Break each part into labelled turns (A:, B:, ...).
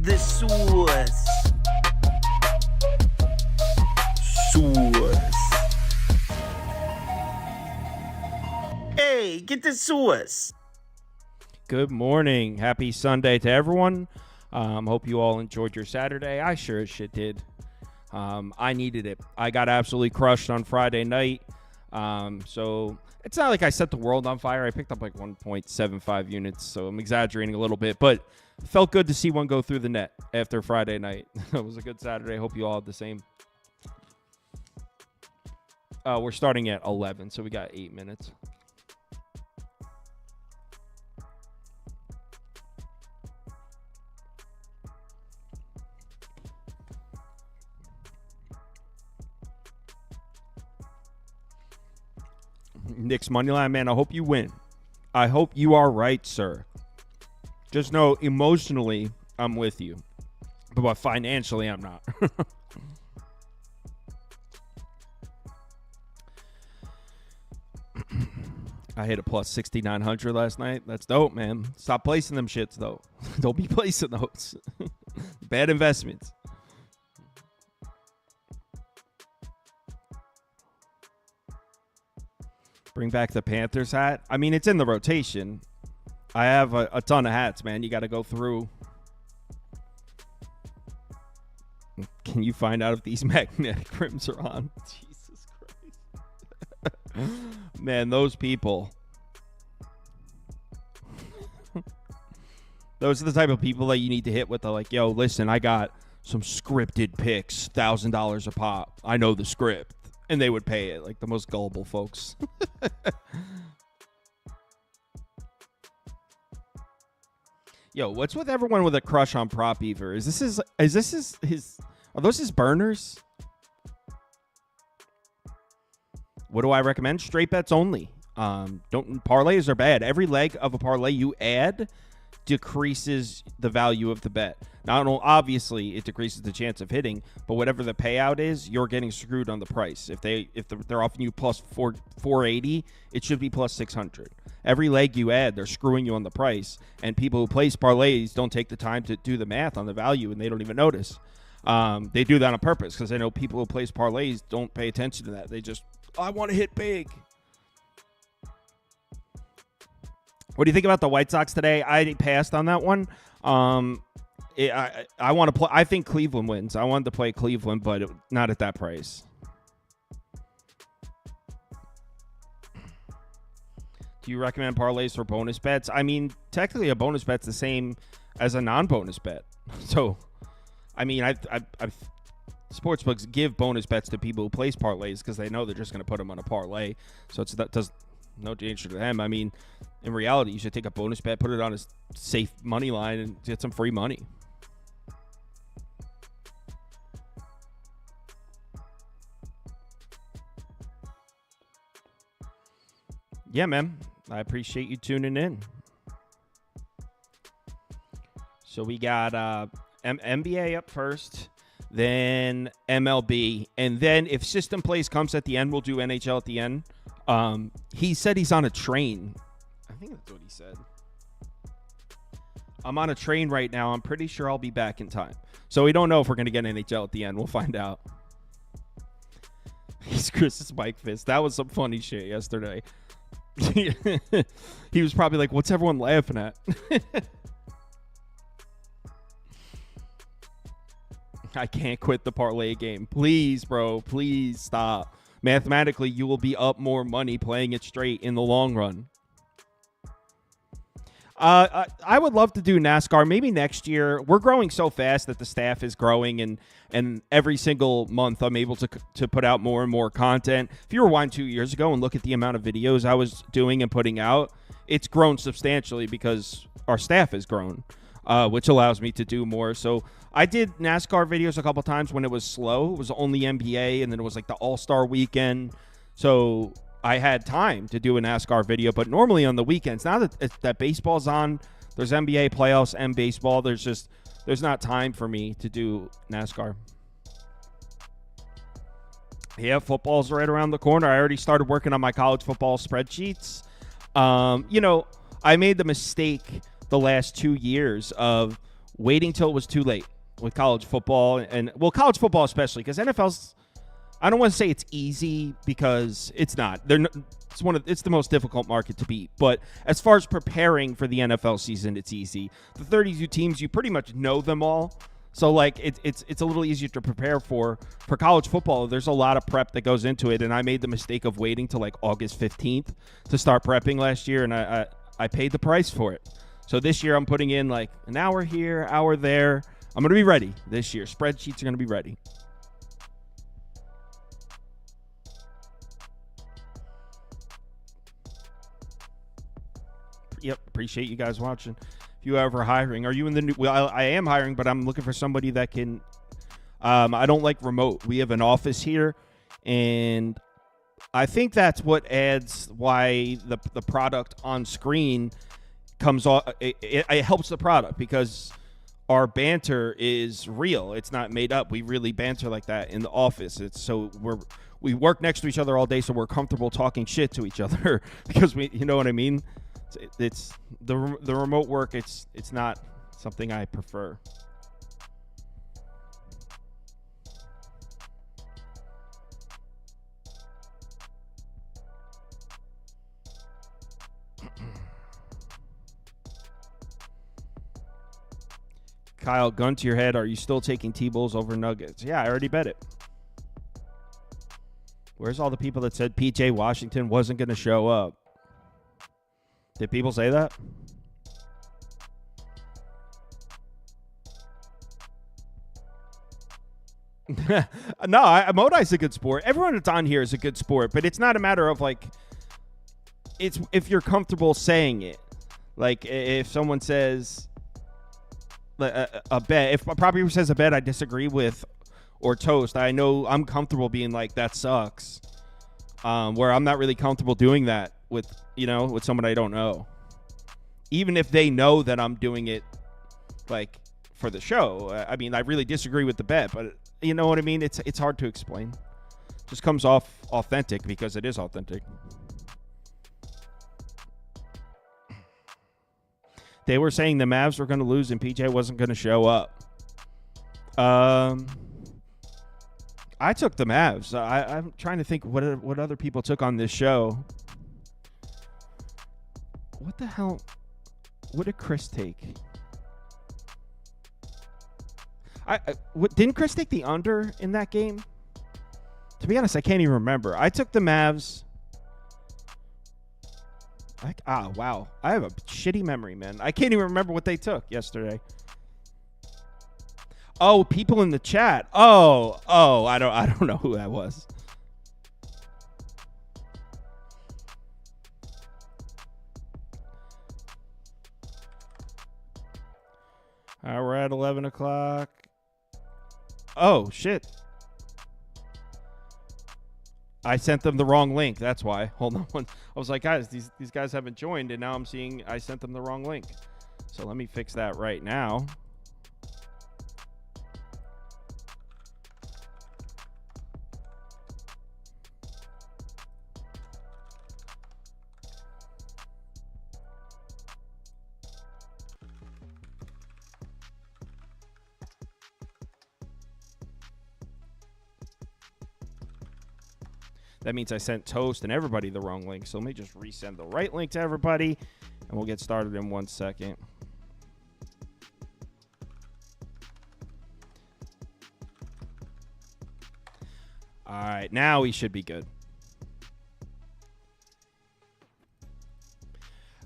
A: the sauce. Hey, get the sauce.
B: Good morning. Happy Sunday to everyone. Hope you all enjoyed your Saturday. I sure as shit did. I needed it. I got absolutely crushed on Friday night. So it's not like I set the world on fire. I picked up like 1.75 units, so I'm exaggerating a little bit. But felt good to see one go through the net after Friday night. It was a good Saturday. Hope you all had the same. We're starting at 11, so we got 8 minutes. Knicks moneyline, man, I hope you win. I hope you are right, sir. Just know, emotionally, I'm with you. But financially, I'm not. I hit a plus 6,900 last night. That's dope, man. Stop placing them shits, though. Don't be placing those. Bad investments. Bring back the Panthers hat. I mean, it's in the rotation. I have a ton of hats, man. You got to go through. Can you find out if these magnetic rims are on? Jesus Christ. Man, those people. Those are the type of people that you need to hit with the like, yo, listen, I got some scripted picks, $1,000 a pop. I know the script. And they would pay it, like the most gullible folks. Yo, what's with everyone with a crush on Prop Beaver? Are those his burners? What do I recommend? Straight bets only. Parlays are bad. Every leg of a parlay you add decreases the value of the bet. Not only, obviously, it decreases the chance of hitting, but whatever the payout is, you're getting screwed on the price. If they're offering you plus 480, it should be plus 600. Every leg you add, they're screwing you on the price, and people who place parlays don't take the time to do the math on the value, and they don't even notice. They do that on purpose because they know people who place parlays don't pay attention to that. They just, I want to hit big. What do you think about the White Sox today? I passed on that one. I want to play. I think Cleveland wins. I wanted to play Cleveland, but not at that price. Do you recommend parlays for bonus bets? I mean, technically, a bonus bet's the same as a non-bonus bet. So, I mean, sportsbooks give bonus bets to people who place parlays because they know they're just going to put them on a parlay. So that does no danger to them. I mean, in reality, you should take a bonus bet, put it on a safe money line, and get some free money. Yeah, man. I appreciate you tuning in. So we got NBA up first, then MLB, and then if System Plays comes at the end, we'll do NHL at the end. He said he's on a train. I think that's what he said. I'm on a train right now. I'm pretty sure I'll be back in time. So we don't know if we're going to get NHL at the end. We'll find out. He's Chris's Mike Fist. That was some funny shit yesterday. He was probably like, what's everyone laughing at? I can't quit the parlay game. Please, bro. Please stop. Mathematically, you will be up more money playing it straight in the long run. I would love to do NASCAR maybe next year. We're growing so fast that the staff is growing, and every single month I'm able to put out more and more content. If you rewind 2 years ago and look at the amount of videos I was doing and putting out, it's grown substantially because our staff has grown, which allows me to do more. So I did NASCAR videos a couple times when it was slow. It was only NBA, and then it was like the All-Star weekend. So I had time to do a NASCAR video, but normally on the weekends, now that baseball's on, there's NBA playoffs and baseball, there's not time for me to do NASCAR. Yeah, football's right around the corner. I already started working on my college football spreadsheets. I made the mistake the last 2 years of waiting till it was too late with college football and college football especially, because NFL's, I don't want to say it's easy because it's not. It's the most difficult market to beat. But as far as preparing for the NFL season, it's easy. The 32 teams, you pretty much know them all. So like it's a little easier to prepare for college football. There's a lot of prep that goes into it, and I made the mistake of waiting till like August 15th to start prepping last year, and I paid the price for it. So this year I'm putting in like an hour here, hour there. I'm going to be ready this year. Spreadsheets are going to be ready. Yep, appreciate you guys watching. If you ever hiring, are you in the new? Well, I am hiring, but I'm looking for somebody that can. I don't like remote. We have an office here, and I think that's what adds why the product on screen comes off. It helps the product because our banter is real. It's not made up. We really banter like that in the office. We work next to each other all day, so we're comfortable talking shit to each other because you know what I mean. It's the remote work. It's not something I prefer. Kyle, gun to your head. Are you still taking T-Bulls over Nuggets? Yeah, I already bet it. Where's all the people that said PJ Washington wasn't going to show up? Did people say that? No, Modi's a good sport. Everyone that's on here is a good sport, but it's not a matter of like, it's if you're comfortable saying it. Like if someone says a bet, if a property says a bet I disagree with or toast, I know I'm comfortable being like, that sucks. Where I'm not really comfortable doing that with someone I don't know. Even if they know that I'm doing it like for the show. I mean, I really disagree with the bet, but you know what I mean? It's hard to explain. Just comes off authentic because it is authentic. They were saying the Mavs were going to lose and PJ wasn't going to show up. I took the Mavs. I'm trying to think what other people took on this show. What the hell? What did Chris take? Didn't Chris take the under in that game? To be honest, I can't even remember. I took the Mavs. Wow. I have a shitty memory, man. I can't even remember what they took yesterday. Oh, people in the chat. Oh, I don't know who that was. All right, we're at 11 o'clock. Oh, shit. I sent them the wrong link. That's why. Hold on. I was like, guys, these guys haven't joined, and now I'm seeing I sent them the wrong link. So let me fix that right now. That means I sent Toast and everybody the wrong link. So let me just resend the right link to everybody, and we'll get started in 1 second. All right, now we should be good.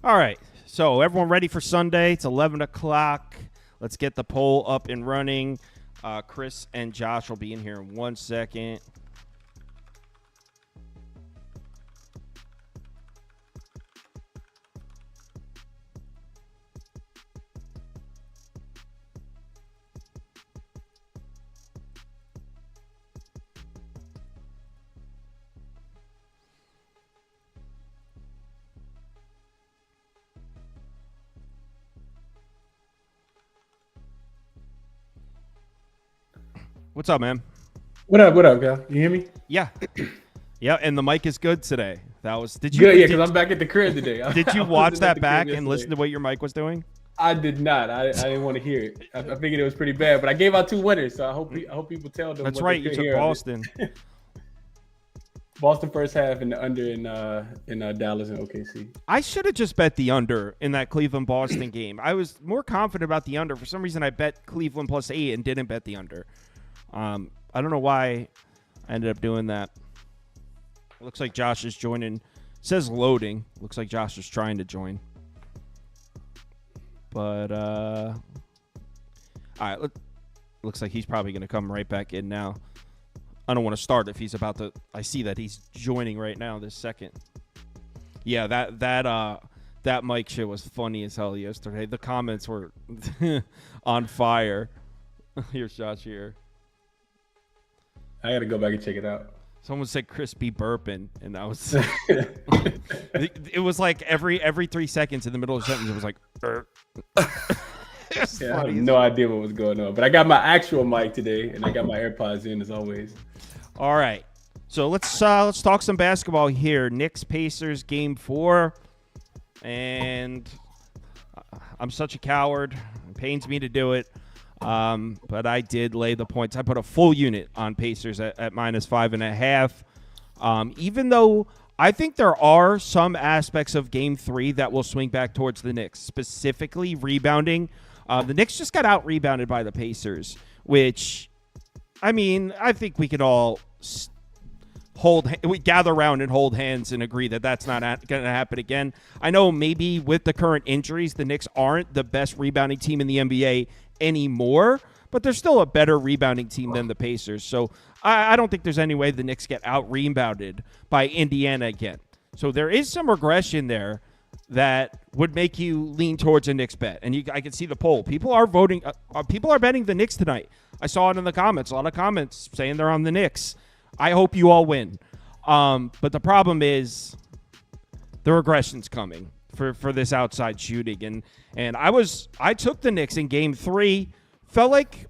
B: All right, so everyone ready for Sunday? It's 11 o'clock. Let's get the poll up and running. Chris and Josh will be in here in 1 second. What's up, man?
C: What up, Gal? You hear me?
B: Yeah. Yeah, and the mic is good today. Did you?
C: Good, yeah, because I'm back at the crib today.
B: Did you watch that back and listen to what your mic was doing?
C: I did not. I didn't want to hear it. I figured it was pretty bad, but I gave out 2 winners, so I hope people tell them.
B: That's
C: what
B: right.
C: they
B: You
C: could
B: took
C: hear of it.
B: Boston.
C: Boston first half and the under in Dallas and OKC.
B: I should have just bet the under in that Cleveland-Boston game. I was more confident about the under. For some reason, I bet Cleveland +8 and didn't bet the under. I don't know why I ended up doing that. It looks like Josh is joining. It says loading. Looks like Josh is trying to join. But, all right. Looks like he's probably going to come right back in now. I don't want to start if he's about to. I see that he's joining right now this second. Yeah, that Mike shit was funny as hell yesterday. The comments were on fire. Here's Josh here.
C: I got to go back and check it out.
B: Someone said ChrisBeCappinn, and I was. it was like every 3 seconds in the middle of the sentence, it was like.
C: Yeah, I have no idea what was going on, but I got my actual mic today, and I got my AirPods in as always.
B: All right, so let's talk some basketball here. Knicks Pacers game 4, and I'm such a coward. It pains me to do it, but I did lay the points. I put a full unit on Pacers at -5.5. Even though I think there are some aspects of game 3 that will swing back towards the Knicks, specifically rebounding. The Knicks just got out-rebounded by the Pacers, which, I mean, I think we could all gather around and hold hands and agree that that's not going to happen again. I know maybe with the current injuries, the Knicks aren't the best rebounding team in the NBA anymore, but they're still a better rebounding team than the Pacers. So I don't think there's any way the Knicks get out-rebounded by Indiana again. So there is some regression there that would make you lean towards a Knicks bet. And I can see the poll. People are voting. People are betting the Knicks tonight. I saw it in the comments. A lot of comments saying they're on the Knicks. I hope you all win. But the problem is the regression's coming for this outside shooting. And I took the Knicks in game 3. Felt like,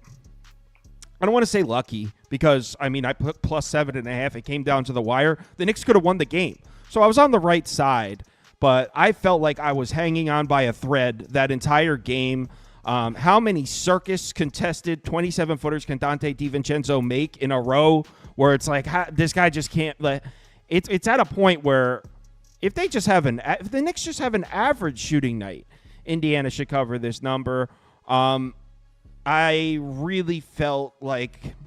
B: I don't want to say lucky because, I mean, I put +7.5. It came down to the wire. The Knicks could have won the game. So I was on the right side. But I felt like I was hanging on by a thread that entire game. How many circus contested 27-footers can Dante DiVincenzo make in a row where it's like this guy just can't let – it's at a point where if the Knicks just have an average shooting night, Indiana should cover this number. I really felt like –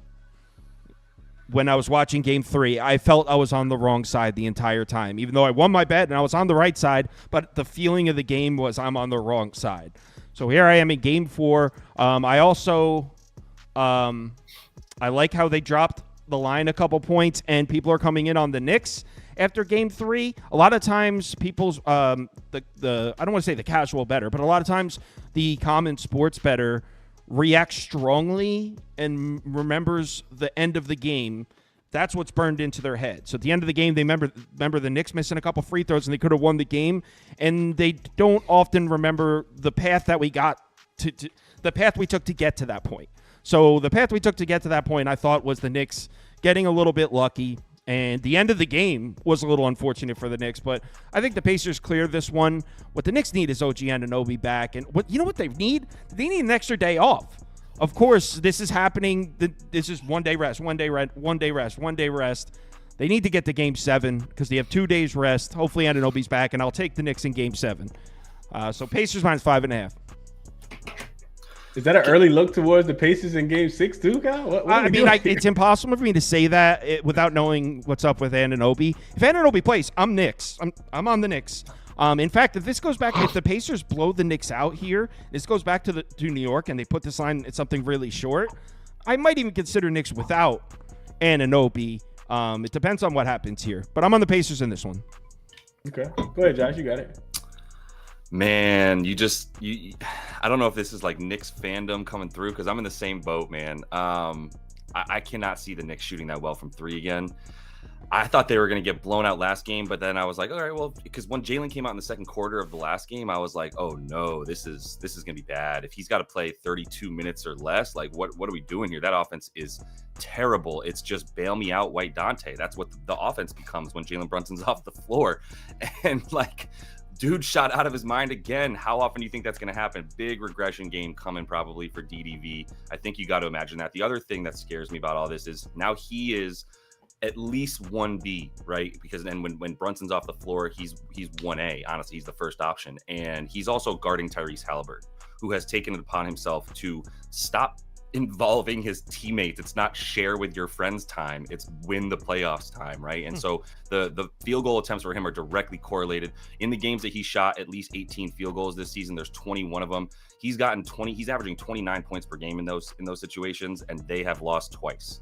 B: when I was watching game 3, I felt I was on the wrong side the entire time, even though I won my bet and I was on the right side, but the feeling of the game was I'm on the wrong side. So here I am in game 4. I also I like how they dropped the line a couple points and people are coming in on the Knicks after game 3. A lot of times people's I don't want to say the casual bettor, but a lot of times the common sports bettor reacts strongly and remembers the end of the game. That's what's burned into their head. So at the end of the game, they remember the Knicks missing a couple free throws and they could have won the game. And they don't often remember the path that we got the path we took to get to that point. So the path we took to get to that point, I thought, was the Knicks getting a little bit lucky. And the end of the game was a little unfortunate for the Knicks, but I think the Pacers cleared this one. What the Knicks need is OG Anunoby back. And you know what they need? They need an extra day off. Of course, this is happening. This is one day rest. They need to get to game 7 because they have 2 days rest. Hopefully Anunoby's back, and I'll take the Knicks in game 7. So Pacers -5.5.
C: Is that an early look towards the Pacers in game 6 too, Kyle? What
B: it's impossible for me to say that without knowing what's up with Anunoby. If Anunoby plays, I'm Knicks. I'm on the Knicks. In fact, if the Pacers blow the Knicks out here, this goes back to New York, and they put this line at something really short, I might even consider Knicks without Anunoby. It depends on what happens here, but I'm on the Pacers in this one.
C: Okay, go ahead, Josh. You got it.
D: Man, I don't know if this is like Knicks fandom coming through because I'm in the same boat, man. I cannot see the Knicks shooting that well from 3 again. I thought they were going to get blown out last game, but then I was like, all right, well, because when Jalen came out in the second quarter of the last game, I was like, oh no, this is going to be bad. If he's got to play 32 minutes or less, like what are we doing here? That offense is terrible. It's just bail me out, White Dante. That's what the offense becomes when Jalen Brunson's off the floor. And like, dude shot out of his mind again. How often do you think that's going to happen? Big regression game coming probably for DDV. I think you got to imagine that. The other thing that scares me about all this is now he is at least 1B, right? Because then when Brunson's off the floor, he's 1A. Honestly, he's the first option. And he's also guarding Tyrese Halliburton, who has taken it upon himself to stop involving his teammates. It's not share with your friends time, it's win the playoffs time, right? And so the field goal attempts for him are directly correlated. In the games that he shot at least 18 field goals this season, there's 21 of them. He's averaging 29 points per game in those situations, and they have lost twice.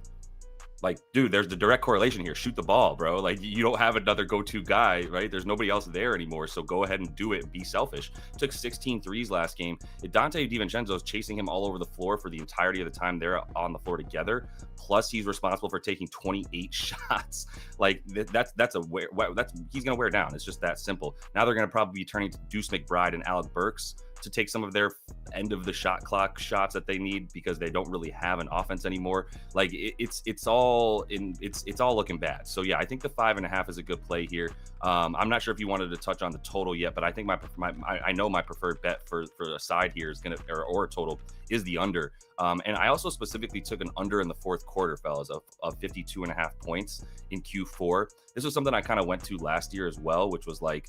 D: Like, dude, there's the direct correlation here. Shoot the ball, bro. Like, you don't have another go-to guy, right? There's nobody else there anymore. So go ahead and do it and be selfish. Took 16 threes last game. Dante DiVincenzo's chasing him all over the floor for the entirety of the time they're on the floor together. Plus, he's responsible for taking 28 shots. Like, he's gonna wear down. It's just that simple. Now they're gonna probably be turning to Deuce McBride and Alec Burks to take some of their end of the shot clock shots that they need because they don't really have an offense anymore. Like it's all looking bad. So yeah, I think the 5.5 is a good play here. I'm not sure if you wanted to touch on the total yet, but I think I know my preferred bet for a side here is or a total is the under. And I also specifically took an under in the fourth quarter, fellas, of 52.5 points in Q4. This was something I kind of went to last year as well, which was like,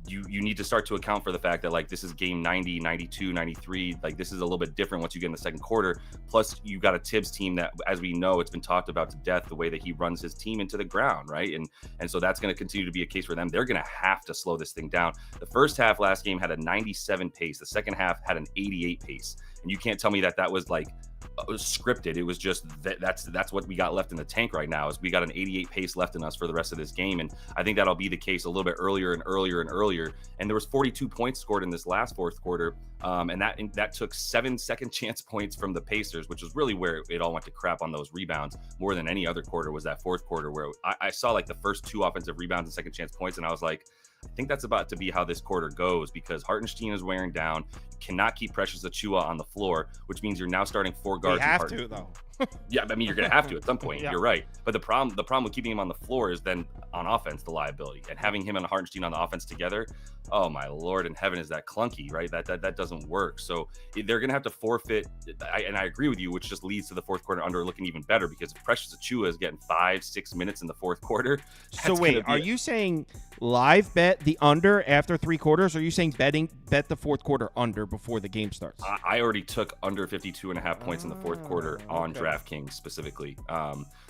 D: you need to start to account for the fact that like this is game 90, 92, 93. Like this is a little bit different once you get in the second quarter. Plus you got a Tibbs team that, as we know, it's been talked about to death, the way that he runs his team into the ground, right? And so that's going to continue to be a case for them. They're going to have to slow this thing down. The first half last game had a 97 pace. The second half had an 88 pace. And you can't tell me that was like scripted. It was just that's what we got left in the tank right now, is we got an 88 pace left in us for the rest of this game. And I think that'll be the case a little bit earlier and earlier and earlier. And there was 42 points scored in this last fourth quarter. And that took 7 second chance points from the Pacers, which is really where it all went to crap on those rebounds more than any other quarter. Was that fourth quarter where I saw like the first 2 offensive rebounds and second chance points. And I was like, I think that's about to be how this quarter goes, because Hartenstein is wearing down. You cannot keep Precious Achiuwa on the floor, which means you're now starting 4 guards.
B: You have to, though.
D: Yeah, I mean, you're going to have to at some point.
B: Yeah.
D: You're right. But the problem with keeping him on the floor is then on offense, the liability. And having him and Hartenstein on the offense together, oh my Lord in heaven, is that clunky, right? That doesn't work. So they're going to have to forfeit. And I agree with you, which just leads to the fourth quarter under looking even better, because if Precious Achiuwa is getting 5-6 minutes in the fourth quarter.
B: So wait, are you saying live bet the under after 3 quarters? Or are you saying bet the fourth quarter under before the game starts?
D: I already took under 52.5 points in the fourth quarter on DraftKings specifically.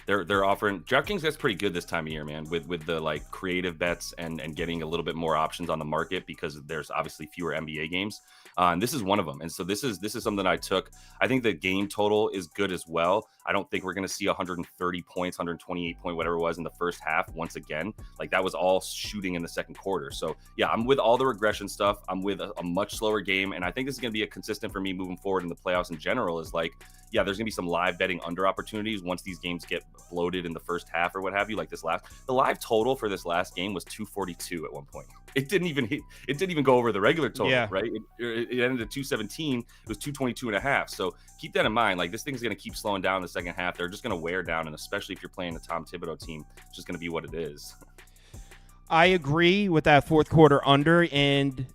D: They're offering DraftKings. That's pretty good this time of year, man, with the like creative bets and getting a little bit more options on the market, because there's obviously fewer NBA games. And this is one of them. And so this is something I took. I think the game total is good as well. I don't think we're going to see 130 points, 128 point, whatever it was in the first half once again. Like that was all shooting in the second quarter. So yeah, I'm with all the regression stuff. I'm with a much slower game. And I think this is going to be a consistent for me moving forward in the playoffs in general, is like, yeah, there's going to be some live betting under opportunities once these games get bloated in the first half or what have you. Like the live total for this last game was 242 at one point. It didn't even go over the regular total, yeah. Right? It ended at 217. It was 222.5. So keep that in mind. Like this thing's going to keep slowing down in the second half. They're just going to wear down, and especially if you're playing the Tom Thibodeau team, it's just going to be what it is.
B: I agree with that fourth quarter under, and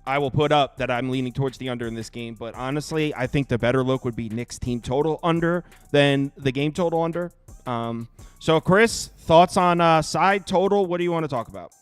B: I will put up that I'm leaning towards the under in this game. But honestly, I think the better look would be Knicks team total under than the game total under. So Chris, thoughts on side total? What do you want to talk about?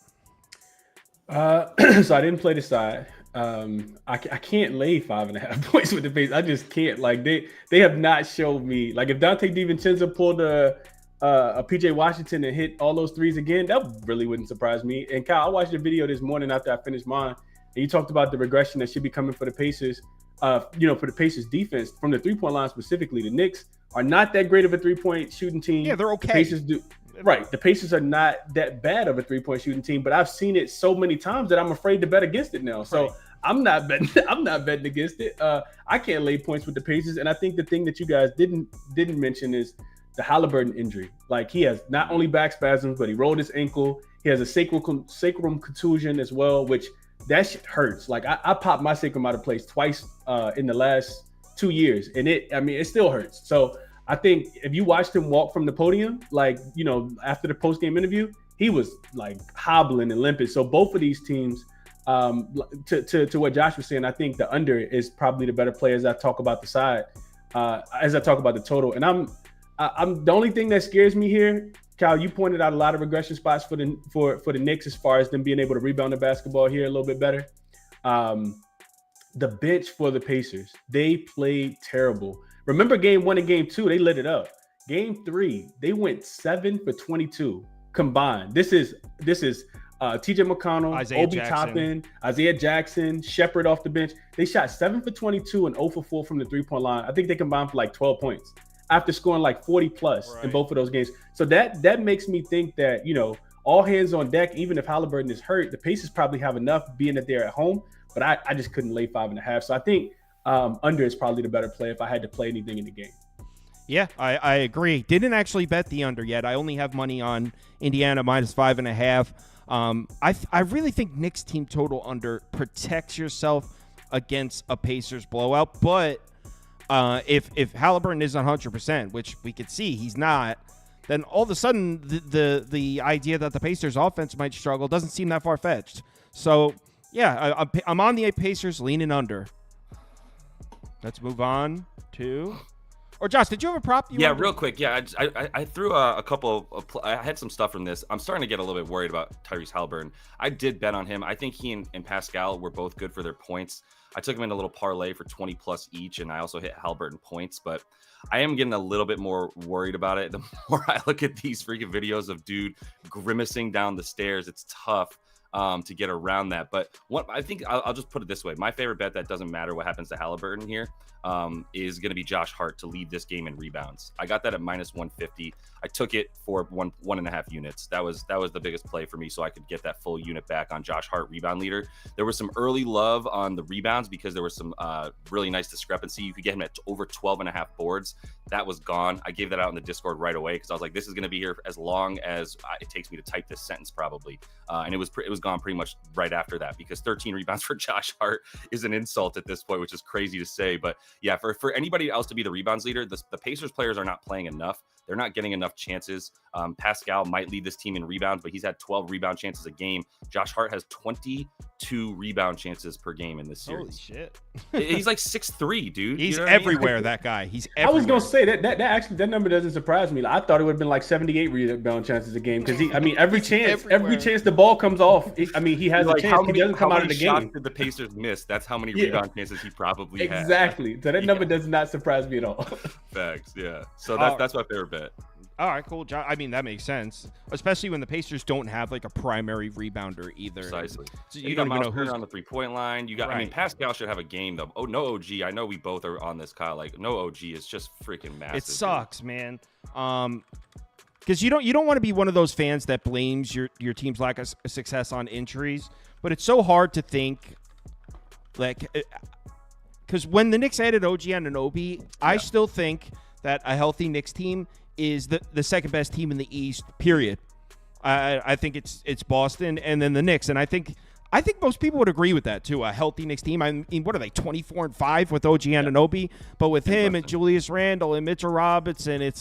C: So I didn't play the side. I can't lay 5.5 points with the Pacers. I just can't. Like they have not showed me. Like if Dante DiVincenzo pulled a PJ Washington and hit all those threes again, that really wouldn't surprise me. And Kyle, I watched your video this morning after I finished mine, and you talked about the regression that should be coming for the Pacers. For the Pacers defense from the 3-point line specifically. The Knicks are not that great of a 3-point shooting team.
B: Yeah, they're okay.
C: The Pacers do. Right. The Pacers are not that bad of a 3-point shooting team, but I've seen it so many times that I'm afraid to bet against it now. So right. I'm not betting against it. I can't lay points with the Pacers. And I think the thing that you guys didn't mention is the Halliburton injury. Like he has not only back spasms, but he rolled his ankle. He has a sacrum contusion as well, which that shit hurts. Like I popped my sacrum out of place twice in the last 2 years, and it still hurts. So I think if you watched him walk from the podium, like, after the post-game interview, he was like hobbling and limping. So both of these teams To what Josh was saying, I think the under is probably the better play as I talk about the side, as I talk about the total. And I'm the only thing that scares me here, Kyle, you pointed out a lot of regression spots for the Knicks as far as them being able to rebound the basketball here a little bit better. The bench for the Pacers, they played terrible. Remember game 1 and game 2, they lit it up. Game 3, they went 7 for 22 combined. This is TJ McConnell, Obi Toppin, Isaiah Jackson, Shepherd off the bench. They shot 7 for 22 and 0 for 4 from the 3-point line. I think they combined for like 12 points after scoring like 40 plus in both of those games. So that makes me think that, all hands on deck, even if Halliburton is hurt, the Pacers probably have enough being that they're at home. But I just couldn't lay 5.5. So I think under is probably the better play if I had to play anything in the game.
B: Yeah, I agree. Didn't actually bet the under yet. I only have money on Indiana minus 5.5. I really think Knicks team total under protects yourself against a Pacers blowout. But if Halliburton is 100%, which we could see he's not, then all of a sudden the idea that the Pacers offense might struggle doesn't seem that far-fetched. So, yeah, I'm on the Pacers leaning under. Let's move on to... Or Josh, did you have a prop?
D: Real quick. Yeah, I threw a couple of I had some stuff from this. I'm starting to get a little bit worried about Tyrese Halliburton. I did bet on him. I think he and Pascal were both good for their points. I took him in a little parlay for 20 plus each, and I also hit Halliburton points. But I am getting a little bit more worried about it. The more I look at these freaking videos of dude grimacing down the stairs, it's tough to get around that. But I think I'll just put it this way. My favorite bet that doesn't matter what happens to Halliburton here is going to be Josh Hart to lead this game in rebounds. I got that at minus 150. I took it for 1.5 units. That was the biggest play for me, so I could get that full unit back on Josh Hart rebound leader. There was some early love on the rebounds because there was some really nice discrepancy. You could get him at over 12.5 boards. That was gone. I gave that out in the Discord right away because I was like, this is going to be here as long as it takes me to type this sentence probably. And it was gone pretty much right after that because 13 rebounds for Josh Hart is an insult at this point, which is crazy to say. But yeah, for anybody else to be the rebounds leader, the Pacers players are not playing enough. They're not getting enough chances. Pascal might lead this team in rebounds, but he's had 12 rebound chances a game. Josh Hart has 22 rebound chances per game in this series.
B: Holy shit.
D: He's like 6'3", dude.
B: He's everywhere, that guy. He's everywhere.
C: I was going to say that number doesn't surprise me. I thought it would have been like 78 rebound chances a game because every chance the ball comes off, he has a chance. He doesn't come out of the game.
D: How many shots did the Pacers miss? That's how many rebound chances he probably had.
C: Exactly. So that number does not surprise me at all.
D: Facts, yeah. So that's my favorite bet.
B: All right, cool. I mean, that makes sense, especially when the Pacers don't have like a primary rebounder either.
D: Precisely.
B: So
D: you don't even know who's on the 3-point line. You got. Right. I mean, Pascal should have a game though. Oh, no OG. I know we both are on this, Kyle. Like, no OG is just freaking massive.
B: It sucks, man. Because you don't want to be one of those fans that blames your team's lack of success on injuries, but it's so hard to think like. Because when the Knicks added OG Anunoby, I still think that a healthy Knicks team is the second best team in the East, period. I think it's Boston and then the Knicks. And I think most people would agree with that, too. A healthy Knicks team. I mean, what are they, 24-5 with OG Anunoby? But with him and Julius Randle and Mitchell Robinson,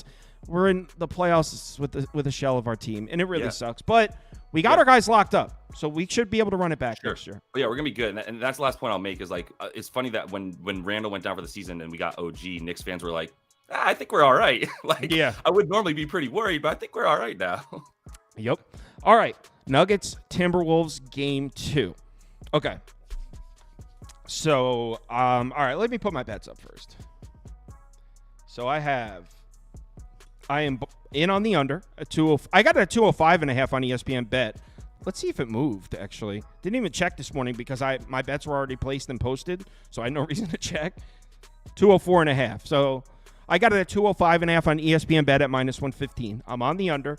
B: we're in the playoffs with a shell of our team. And it really sucks. But we got our guys locked up, so we should be able to run it back next year.
D: But yeah, we're going to be good. And that's the last point I'll make is, like, it's funny that when Randle went down for the season and we got OG, Knicks fans were like, I think we're all right. I would normally be pretty worried, but I think we're all right now.
B: Yep. All right. Nuggets, Timberwolves, game 2. Okay. So, all right, let me put my bets up first. So I am in on the under at 205. I got it at 205.5 on ESPN bet. Let's see if it moved, actually. Didn't even check this morning because my bets were already placed and posted, so I had no reason to check. 204.5. So I got it at 205.5 on ESPN bet at minus 115. I'm on the under,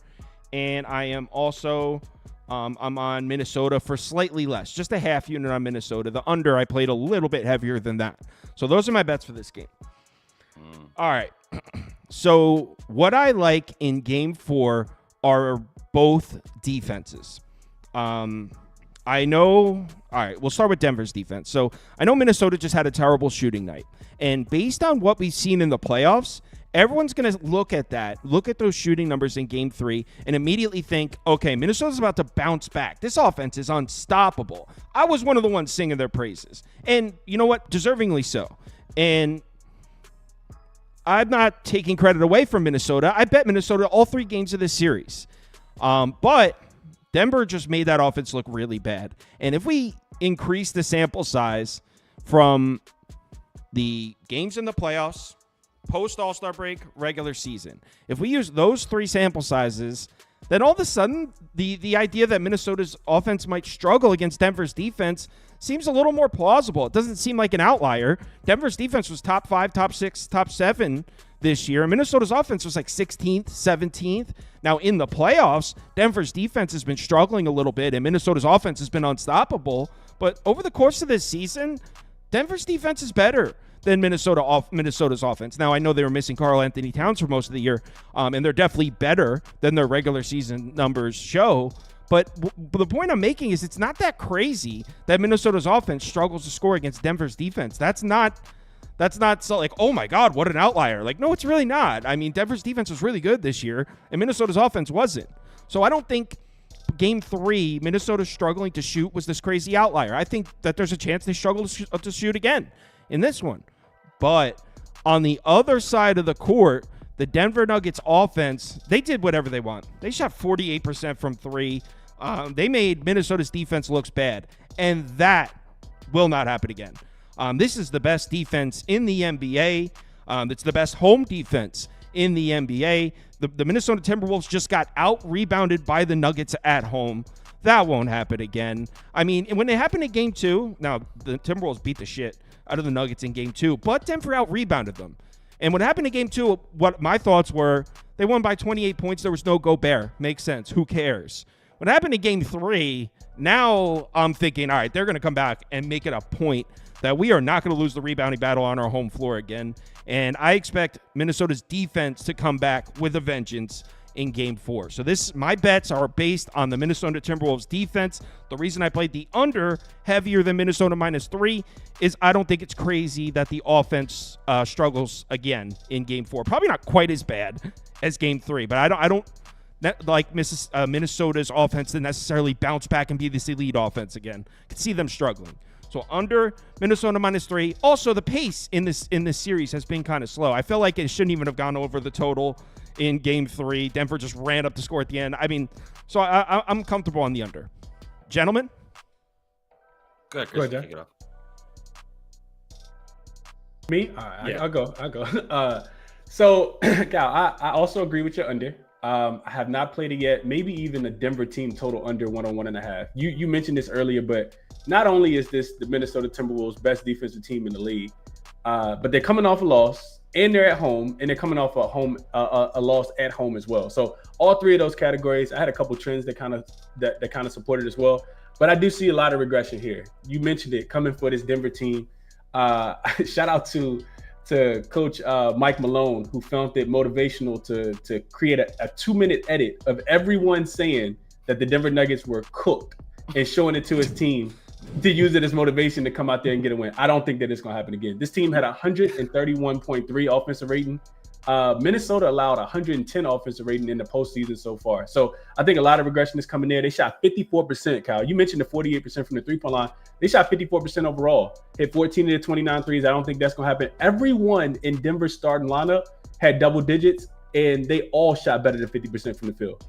B: and I am also I'm on Minnesota for slightly less, just a half unit on Minnesota. The under, I played a little bit heavier than that. So those are my bets for this game. All right. So what I like in game 4 are both defenses. I know, all right, we'll start with Denver's defense. So I know Minnesota just had a terrible shooting night. And based on what we've seen in the playoffs Everyone's going to look at those shooting numbers in Game 3, and immediately think, okay, Minnesota's about to bounce back. This offense is unstoppable. I was one of the ones singing their praises. And you know what? Deservingly so. And I'm not taking credit away from Minnesota. I bet Minnesota all 3 games of this series. But Denver just made that offense look really bad. And if we increase the sample size from the games in the playoffs, post All-Star break, regular season, if we use those 3 sample sizes, then all of a sudden the idea that Minnesota's offense might struggle against Denver's defense seems a little more plausible. It doesn't seem like an outlier. Denver's defense was top 5, top 6, top 7 this year. Minnesota's offense was like 16th, 17th. Now in the playoffs, Denver's defense has been struggling a little bit, and Minnesota's offense has been unstoppable. But over the course of this season, Denver's defense is better than Minnesota's offense. Now, I know they were missing Karl-Anthony Towns for most of the year, and they're definitely better than their regular season numbers show. But the point I'm making is it's not that crazy that Minnesota's offense struggles to score against Denver's defense. That's not so like, oh my God, what an outlier. Like, no, it's really not. I mean, Denver's defense was really good this year, and Minnesota's offense wasn't. So I don't think Game 3, Minnesota struggling to shoot was this crazy outlier. I think that there's a chance they struggle to shoot again in this one. But on the other side of the court, the Denver Nuggets offense, they did whatever they want. They shot 48% from 3. They made Minnesota's defense looks bad, and that will not happen again. This is the best defense in the NBA. It's the best home defense in the NBA. The Minnesota Timberwolves just got out-rebounded by the Nuggets at home. That won't happen again. I mean, when it happened in Game 2, now the Timberwolves beat the shit out of the Nuggets in Game 2, but Denver out-rebounded them. And what happened in Game 2, what my thoughts were, they won by 28 points. There was no Gobert. Makes sense. Who cares? What happened in Game 3, now I'm thinking, all right, they're going to come back and make it a point that we are not going to lose the rebounding battle on our home floor again. And I expect Minnesota's defense to come back with a vengeance in Game 4. So my bets are based on the Minnesota Timberwolves defense. The reason I played the under heavier than Minnesota -3 is I don't think it's crazy that the offense struggles again in Game 4. Probably not quite as bad as Game 3, but I don't like Minnesota's offense to necessarily bounce back and be this elite offense again. I could see them struggling. So under Minnesota -3. Also, the pace in this series has been kind of slow. I feel like it shouldn't even have gone over the total in Game 3. Denver just ran up the score at the end. I mean, so I'm comfortable on the under. Gentlemen?
D: Go ahead, Chris.
C: Go ahead,
D: Kick it off.
C: Me? All right, yeah. I'll go. So, Cal, I also agree with your under. I have not played it yet. Maybe even a Denver team total under 101.5. You mentioned this earlier, but not only is this the Minnesota Timberwolves' best defensive team in the league, but they're coming off a loss, and they're at home, and they're coming off a loss at home as well. So all 3 of those categories, I had a couple trends that kind of supported as well. But I do see a lot of regression here. You mentioned it coming for this Denver team. Shout out to Coach Mike Malone, who found it motivational to create a 2-minute edit of everyone saying that the Denver Nuggets were cooked and showing it to his team to use it as motivation to come out there and get a win. I don't think that it's going to happen again. This team had 131.3 offensive rating. Minnesota allowed 110 offensive rating in the postseason so far. So I think a lot of regression is coming there. They shot 54%, Kyle. You mentioned the 48% from the three-point line. They shot 54% overall. Hit 14 of the 29 threes. I don't think that's going to happen. Everyone in Denver's starting lineup had double digits, and they all shot better than 50% from the field.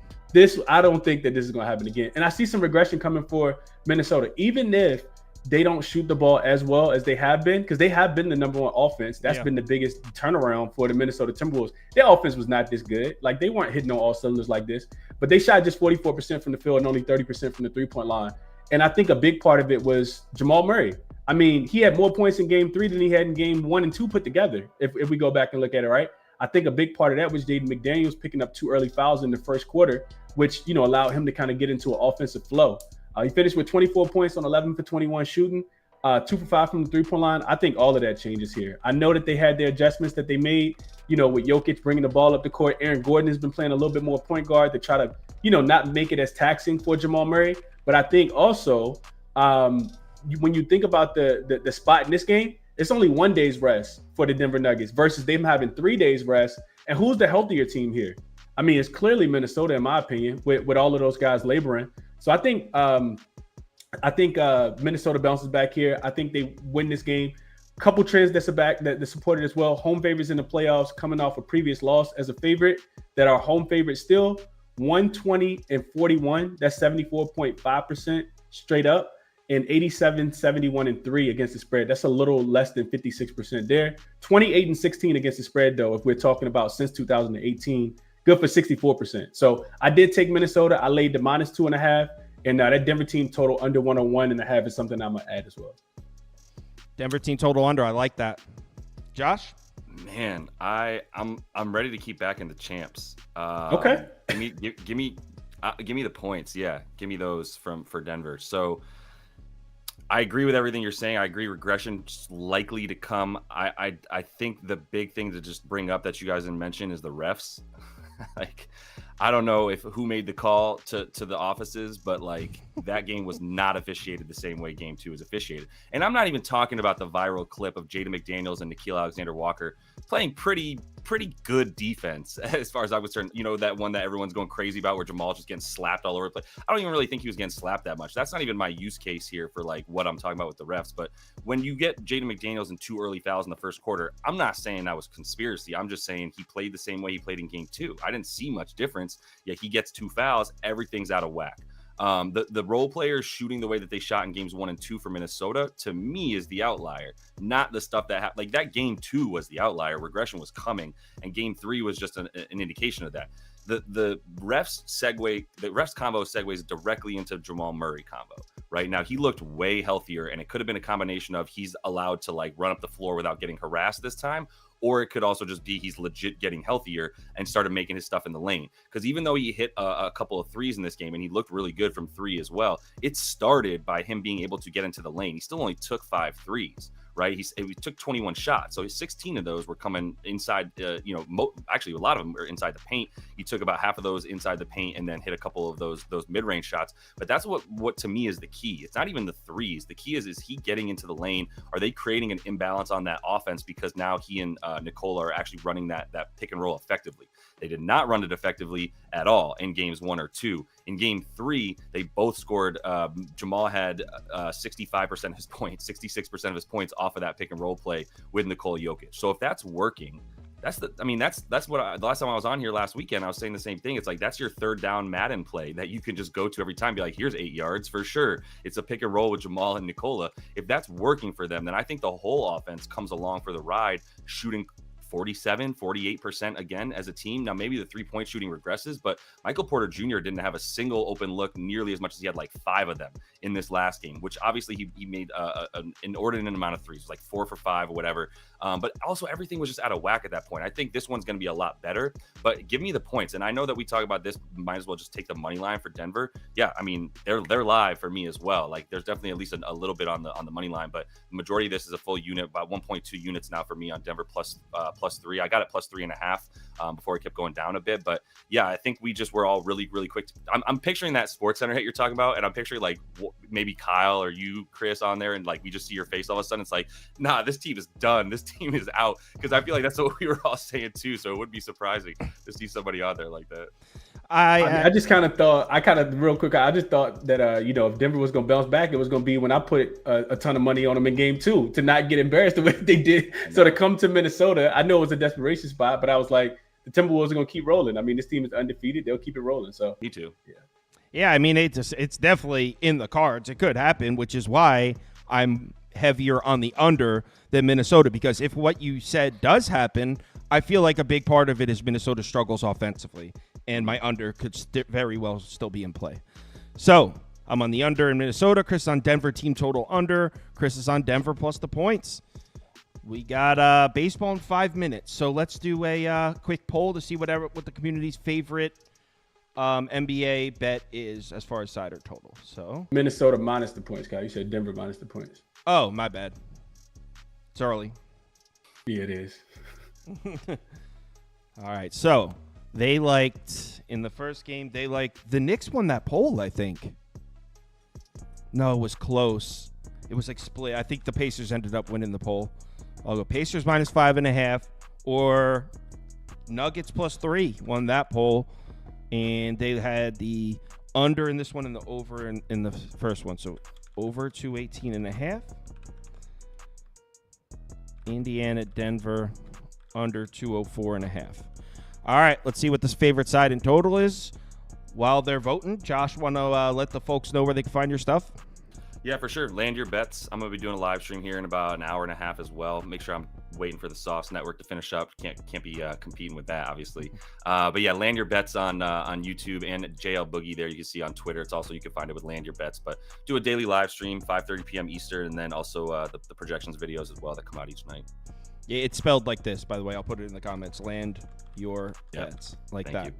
C: I don't think that this is going to happen again. And I see some regression coming for Minnesota, even if they don't shoot the ball as well as they have been, because they have been the number 1 offense. That's been the biggest turnaround for the Minnesota Timberwolves. Their offense was not this good. Like, they weren't hitting on all cylinders like this, but they shot just 44% from the field and only 30% from the three-point line. And I think a big part of it was Jamal Murray. I mean, he had more points in Game 3 than he had in Game 1 and 2 put together, if we go back and look at it, right? I think a big part of that was Jaden McDaniels picking up 2 early fouls in the first quarter, which, allowed him to kind of get into an offensive flow. He finished with 24 points on 11 for 21 shooting, 2 for 5 from the three-point line. I think all of that changes here. I know that they had their adjustments that they made, with Jokic bringing the ball up the court. Aaron Gordon has been playing a little bit more point guard to try to, not make it as taxing for Jamal Murray. But I think also when you think about the spot in this game, It's only 1 day's rest for the Denver Nuggets versus them having 3 days rest. And who's the healthier team here? I mean, it's clearly Minnesota, in my opinion, with all of those guys laboring. So I think Minnesota bounces back here. I think they win this game. Couple trends that supported as well. Home favorites in the playoffs coming off a previous loss as a favorite that are home favorites still. 120-41. That's 74.5% straight up. And 87-71-3 against the spread. That's a little less than 56% there. 28-16 against the spread, though, if we're talking about since 2018. Good for 64%. So I did take Minnesota. I laid the -2.5. And that Denver team total under 101.5 is something I'm going to add as well.
B: Denver team total under. I like that. Josh?
D: Man, I'm ready to keep back in the champs.
C: Okay.
D: Give me the points. Yeah, give me those for Denver. So I agree with everything you're saying. I agree regression's likely to come. I think the big thing to just bring up that you guys didn't mention is the refs. Like, I don't know who made the call to the offices, but like that game was not officiated the same way game 2 is officiated. And I'm not even talking about the viral clip of Jaden McDaniels and Nickeil Alexander-Walker playing pretty good defense as far as I was concerned. You know, that one that everyone's going crazy about where Jamal just getting slapped all over the place. I don't even really think he was getting slapped that much. That's not even my use case here for like what I'm talking about with the refs. But when you get Jaden McDaniels and 2 early fouls in the first quarter, I'm not saying that was conspiracy. I'm just saying he played the same way he played in game 2. I didn't see much difference. Yet he gets 2 fouls. Everything's out of whack. The role players shooting the way that they shot in games 1 and 2 for Minnesota, to me, is the outlier, not the stuff that like that game 2 was the outlier. Regression was coming, and game 3 was just an indication of that. The refs combo segues directly into Jamal Murray combo. Right now, he looked way healthier, and it could have been a combination of he's allowed to like run up the floor without getting harassed this time. Or it could also just be he's legit getting healthier and started making his stuff in the lane. Because even though he hit a couple of threes in this game and he looked really good from 3 as well, it started by him being able to get into the lane. He still only took 5 threes, right? He took 21 shots. So 16 of those were coming inside, actually a lot of them were inside the paint. He took about half of those inside the paint and then hit a couple of those mid-range shots. But that's what to me is the key. It's not even the threes. The key is he getting into the lane? Are they creating an imbalance on that offense because now he and Nicola are actually running that pick and roll effectively? They did not run it effectively at all in games 1 or 2. In game 3, they both scored. Jamal had 65% of his points, 66% of his points off of that pick and roll play with Nikola Jokic. So if that's working, that's what the last time I was on here last weekend, I was saying the same thing. It's like, that's your third down Madden play that you can just go to every time. Be like, here's 8 yards for sure. It's a pick and roll with Jamal and Nikola. If that's working for them, then I think the whole offense comes along for the ride, shooting 48% again as a team. Now, maybe the 3-point shooting regresses, but Michael Porter Jr. didn't have a single open look nearly as much as he had like 5 of them in this last game, which obviously he made an inordinate amount of threes, like 4 for 5 or whatever. But also everything was just out of whack at that point. I think this one's going to be a lot better, but give me the points. And I know that we talk about this, might as well just take the money line for Denver. Yeah, I mean, they're live for me as well. Like, there's definitely at least a little bit on the money line, but the majority of this is a full unit, about 1.2 units now for me on Denver plus 3. I got it plus 3.5 before it kept going down a bit. But yeah, I think we're all really quick. I'm picturing that Sports Center hit you're talking about, and I'm picturing like maybe Kyle or you, Chris, on there, and like we just see your face all of a sudden. It's like, nah, this team is done. This team is out. Because I feel like that's what we were all saying too. So it would be surprising to see somebody out there like that.
C: I just kind of thought, real quick, I just thought that, if Denver was going to bounce back, it was going to be when I put a ton of money on them in game 2 to not get embarrassed the way they did. So to come to Minnesota, I know it was a desperation spot, but I was like, the Timberwolves are going to keep rolling. I mean, this team is undefeated. They'll keep it rolling. So
D: me too.
B: Yeah, I mean, it's definitely in the cards. It could happen, which is why I'm heavier on the under than Minnesota, because if what you said does happen, I feel like a big part of it is Minnesota struggles offensively, and my under could very well still be in play. So I'm on the under in Minnesota. Chris is on Denver team total under. Chris is on Denver plus the points. We got baseball in 5 minutes, so let's do a quick poll to see what the community's favorite NBA bet is as far as side or total. So
C: Minnesota minus the points, Kyle. You said Denver minus the points.
B: Oh, my bad. It's early.
C: Yeah, it is.
B: All right, so they liked in the first game. The Knicks won that poll, I think. No, it was close. It was like split. I think the Pacers ended up winning the poll. I'll go Pacers minus 5.5 or Nuggets +3 won that poll, and they had the under in this one and the over in the first one. So over 218.5. Indiana, Denver, under 204.5. All right, let's see what this favorite side in total is. While they're voting, Josh, want to let the folks know where they can find your stuff?
D: Yeah, for sure. Land your bets. I'm going to be doing a live stream here in about an hour and a half as well. Make sure I'm waiting for the Sauce Network to finish up. Can't be competing with that, obviously. But yeah, land your bets on YouTube and JL Boogie there. You can see on Twitter. It's also, you can find it with Land Your Bets. But do a daily live stream, 5:30 p.m. Eastern, and then also the projections videos as well that come out each night.
B: Yeah, it's spelled like this, by the way. I'll put it in the comments. Land your bets. Like
D: Thank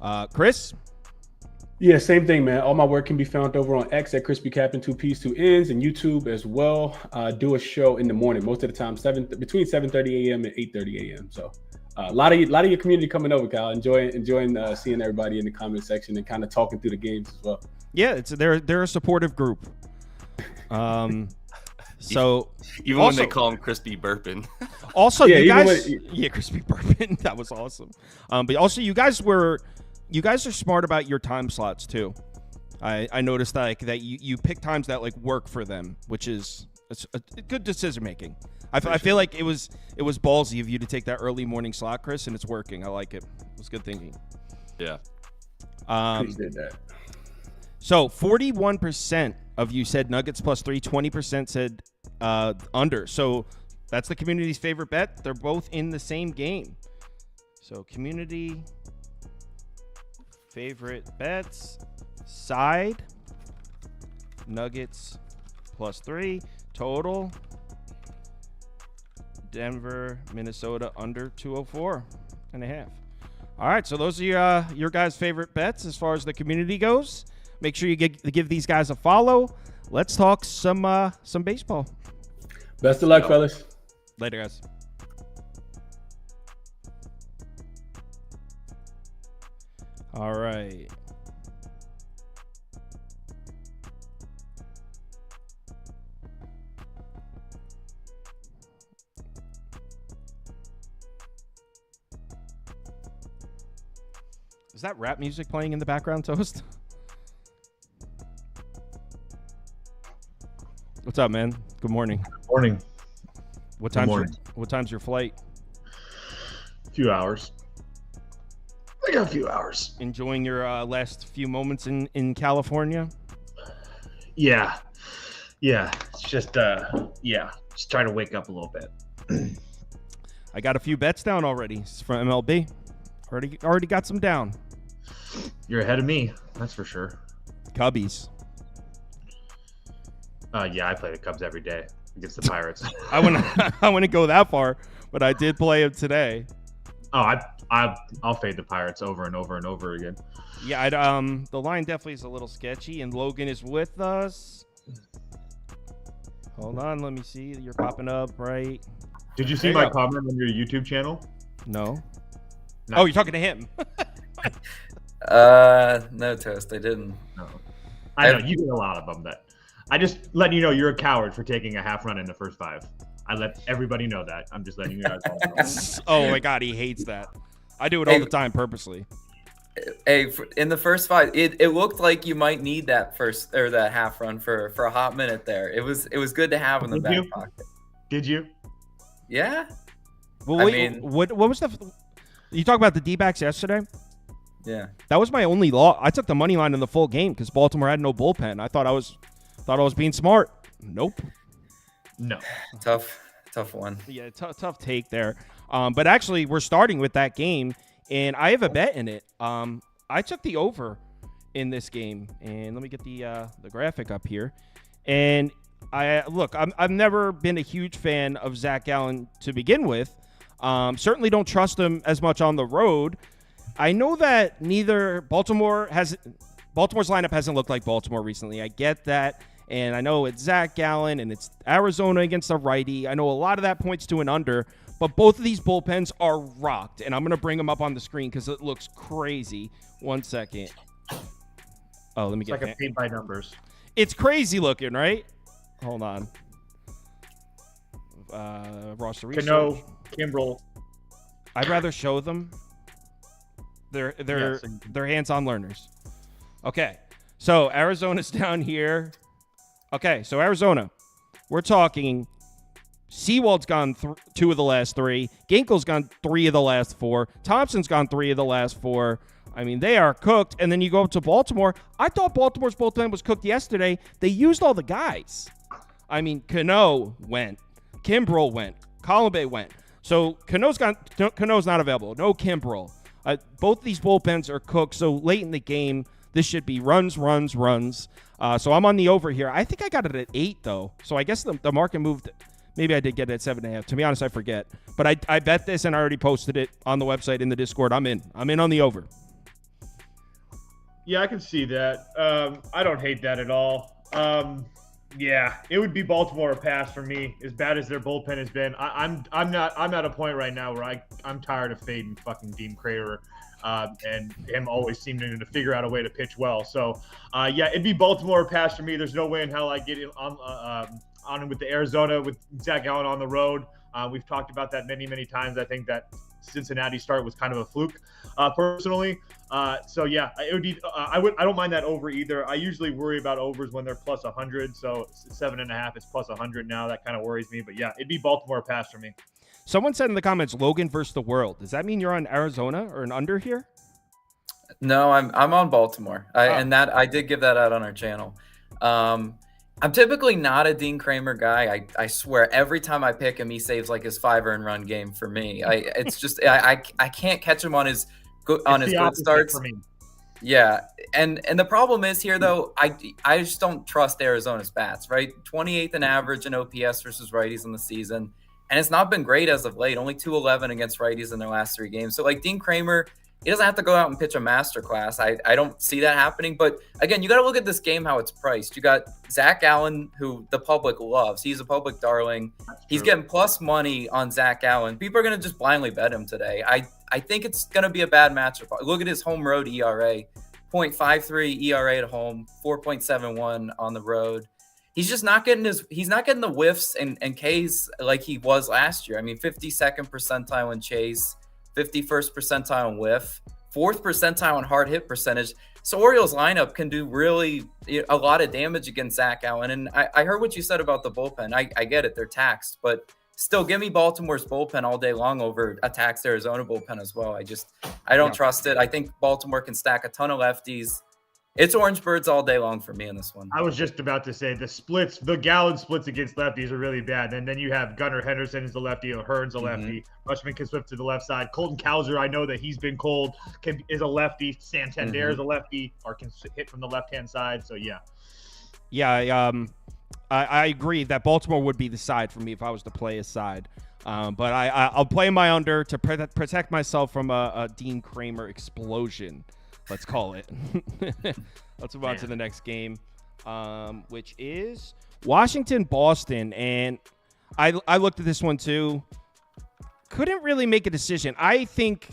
B: that. Chris?
C: Yeah, same thing, man. All my work can be found over on X at ChrisBeCappinn, 2 P's, 2 N's, and YouTube as well. Do a show in the morning, most of the time, between 7:30 a.m. and 8:30 a.m. So a lot of your community coming over, Kyle. Enjoying seeing everybody in the comment section and kind of talking through the games as well.
B: Yeah, they're a supportive group. So
D: even
B: also,
D: when they call him Crispy Burpin.
B: Also,
C: yeah,
B: you guys,
C: Crispy
B: Burpin, that was awesome. But also, you guys are smart about your time slots too. I noticed that you pick times that like work for them, which is a good decision making. I feel like it was ballsy of you to take that early morning slot, Chris, and it's working. I like it. It was good thinking.
D: Yeah.
C: Appreciate that.
B: So 41% of you said Nuggets +3, 20% said under. So that's the community's favorite bet. They're both in the same game. So community favorite bets, side, Nuggets +3, total, Denver, Minnesota under 204.5. All right, so those are your guys' favorite bets as far as the community goes. Make sure you give these guys a follow. Let's talk some baseball.
C: Best of luck, fellas.
B: Later, guys. All right. Is that rap music playing in the background, Toast? What's up, man? Good morning.
E: Morning.
B: What time's your flight?
E: A few hours. I got a few hours.
B: Enjoying your last few moments in California?
E: Yeah. It's just just trying to wake up a little bit.
B: I got a few bets down already. It's from MLB. Already got some down.
E: You're ahead of me, that's for sure.
B: Cubbies.
E: Yeah, I play the Cubs every day against the Pirates.
B: I wouldn't go that far, but I did play them today.
E: Oh, I'll fade the Pirates over and over and over again.
B: Yeah, the line definitely is a little sketchy, and Logan is with us. Hold on, let me see. You're popping up, right?
E: Did you see my comment on your YouTube channel?
B: No. Oh, you're talking to him.
F: No, Toast, I didn't.
E: No. I know you get a lot of them. That I just letting you know you're a coward for taking a half run in the first 5. I let everybody know that. I'm just letting you guys all know.
B: Oh my God, he hates that. I do it all the time purposely.
F: Hey, in the first 5, it looked like you might need that that half run for a hot minute there. It was good to have in the back pocket.
E: Did you?
F: Yeah.
B: Well, wait, what was you talk about the D-backs yesterday?
F: Yeah.
B: That was my only law. I took the money line in the full game because Baltimore had no bullpen. I thought I was being smart. Nope.
E: No.
F: Tough one.
B: Yeah, tough take there. But actually, we're starting with that game, and I have a bet in it. I took the over in this game, and let me get the graphic up here. And I've never been a huge fan of Zach Gallen to begin with. Certainly don't trust him as much on the road. I know that Baltimore's lineup hasn't looked like Baltimore recently. I get that. And I know it's Zach Gallen and it's Arizona against a righty. I know a lot of that points to an under, but both of these bullpens are rocked. And I'm going to bring them up on the screen because it looks crazy. 1 second. Oh, let me get
E: like a paint by numbers.
B: It's crazy looking, right? Hold on. roster research.
E: Cano, Kimbrel.
B: I'd rather show them. They're hands-on learners. Okay, so Arizona's down here. Okay, so Arizona, we're talking. Seawald's gone 2 of the last 3. Ginkel's gone 3 of the last 4. Thompson's gone 3 of the last 4. I mean, they are cooked. And then you go up to Baltimore. I thought Baltimore's bullpen was cooked yesterday. They used all the guys. I mean, Cano went. Kimbrel went. Colombe went. So Cano's not available. No Kimbrel. Both these bullpens are cooked. So late in the game, this should be runs. So I'm on the over here. I think I got it at 8, though. So I guess the market moved. Maybe I did get it at 7.5. To be honest, I forget. But I bet this, and I already posted it on the website in the Discord. I'm in on the over.
E: Yeah, I can see that. I don't hate that at all. Yeah, it would be Baltimore a pass for me. As bad as their bullpen has been, I'm at a point right now where I'm tired of fading fucking Dean Crater, and him always seeming to figure out a way to pitch well. So, yeah, it'd be Baltimore a pass for me. There's no way in hell I get it on with the Arizona with Zach Allen on the road. We've talked about that many times. I think that Cincinnati start was kind of a fluke, personally. So yeah, it would be. I don't mind that over either. I usually worry about overs when they're plus 100. So 7.5 is plus 100 now. That kind of worries me. But yeah, it'd be Baltimore pass for me.
B: Someone said in the comments, Logan versus the world. Does that mean you're on Arizona or an under here?
F: No, I'm on Baltimore. And that I did give that out on our channel. I'm typically not a Dean Kramer guy. I swear every time I pick him, he saves like his 5-earned-run game for me. It's just I can't catch him on his good starts. For me. Yeah, and the problem is here though, I just don't trust Arizona's bats. Right, 28th in average in OPS versus righties in the season, and it's not been great as of late. Only 211 against righties in their last 3 games. So like Dean Kramer, he doesn't have to go out and pitch a masterclass. I don't see that happening. But again, you got to look at this game, how it's priced. You got Zach Allen, who the public loves. He's a public darling. He's getting plus money on Zach Allen. People are going to just blindly bet him today. I think it's going to be a bad matchup. Look at his home road ERA, 0.53 ERA at home, 4.71 on the road. He's just not getting the whiffs and Ks like he was last year. I mean, 52nd percentile in chase, 51st percentile in whiff, 4th percentile in hard hit percentage. So Orioles lineup can do really a lot of damage against Zach Allen. And I heard what you said about the bullpen. I get it. They're taxed, but still give me Baltimore's bullpen all day long over a taxed Arizona bullpen as well. I don't trust it. I think Baltimore can stack a ton of lefties. It's Orange Birds all day long for me in this one.
E: I was just about to say the Gallon splits against lefties are really bad. And then you have Gunnar Henderson is the lefty, Hearn's a lefty, Rushman can switch to the left side. Colton Cowser, I know that he's been cold, is a lefty. Santander is a lefty, or can hit from the left-hand side. So yeah.
B: Yeah, I agree that Baltimore would be the side for me if I was to play a side. But I'll play my under to protect myself from a Dean Kramer explosion. Let's call it. Let's move on to the next game, which is Washington-Boston. And I looked at this one too. Couldn't really make a decision. I think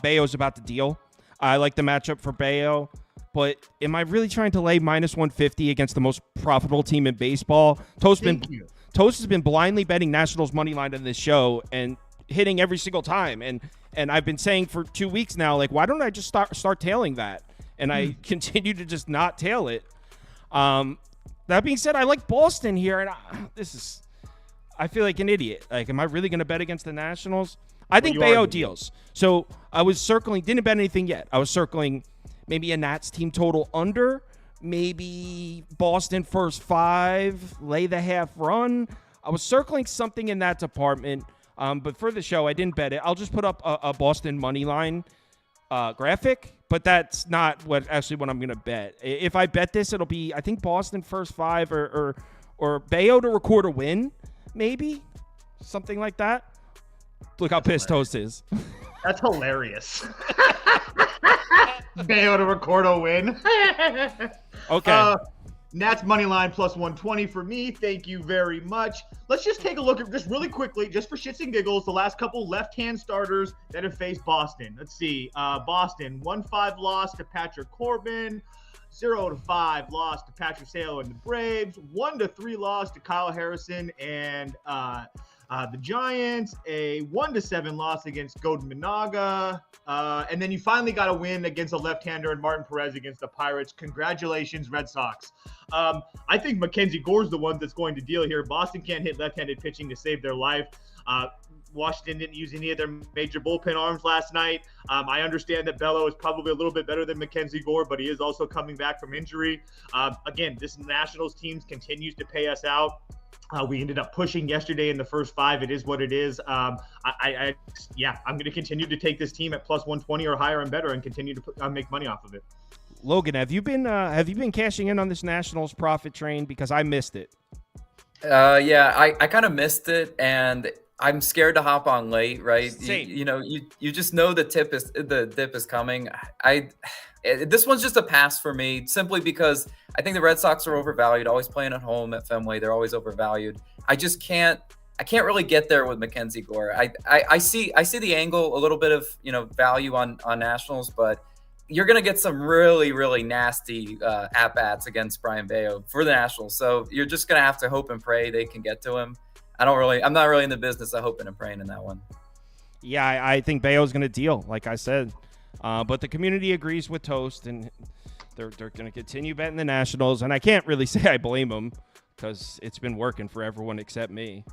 B: Bayo's about to deal. I like the matchup for Bayo. But am I really trying to lay minus 150 against the most profitable team in baseball? Toast has been blindly betting Nationals money line on this show and hitting every single time. And I've been saying for 2 weeks now, like, why don't I just start tailing that? And I continue to just not tail it. That being said, I like Boston here, and I feel like an idiot. Like, am I really going to bet against the Nationals? I think Bayo deals. So I was circling, didn't bet anything yet. I was circling maybe a Nats team total under, maybe Boston first 5, lay the half run. I was circling something in that department. But for the show, I didn't bet it. I'll just put up a Boston money line graphic, but that's not what I'm going to bet. If I bet this, it'll be, I think, Boston first 5 or Bayo to record a win, maybe something like that. Look how pissed Toast is.
E: That's hilarious. Bayo to record a win.
B: Okay.
E: Nats money line plus 120 for me. Thank you very much. Let's just take a look at, just really quickly, just for shits and giggles, the last couple left-hand starters that have faced Boston. Let's see. Boston, 1-5 loss to Patrick Corbin. 0-5 loss to Patrick Sale and the Braves. 1-3 loss to Kyle Harrison and the Giants, a 1-7 loss against Golden Minaga, and then you finally got a win against a left-hander and Martin Perez against the Pirates. Congratulations, Red Sox. I think Mackenzie Gore's the one that's going to deal here. Boston can't hit left-handed pitching to save their life. Washington didn't use any of their major bullpen arms last night. I understand that Bello is probably a little bit better than Mackenzie Gore, but he is also coming back from injury. Again, this Nationals team continues to pay us out. We ended up pushing yesterday in the first 5. It is what it is. I'm going to continue to take this team at plus 120 or higher and better, and continue to make money off of it.
B: Logan, have you been cashing in on this Nationals profit train? Because I missed it.
F: I kind of missed it, and I'm scared to hop on late, right?
B: Same.
F: You just know the dip is coming. This one's just a pass for me, simply because I think the Red Sox are overvalued. Always playing at home at Fenway, they're always overvalued. I can't really get there with Mackenzie Gore. I see the angle, a little bit of value on Nationals, but you're gonna get some really, really nasty at bats against Brian Bayo for the Nationals. So you're just gonna have to hope and pray they can get to him. I'm not really in the business of hoping and praying in that one.
B: Yeah, I think Bayo's going to deal, like I said. But the community agrees with Toast, and they're going to continue betting the Nationals. And I can't really say I blame them, because it's been working for everyone except me.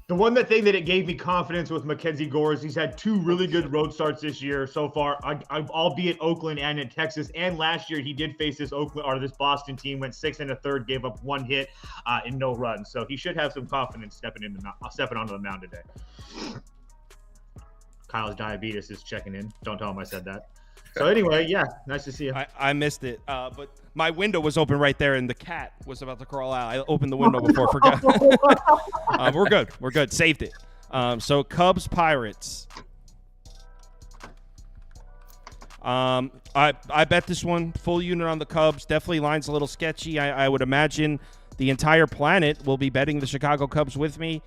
E: The one thing that it gave me confidence with Mackenzie Gore is he's had 2 really good road starts this year so far, albeit Oakland and in Texas. And last year he did face this Boston team, went 6 1/3, gave up 1 hit and no runs. So he should have some confidence stepping onto the mound today. Kyle's diabetes is checking in. Don't tell him I said that. So anyway, yeah, nice to see you.
B: I missed it, but my window was open right there, and the cat was about to crawl out. I opened the window before I forgot. We're good. Saved it. So Cubs Pirates. I bet this one full unit on the Cubs. Definitely line's a little sketchy. I would imagine the entire planet will be betting the Chicago Cubs with me.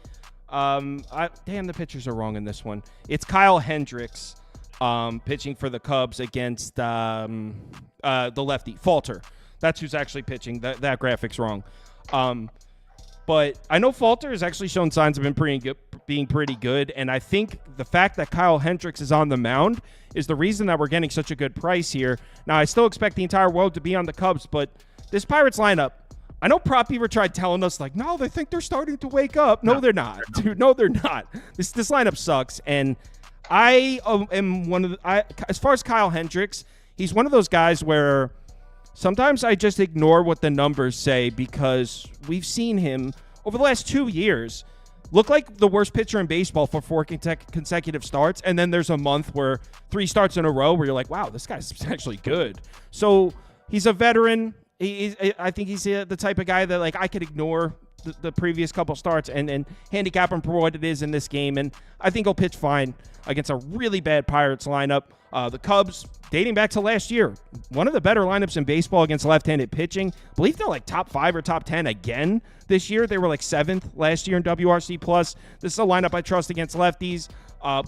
B: The pitchers are wrong in this one. It's Kyle Hendricks. Pitching for the Cubs against the lefty, Falter. That's who's actually pitching. That graphic's wrong. But I know Falter has actually shown signs of being pretty good, and I think the fact that Kyle Hendricks is on the mound is the reason that we're getting such a good price here. Now, I still expect the entire world to be on the Cubs, but this Pirates lineup, I know Prop Beaver tried telling us, no, they think they're starting to wake up. No, they're not. Dude, no, they're not. This lineup sucks, and I am as far as Kyle Hendricks, he's one of those guys where sometimes I just ignore what the numbers say, because we've seen him over the last 2 years look like the worst pitcher in baseball for 4 consecutive starts. And then there's a month where 3 starts in a row where you're like, wow, this guy's actually good. So he's a veteran. I think he's the type of guy that I could ignore the previous couple starts and handicap him for what it is in this game. And I think he'll pitch fine against a really bad Pirates lineup. The Cubs, dating back to last year, one of the better lineups in baseball against left-handed pitching. I believe they're top 5 or top 10 again this year. They were 7th last year in WRC+. This is a lineup I trust against lefties.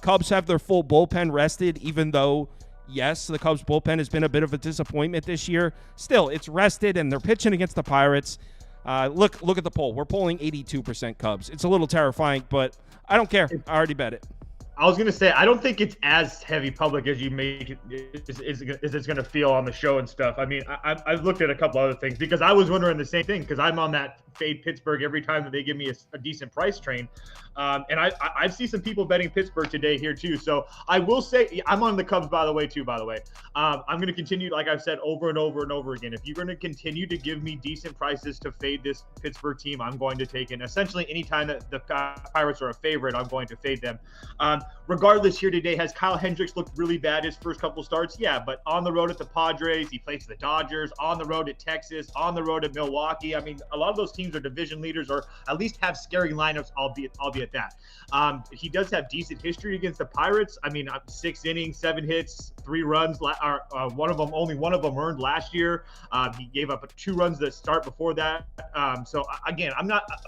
B: Cubs have their full bullpen rested, even though, yes, the Cubs bullpen has been a bit of a disappointment this year. Still, it's rested, and they're pitching against the Pirates. Look at the poll. We're polling 82% Cubs. It's a little terrifying, but I don't care. I already bet it.
E: I was going to say, I don't think it's as heavy public as you make it, as it's going to feel on the show and stuff. I mean, I've looked at a couple other things, because I was wondering the same thing, because I'm on that fade Pittsburgh every time that they give me a decent price train. And I see some people betting Pittsburgh today here too. So I will say, I'm on the Cubs, by the way. I'm going to continue, like I've said over and over and over again. If you're going to continue to give me decent prices to fade this Pittsburgh team, I'm going to take it. Essentially, anytime that the Pirates are a favorite, I'm going to fade them. Regardless, here today, has Kyle Hendricks looked really bad his first couple starts? Yeah, but on the road at the Padres, he plays the Dodgers, on the road at Texas, on the road at Milwaukee. I mean, a lot of those teams are division leaders, or at least have scary lineups, albeit that. He does have decent history against the Pirates. I mean, 6 innings, 7 hits, 3 runs. Only one of them earned last year. He gave up 2 runs to start before that. So again,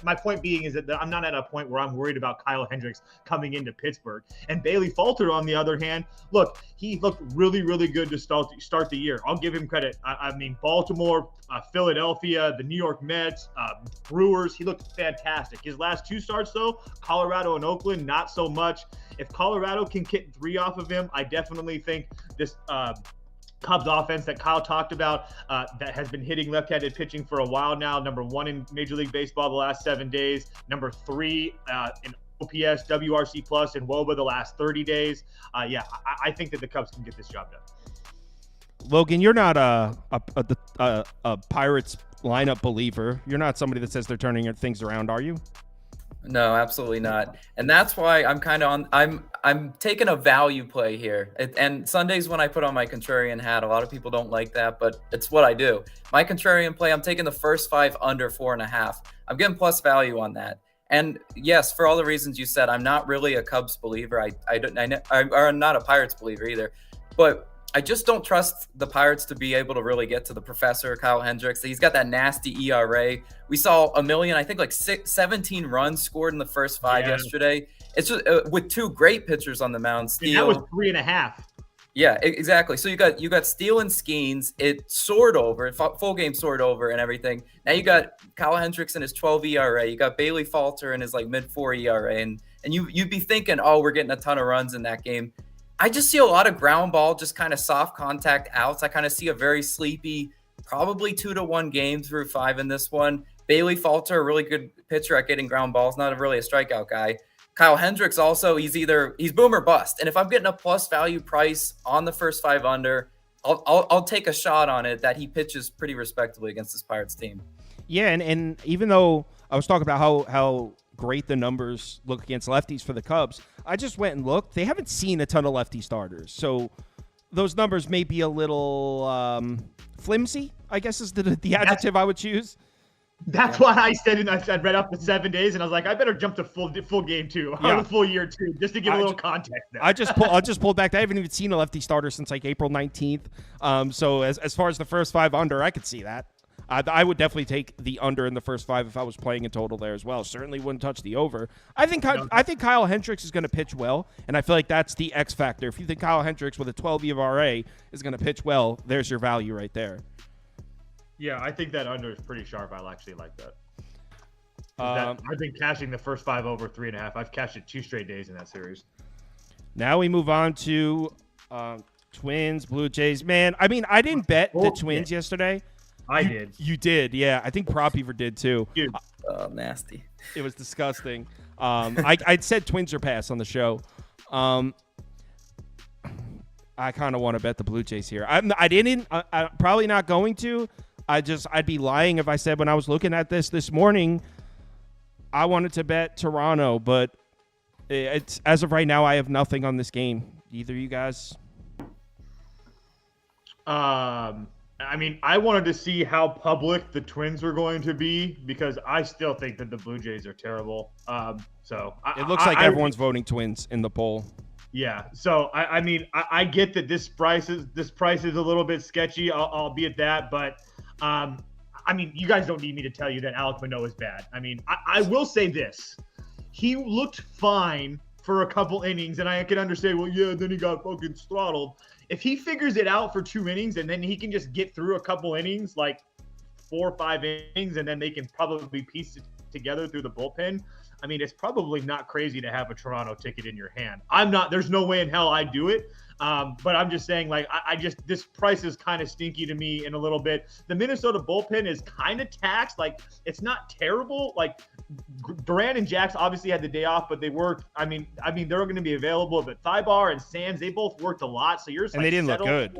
E: my point being is that I'm not at a point where I'm worried about Kyle Hendricks coming into Pittsburgh. And Bailey Falter, on the other hand, look, he looked really, really good to start the year. I'll give him credit. I mean, Baltimore, Philadelphia, the New York Mets, Brewers, he looked fantastic. His last 2 starts, though, Colorado and Oakland, not so much. If Colorado can get 3 off of him, I definitely think this Cubs offense that Kyle talked about that has been hitting left-handed pitching for a while now, number 1 in Major League Baseball the last 7 days, number 3 in OPS, WRC plus, and WOBA the last 30 days. I think that the Cubs can get this job done.
B: Logan, you're not a Pirates lineup believer. You're not somebody that says they're turning things around, are you?
F: No, absolutely not. And that's why I'm kind of I'm taking a value play here. And Sundays when I put on my contrarian hat, a lot of people don't like that, but it's what I do. My contrarian play, I'm taking the first 5 under 4.5. I'm getting plus value on that. And yes, for all the reasons you said, I'm not really a Cubs believer. I'm not a Pirates believer either. But I just don't trust the Pirates to be able to really get to the professor, Kyle Hendricks. He's got that nasty ERA. We saw I think like 17 runs scored in the first 5 yesterday. It's just with 2 great pitchers on the mound.
E: That was 3.5.
F: Yeah, exactly. So you got Steele and Skeens. It soared over, full game soared over and everything. Now you got Kyle Hendricks and his 12 ERA. You got Bailey Falter and his like mid-4 ERA. And you'd be thinking, oh, we're getting a ton of runs in that game. I just see a lot of ground ball, just kind of soft contact outs. I kind of see a very sleepy, probably 2-1 game through 5 in this one. Bailey Falter, a really good pitcher at getting ground balls, not really a strikeout guy. Kyle Hendricks also, he's boom or bust. And if I'm getting a plus value price on the first 5 under, I'll take a shot on it that he pitches pretty respectably against this Pirates team.
B: Yeah, and even though I was talking about how great the numbers look against lefties for the Cubs, I just went and looked. They haven't seen a ton of lefty starters, so those numbers may be a little flimsy, I guess is the adjective I would choose.
E: That's why I said, and I read up the 7 days, and I was like, I better jump to full game 2, or full year 2, just to give a little context there.
B: I just pulled back. I haven't even seen a lefty starter since like April 19th. So as far as the first 5 under, I could see that. I would definitely take the under in the first 5 if I was playing a total there as well. Certainly wouldn't touch the over. I think Kyle Hendricks is going to pitch well, and I feel like that's the X factor. If you think Kyle Hendricks with a 12 ERA is going to pitch well, there's your value right there.
E: Yeah, I think that under is pretty sharp. I actually like that. I've been cashing the first 5 over 3.5. I've cashed it 2 straight days in that series.
B: Now we move on to Twins, Blue Jays. Man, I mean, I didn't bet the Twins yesterday.
E: I did.
B: You did, yeah. I think Prop Beaver did too.
E: Dude.
F: Nasty.
B: It was disgusting. I said Twins or pass on the show. I kind of want to bet the Blue Jays here. I'm probably not going to. I'd be lying if I said when I was looking at this morning, I wanted to bet Toronto, but it's as of right now, I have nothing on this game. Either you guys?
E: I mean, I wanted to see how public the Twins were going to be because I still think that the Blue Jays are terrible.
B: It looks like everyone's voting Twins in the poll.
E: Yeah. So I mean, I get that this price is a little bit sketchy, albeit that, but I mean, you guys don't need me to tell you that Alek Manoah is bad. I mean, I will say this: he looked fine for a couple innings, and I can understand. Well, yeah, then he got fucking throttled. If he figures it out for 2 innings and then he can just get through a couple innings, like 4 or 5 innings, and then they can probably piece it together through the bullpen, I mean, it's probably not crazy to have a Toronto ticket in your hand. There's no way in hell I'd do it. But I'm just saying, like, this price is kind of stinky to me in a little bit. The Minnesota bullpen is kind of taxed. Like, it's not terrible. Like, Duran and Jax obviously had the day off, but they worked. I mean, they're going to be available. But Thibaut and Sands, they both worked a lot. So
B: and they didn't look good.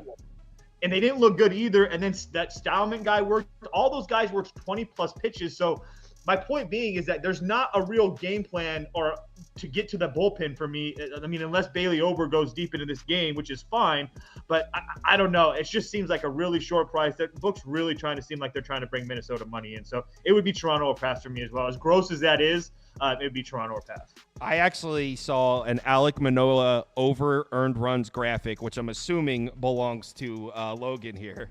E: And they didn't look good either. And then that Stallman guy worked. All those guys worked 20-plus pitches. So my point being is that there's not a real game plan or to get to the bullpen for me. I mean, unless Bailey Ober goes deep into this game, which is fine. But I don't know. It just seems like a really short price. That book's really trying to seem like they're trying to bring Minnesota money in. So it would be Toronto or pass for me as well. As gross as that is, it would be Toronto or pass.
B: I actually saw an Alek Manoah over earned runs graphic, which I'm assuming belongs to Logan here.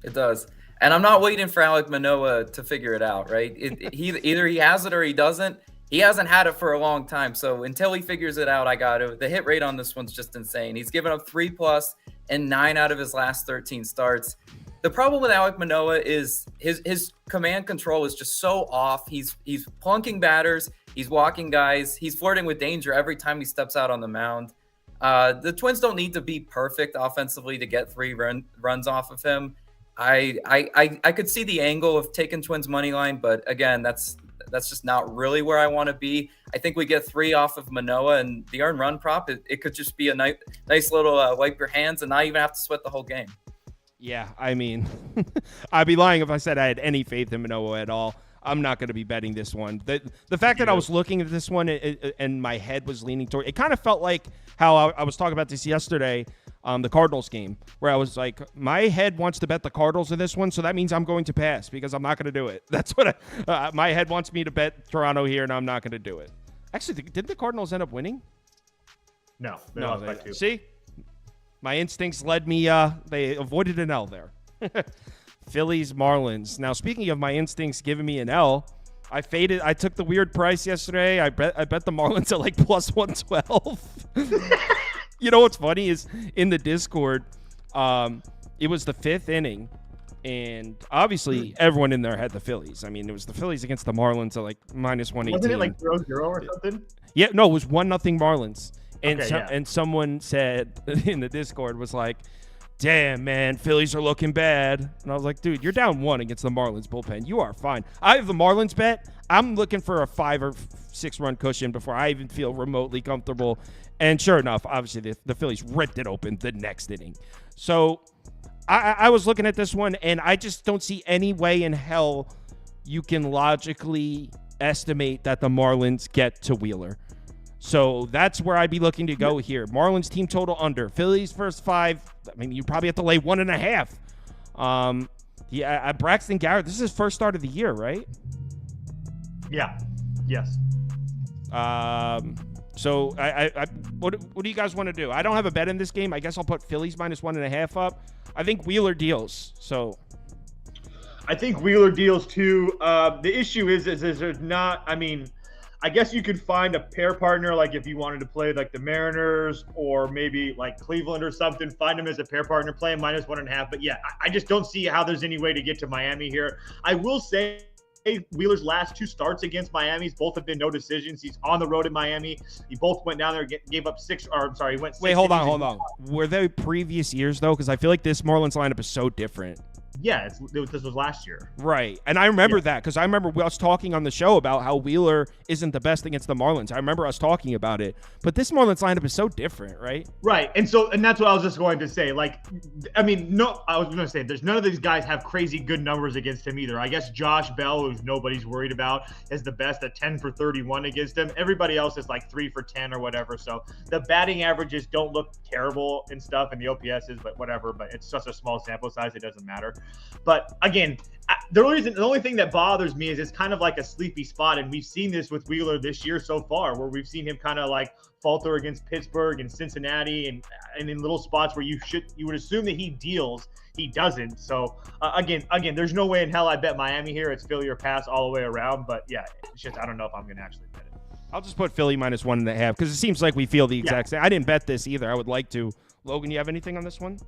F: It does. And I'm not waiting for Alek Manoah to figure it out, right? Either he has it or he doesn't. he hasn't had it for a long time. So until he figures it out, I got to. The hit rate on this one's just insane. He's given up 3+ in 9 out of his last 13 starts. The problem with Alek Manoah is his command control is just so off. He's plunking batters. He's walking guys. He's flirting with danger every time he steps out on the mound. The Twins don't need to be perfect offensively to get 3 runs off of him. I could see the angle of taking Twins money line, but again, that's just not really where I want to be. I think we get 3 off of Manoah, and the earned run prop, it could just be a nice little wipe your hands and not even have to sweat the whole game.
B: Yeah, I mean, I'd be lying if I said I had any faith in Manoah at all. I'm not going to be betting this one. The fact that I was looking at this one and my head was leaning toward it, kind of felt like how I was talking about this yesterday, the Cardinals game, where I was like, my head wants to bet the Cardinals in this one, so that means I'm going to pass because I'm not going to do it. That's what my head wants me to bet Toronto here, and I'm not going to do it. Actually, did the Cardinals end up winning?
E: No, they lost by 2.
B: See? My instincts led me, they avoided an L there. Phillies, Marlins. Now, speaking of my instincts giving me an L, I took the weird price yesterday. I bet the Marlins at like plus 112. You know what's funny is in the Discord, it was the 5th inning, and obviously everyone in there had the Phillies. I mean, it was the Phillies against the Marlins at like minus 118.
E: Wasn't it like 0-0 or something?
B: Yeah, no, it was 1-0 Marlins. And
E: Okay,
B: and someone said in the Discord was like, damn, man, Phillies are looking bad. And I was like, dude, you're down 1 against the Marlins bullpen. You are fine. I have the Marlins bet. I'm looking for a 5 or 6 run cushion before I even feel remotely comfortable. And sure enough, obviously, the Phillies ripped it open the next inning. So I was looking at this one, and I just don't see any way in hell you can logically estimate that the Marlins get to Wheeler. So that's where I'd be looking to go here. Marlins team total under. Phillies first 5. I mean, you probably have to lay 1.5. Yeah, Braxton Garrett, this is his first start of the year, right?
E: Yeah. Yes.
B: So what do you guys want to do? I don't have a bet in this game. I guess I'll put Phillies minus 1.5 up. I think Wheeler deals. So
E: I think Wheeler deals too. The issue is there's not. I mean, I guess you could find a pair partner, like if you wanted to play like the Mariners or maybe like Cleveland or something, find them as a pair partner, play him minus 1.5. But yeah, I just don't see how there's any way to get to Miami here. I will say Wheeler's last 2 starts against Miami, both have been no decisions. He's on the road in Miami. He both went down there, gave up 6. Or I'm sorry, he went.
B: Wait, hold on. Were they previous years though? Because I feel like this Marlins lineup is so different.
E: Yeah, this was last year.
B: Right. And I remember that because I remember us talking on the show about how Wheeler isn't the best against the Marlins. I remember us talking about it. But this Marlins lineup is so different, right?
E: Right. And that's what I was just going to say. Like, I mean, no, I was going to say there's none of these guys have crazy good numbers against him either. I guess Josh Bell, who's nobody's worried about, is the best at 10 for 31 against him. Everybody else is like 3 for 10 or whatever. So the batting averages don't look terrible and stuff, and the OPS is, but whatever. But it's such a small sample size, it doesn't matter. But again, the only thing that bothers me is it's kind of like a sleepy spot, and we've seen this with Wheeler this year so far, where we've seen him kind of like falter against Pittsburgh and Cincinnati, and in little spots where you would assume that he deals, he doesn't. So again, there's no way in hell I bet Miami here. It's Philly or pass all the way around. But yeah, it's just I don't know if I'm going to actually bet it.
B: I'll just put Philly minus 1.5 because it seems like we feel the exact same. I didn't bet this either. I would like to. Logan, you have anything on this one?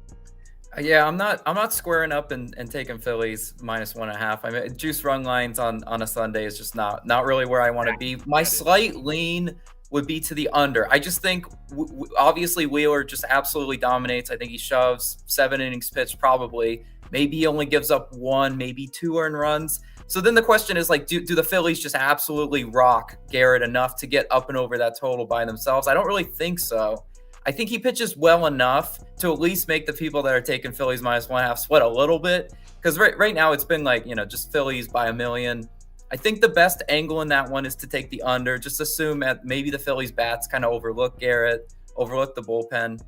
F: Yeah, I'm not squaring up and taking Phillies minus 1.5. I mean, juice run lines on a Sunday is just not really where I want to be. My slight lean would be to the under. I just think obviously Wheeler just absolutely dominates. I think he shoves 7 innings pitched probably. Maybe he only gives up 1, maybe 2 earned runs. So then the question is like, do the Phillies just absolutely rock Garrett enough to get up and over that total by themselves? I don't really think so. I think he pitches well enough to at least make the people that are taking Phillies minus 1.5 sweat a little bit. Because right now it's been like, just Phillies by 1 million. I think the best angle in that one is to take the under. Just assume that maybe the Phillies bats kind of overlook Garrett, overlook the bullpen.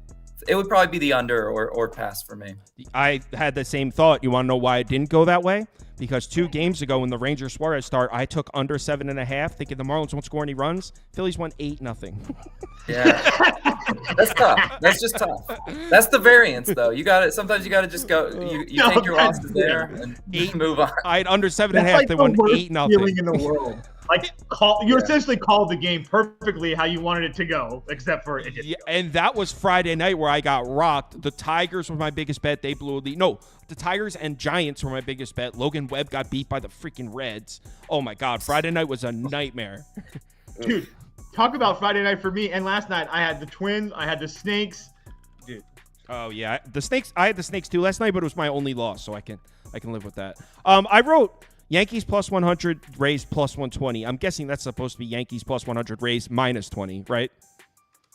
F: It would probably be the under or pass for me.
B: I had the same thought. You want to know why it didn't go that way? Because 2 games ago when the Rangers-Suarez start, I took under 7.5, thinking the Marlins won't score any runs. Phillies won 8-0.
F: Yeah, that's tough. That's just tough. That's the variance, though. Sometimes you got to just go. You take your losses there and move on.
B: I had under 7.5. They won 8-0.
E: Feeling in the world. You essentially called the game perfectly how you wanted it to go, except for it didn't go.
B: And that was Friday night where I got rocked. The Tigers were my biggest bet. They blew a lead. No, the Tigers and Giants were my biggest bet. Logan Webb got beat by the freaking Reds. Oh my God, Friday night was a nightmare.
E: Dude, talk about Friday night for me. And last night I had the Twins, I had the Snakes. Dude.
B: Oh yeah, the Snakes. I had the Snakes too last night, but it was my only loss, so I can live with that. I wrote Yankees plus 100, Rays plus 120. I'm guessing that's supposed to be Yankees plus 100, Rays minus 20, right?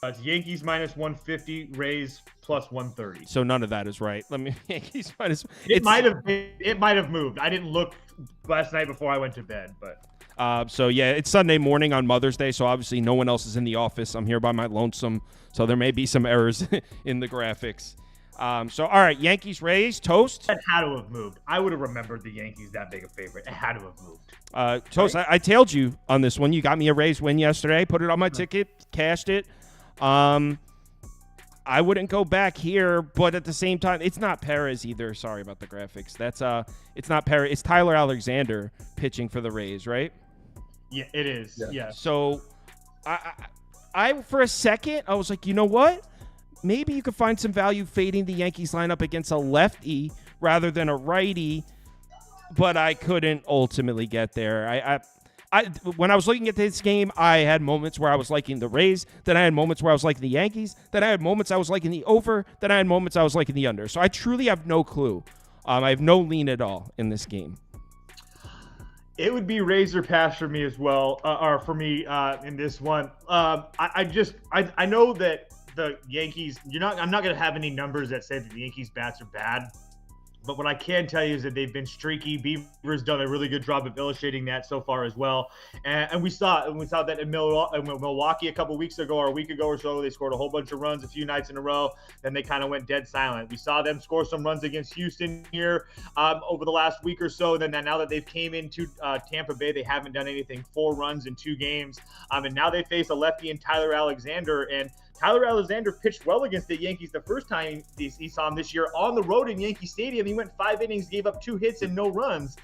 E: It's Yankees minus 150, Rays plus 130.
B: So none of that is right. Let me Yankees minus.
E: It might have moved. I didn't look last night before I went to bed, but.
B: So yeah, it's Sunday morning on Mother's Day, so obviously no one else is in the office. I'm here by my lonesome, so there may be some errors in the graphics. So all right, Yankees, Rays, toast.
E: It had to have moved. I would have remembered the Yankees that big a favorite. It had to have moved.
B: Toast. Right? I tailed you on this one. You got me a Rays win yesterday. Put it on my ticket, cashed it. I wouldn't go back here, but at the same time, it's not Perez either. Sorry about the graphics. It's not Perez. It's Tyler Alexander pitching for the Rays, right?
E: Yeah, it is. Yeah.
B: So, I for a second I was like, you know what? Maybe you could find some value fading the Yankees lineup against a lefty rather than a righty, but I couldn't ultimately get there. When I was looking at this game, I had moments where I was liking the Rays, then I had moments where I was liking the Yankees, then I had moments I was liking the over, then I had moments I was liking the under. So I truly have no clue. I have no lean at all in this game.
E: It would be Rays or pass for me as well, or for me in this one. I know that the Yankees, I'm not going to have any numbers that say that the Yankees bats are bad. But what I can tell you is that they've been streaky. Beaver's done a really good job of illustrating that so far as well. And we saw that in Milwaukee a couple weeks ago or a week ago or so. They scored a whole bunch of runs a few nights in a row. Then they kind of went dead silent. We saw them score some runs against Houston here over the last week or so. And then now that they've came into Tampa Bay, they haven't done anything. 4 runs in 2 games. And now they face a lefty in Tyler Alexander. And Tyler Alexander pitched well against the Yankees the first time he saw him this year on the road in Yankee Stadium. He went 5 innings, gave up 2 hits and no runs.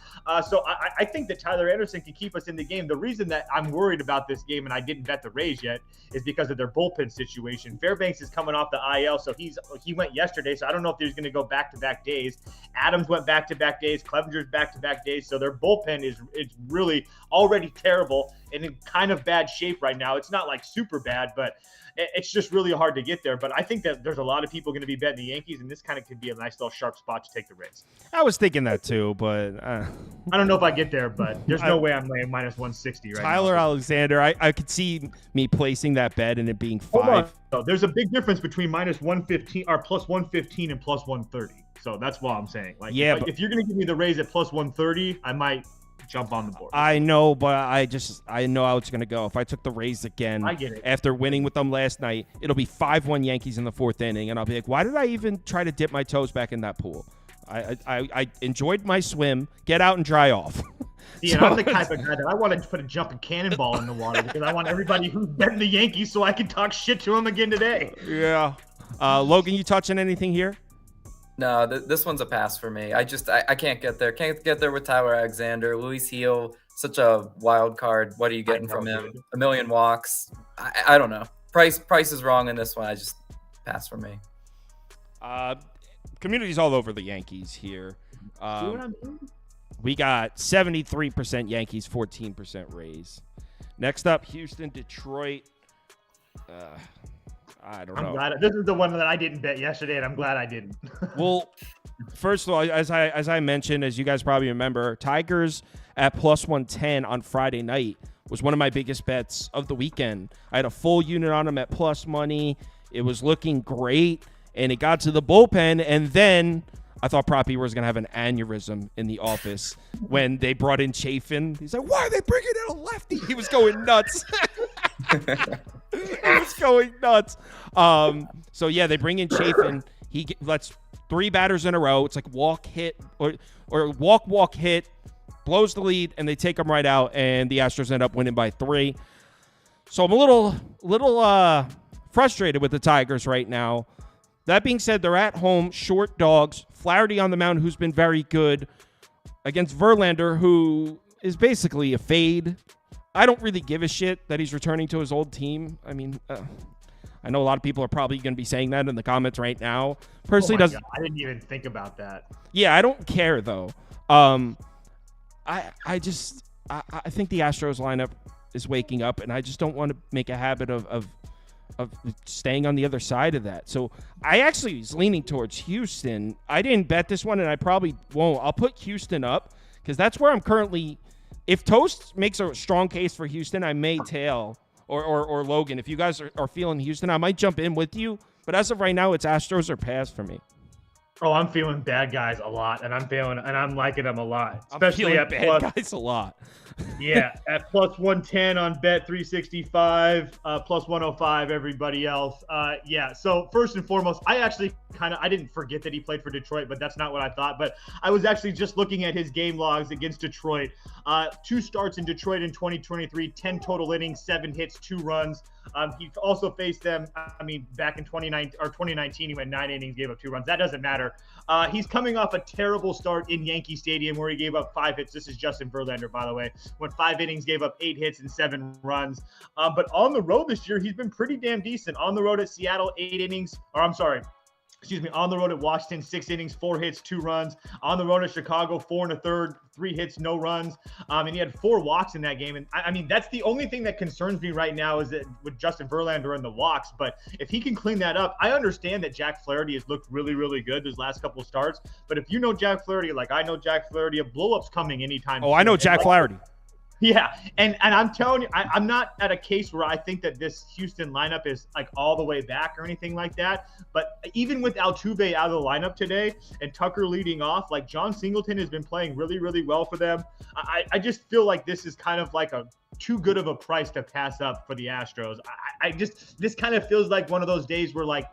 E: So I think that Tyler Anderson can keep us in the game. The reason that I'm worried about this game and I didn't bet the Rays yet is because of their bullpen situation. Fairbanks is coming off the IL, so he went yesterday. So I don't know if he's going to go back-to-back days. Adams went back-to-back days. Clevenger's back-to-back days. So their bullpen is really already terrible and in kind of bad shape right now. It's not like super bad, but it's just really hard to get there. But I think that there's a lot of people going to be betting the Yankees, and this kind of could be a nice little sharp spot to take the Rays.
B: I was thinking that too, but
E: I don't know if I get there, but there's no way I'm laying minus 160 right now.
B: Tyler Alexander, I could see me placing that bet and it being 5.
E: So there's a big difference between minus 115 or plus 115 and plus 130. So that's what I'm saying. If you're going to give me the Rays at plus 130, I might jump on the board.
B: I know, but I know how it's going to go. If I took the Rays again,
E: I get it.
B: After winning with them last night, it'll be 5-1 Yankees in the 4th inning, and I'll be like, why did I even try to dip my toes back in that pool? I enjoyed my swim. Get out and dry off.
E: Yeah, I'm the type of guy that I want to put a jumping cannonball in the water because I want everybody who's betting the Yankees so I can talk shit to them again today.
B: Yeah. Logan, you touching anything here?
F: No, this one's a pass for me. I can't get there. Can't get there with Tyler Alexander. Luis Heel, such a wild card. What are you getting from him? Dude. A million walks. I don't know. Price is wrong in this one. I just pass for me.
B: Community's all over the Yankees here. We got 73% Yankees, 14% Rays. Next up, Houston, Detroit. I don't know.
E: I'm glad this is the one that I didn't bet yesterday, and I'm glad I didn't.
B: Well, first of all, as I mentioned, as you guys probably remember, Tigers at plus 110 on Friday night was one of my biggest bets of the weekend. I had a full unit on them at plus money. It was looking great, and it got to the bullpen, and then I thought Proppy was going to have an aneurysm in the office when they brought in Chafin. He's like, why are they bringing in a lefty? He was going nuts. He was going nuts. So, yeah, they bring in Chafin. He lets 3 batters in a row. It's like walk, hit, or walk, hit, blows the lead, and they take him right out, and the Astros end up winning by 3. So I'm a little frustrated with the Tigers right now. That being said, they're at home, short dogs. Flaherty on the mound, who's been very good, against Verlander, who is basically a fade. I don't really give a shit that he's returning to his old team. I mean, I know a lot of people are probably going to be saying that in the comments right now. Personally,
E: God, I didn't even think about that.
B: Yeah, I don't care though. I think the Astros lineup is waking up, and I just don't want to make a habit of staying on the other side of that. So I actually was leaning towards Houston. I didn't bet this one, and I probably won't. I'll put Houston up because that's where I'm currently. If Toast makes a strong case for Houston, I may tail, or Logan. If you guys are feeling Houston, I might jump in with you. But as of right now, it's Astros or pass for me.
E: Oh, I'm feeling bad guys a lot, and I'm liking them a lot, especially at
B: bad guys a lot.
E: Yeah, at plus 110 on Bet 365, plus 105 everybody else. Yeah, so first and foremost, I didn't forget that he played for Detroit, but that's not what I thought. But I was actually just looking at his game logs against Detroit. 2 starts in Detroit in 2023, 10 total innings, 7 hits, 2 runs. He also faced them, back in 2019, he went 9 innings, gave up 2 runs. That doesn't matter. He's coming off a terrible start in Yankee Stadium where he gave up 5 hits. This is Justin Verlander, by the way. Went 5 innings, gave up 8 hits and 7 runs. But on the road this year, he's been pretty damn decent. On the road at Seattle, on the road at Washington, 6 innings, 4 hits, 2 runs. On the road at Chicago, 4 1/3, 3 hits, no runs. And he had 4 walks in that game. And that's the only thing that concerns me right now is that with Justin Verlander and the walks. But if he can clean that up, I understand that Jack Flaherty has looked really, really good his last couple of starts. But if you know Jack Flaherty, like I know Jack Flaherty, a blow-up's coming anytime.
B: Oh, I know Jack Flaherty.
E: Yeah, and I'm telling you, I'm not at a case where I think that this Houston lineup is like all the way back or anything like that. But even with Altuve out of the lineup today and Tucker leading off, like John Singleton has been playing really, really well for them. I just feel like this is kind of like a too good of a price to pass up for the Astros. This kind of feels like one of those days where like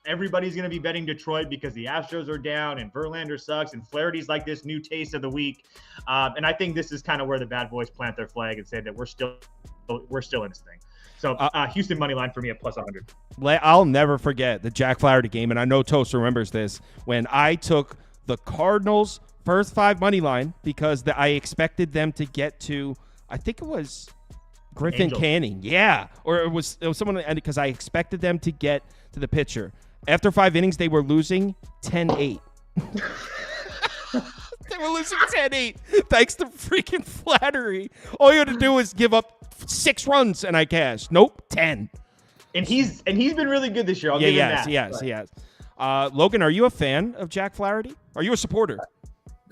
E: everybody's going to be betting Detroit because the Astros are down and Verlander sucks and Flaherty's like this new taste of the week. And I think this is kind of where the bad boys plant their flag and say that we're still in this thing. So Houston money line for me at plus 100.
B: I'll never forget the Jack Flaherty game, and I know Toast remembers this, when I took the Cardinals first 5 money line because I expected them to get to, I think it was Griffin
E: Angels.
B: Canning. Yeah. Or it was someone, because I expected them to get to the pitcher. After 5 innings, they were losing 10-8. They were losing 10-8 thanks to freaking Flattery. All you had to do was give up 6 runs and I cashed. Nope, 10.
E: And he's been really good this year. I'll give him that.
B: Yes. Logan, are you a fan of Jack Flaherty? Are you a supporter?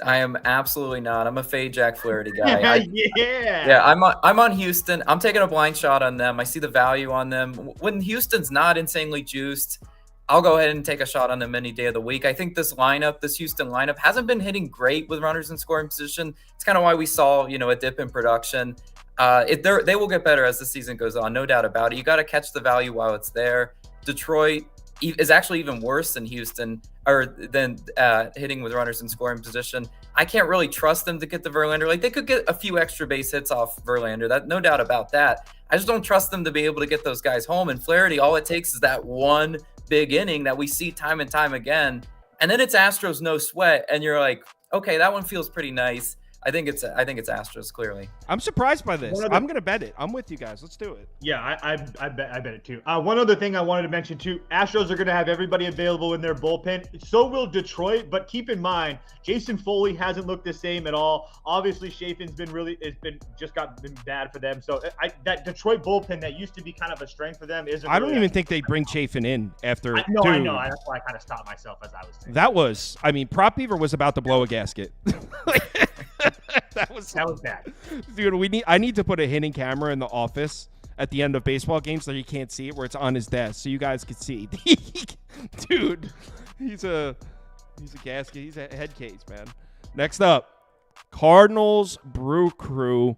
F: I am absolutely not. I'm a fade Jack Flaherty guy.
E: Yeah,
F: I'm on Houston. I'm taking a blind shot on them. I see the value on them. When Houston's not insanely juiced, I'll go ahead and take a shot on them any day of the week. I think this Houston lineup hasn't been hitting great with runners in scoring position. It's kind of why we saw, a dip in production. They will get better as the season goes on, no doubt about it. You got to catch the value while it's there. Detroit is actually even worse than Houston, or than hitting with runners in scoring position. I can't really trust them to get the Verlander. Like, they could get a few extra base hits off Verlander, that no doubt about that. I just don't trust them to be able to get those guys home. And Flaherty, all it takes is that one big inning that we see time and time again, and then it's Astros no sweat, and you're like, okay, that one feels pretty nice. I think it's Astros, clearly.
B: I'm surprised by this. I'm going to bet it. I'm with you guys. Let's do it.
E: Yeah, I bet it too. One other thing I wanted to mention too, Astros are going to have everybody available in their bullpen. So will Detroit, but keep in mind, Jason Foley hasn't looked the same at all. Obviously, Chafin's been bad for them. So that Detroit bullpen that used to be kind of a strength for them isn't.
B: I don't even think they bring Chafin in after.
E: I know. That's why I kind of stopped myself as I was saying.
B: That was, Prop Beaver was about to blow a gasket. That was
E: bad.
B: Dude, I need to put a hidden camera in the office at the end of baseball games so you can't see it, where it's on his desk so you guys can see. Dude, he's a gasket. He's a head case, man. Next up, Cardinals Brew Crew.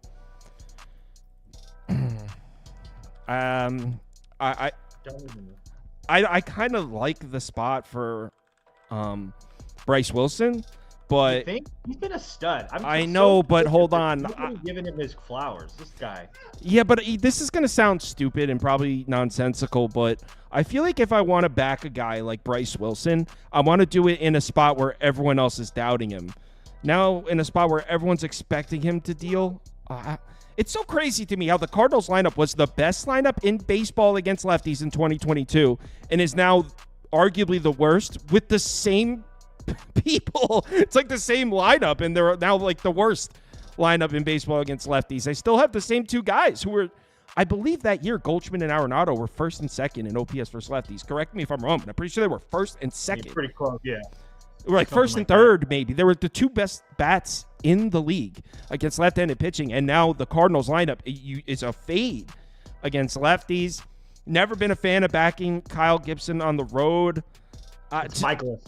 B: I kind of like the spot for Bryce Wilson. But
E: he's been a stud.
B: I know, but hold on.
E: I'm giving him his flowers. This guy.
B: Yeah, but this is going to sound stupid and probably nonsensical, but I feel like if I want to back a guy like Bryce Wilson, I want to do it in a spot where everyone else is doubting him. Now, in a spot where everyone's expecting him to deal, It's so crazy to me how the Cardinals lineup was the best lineup in baseball against lefties in 2022 and is now arguably the worst with the same people. It's like the same lineup, and they're now like the worst lineup in baseball against lefties. They still have the same two guys who were, I believe that year, Goldschmidt and Arenado were first and second in OPS versus lefties. Correct me if I'm wrong, but I'm pretty sure they were first and second.
E: Yeah, pretty close, yeah.
B: They were like first and third, maybe. They were the two best bats in the league against left-handed pitching, and now the Cardinals lineup is a fade against lefties. Never been a fan of backing Kyle Gibson on the road.
E: It's Michaelis.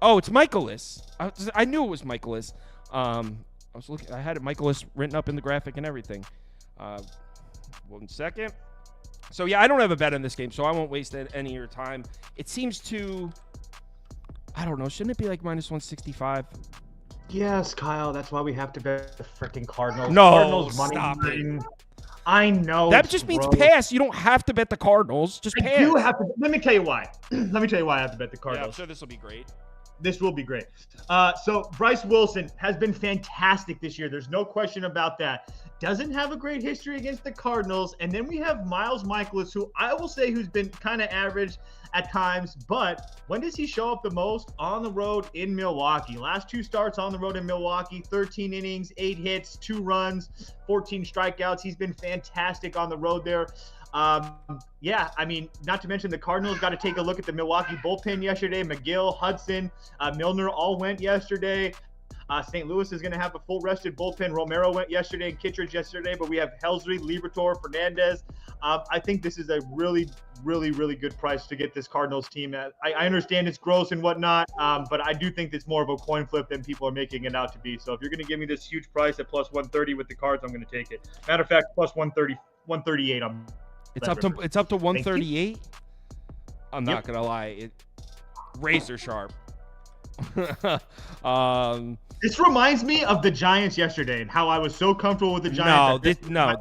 B: Oh, it's Michaelis. I knew it was Michaelis. I was looking. I had it Michaelis written up in the graphic and everything. 1 second. So yeah, I don't have a bet in this game, so I won't waste any of your time. It seems to, I don't know. Shouldn't it be like minus 165?
E: Yes, Kyle. That's why we have to bet the freaking Cardinals.
B: No,
E: Cardinals
B: stop it.
E: I know.
B: That just means pass. You don't have to bet the Cardinals. Just pass.
E: I do have to. Let me tell you why. Let me tell you why I have to bet the Cardinals.
B: Yeah, I'm sure this will be great.
E: This will be great. So Bryce Wilson has been fantastic this year. There's no question about that. Doesn't have a great history against the Cardinals. And then we have Miles Michaelis, who I will say who's been kind of average at times. But when does he show up the most? On the road in Milwaukee. Last 2 starts on the road in Milwaukee, 13 innings, 8 hits, 2 runs, 14 strikeouts. He's been fantastic on the road there. Yeah, I mean, not to mention the Cardinals got to take a look at the Milwaukee bullpen yesterday. McGill, Hudson, Milner all went yesterday. St. Louis is going to have a full rested bullpen. Romero went yesterday and Kittredge yesterday, but we have Helsley, Liberatore, Fernandez. I think this is a really, really, really good price to get this Cardinals team at. I understand it's gross and whatnot, but I do think it's more of a coin flip than people are making it out to be. So if you're going to give me this huge price at plus 130 with the Cards, I'm going to take it. Matter of fact, plus 130, 138.
B: It's up to 138. I'm not gonna lie, razor sharp.
E: This reminds me of the Giants yesterday and how I was so comfortable with the Giants.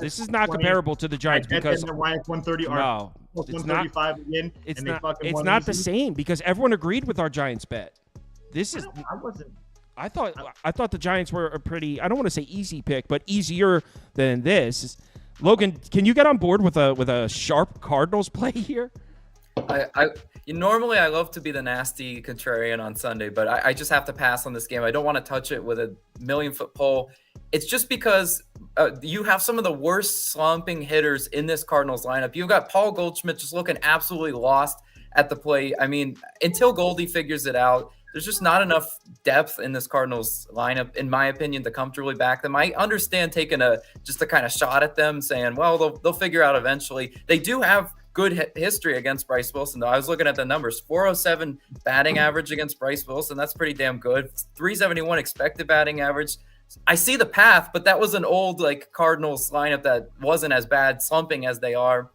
B: This is not comparable to the Giants because
E: minus 130
B: no,
E: plus
B: it's
E: 135
B: not.
E: again.
B: It's not the same because everyone agreed with our Giants bet. I thought the Giants were a pretty, I don't want to say easy pick, but easier than this. Logan, can you get on board with a sharp Cardinals play here?
F: Normally I love to be the nasty contrarian on Sunday, but I just have to pass on this game. I don't want to touch it with a 1,000,000-foot pole. It's just because you have some of the worst slumping hitters in this Cardinals lineup. You've got Paul Goldschmidt just looking absolutely lost at the plate. I mean, until Goldie figures it out, there's just not enough depth in this Cardinals lineup, in my opinion, to comfortably back them. I understand taking just a kind of shot at them, saying, well, they'll figure out eventually. They do have good history against Bryce Wilson, though. I was looking at the numbers. 407 batting average against Bryce Wilson. That's pretty damn good. 371 expected batting average. I see the path, but that was an old Cardinals lineup that wasn't as bad slumping as they are.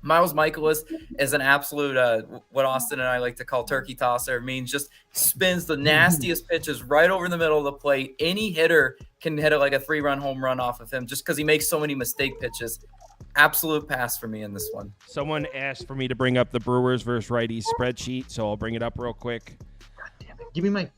F: Miles Michaelis is an absolute, what Austin and I like to call turkey tosser. It means just spins the nastiest pitches right over the middle of the plate. Any hitter can hit a 3-run home run off of him just because he makes so many mistake pitches. Absolute pass for me in this one.
B: Someone asked for me to bring up the Brewers versus righties spreadsheet, so I'll bring it up real quick.
E: God damn it. Give me my...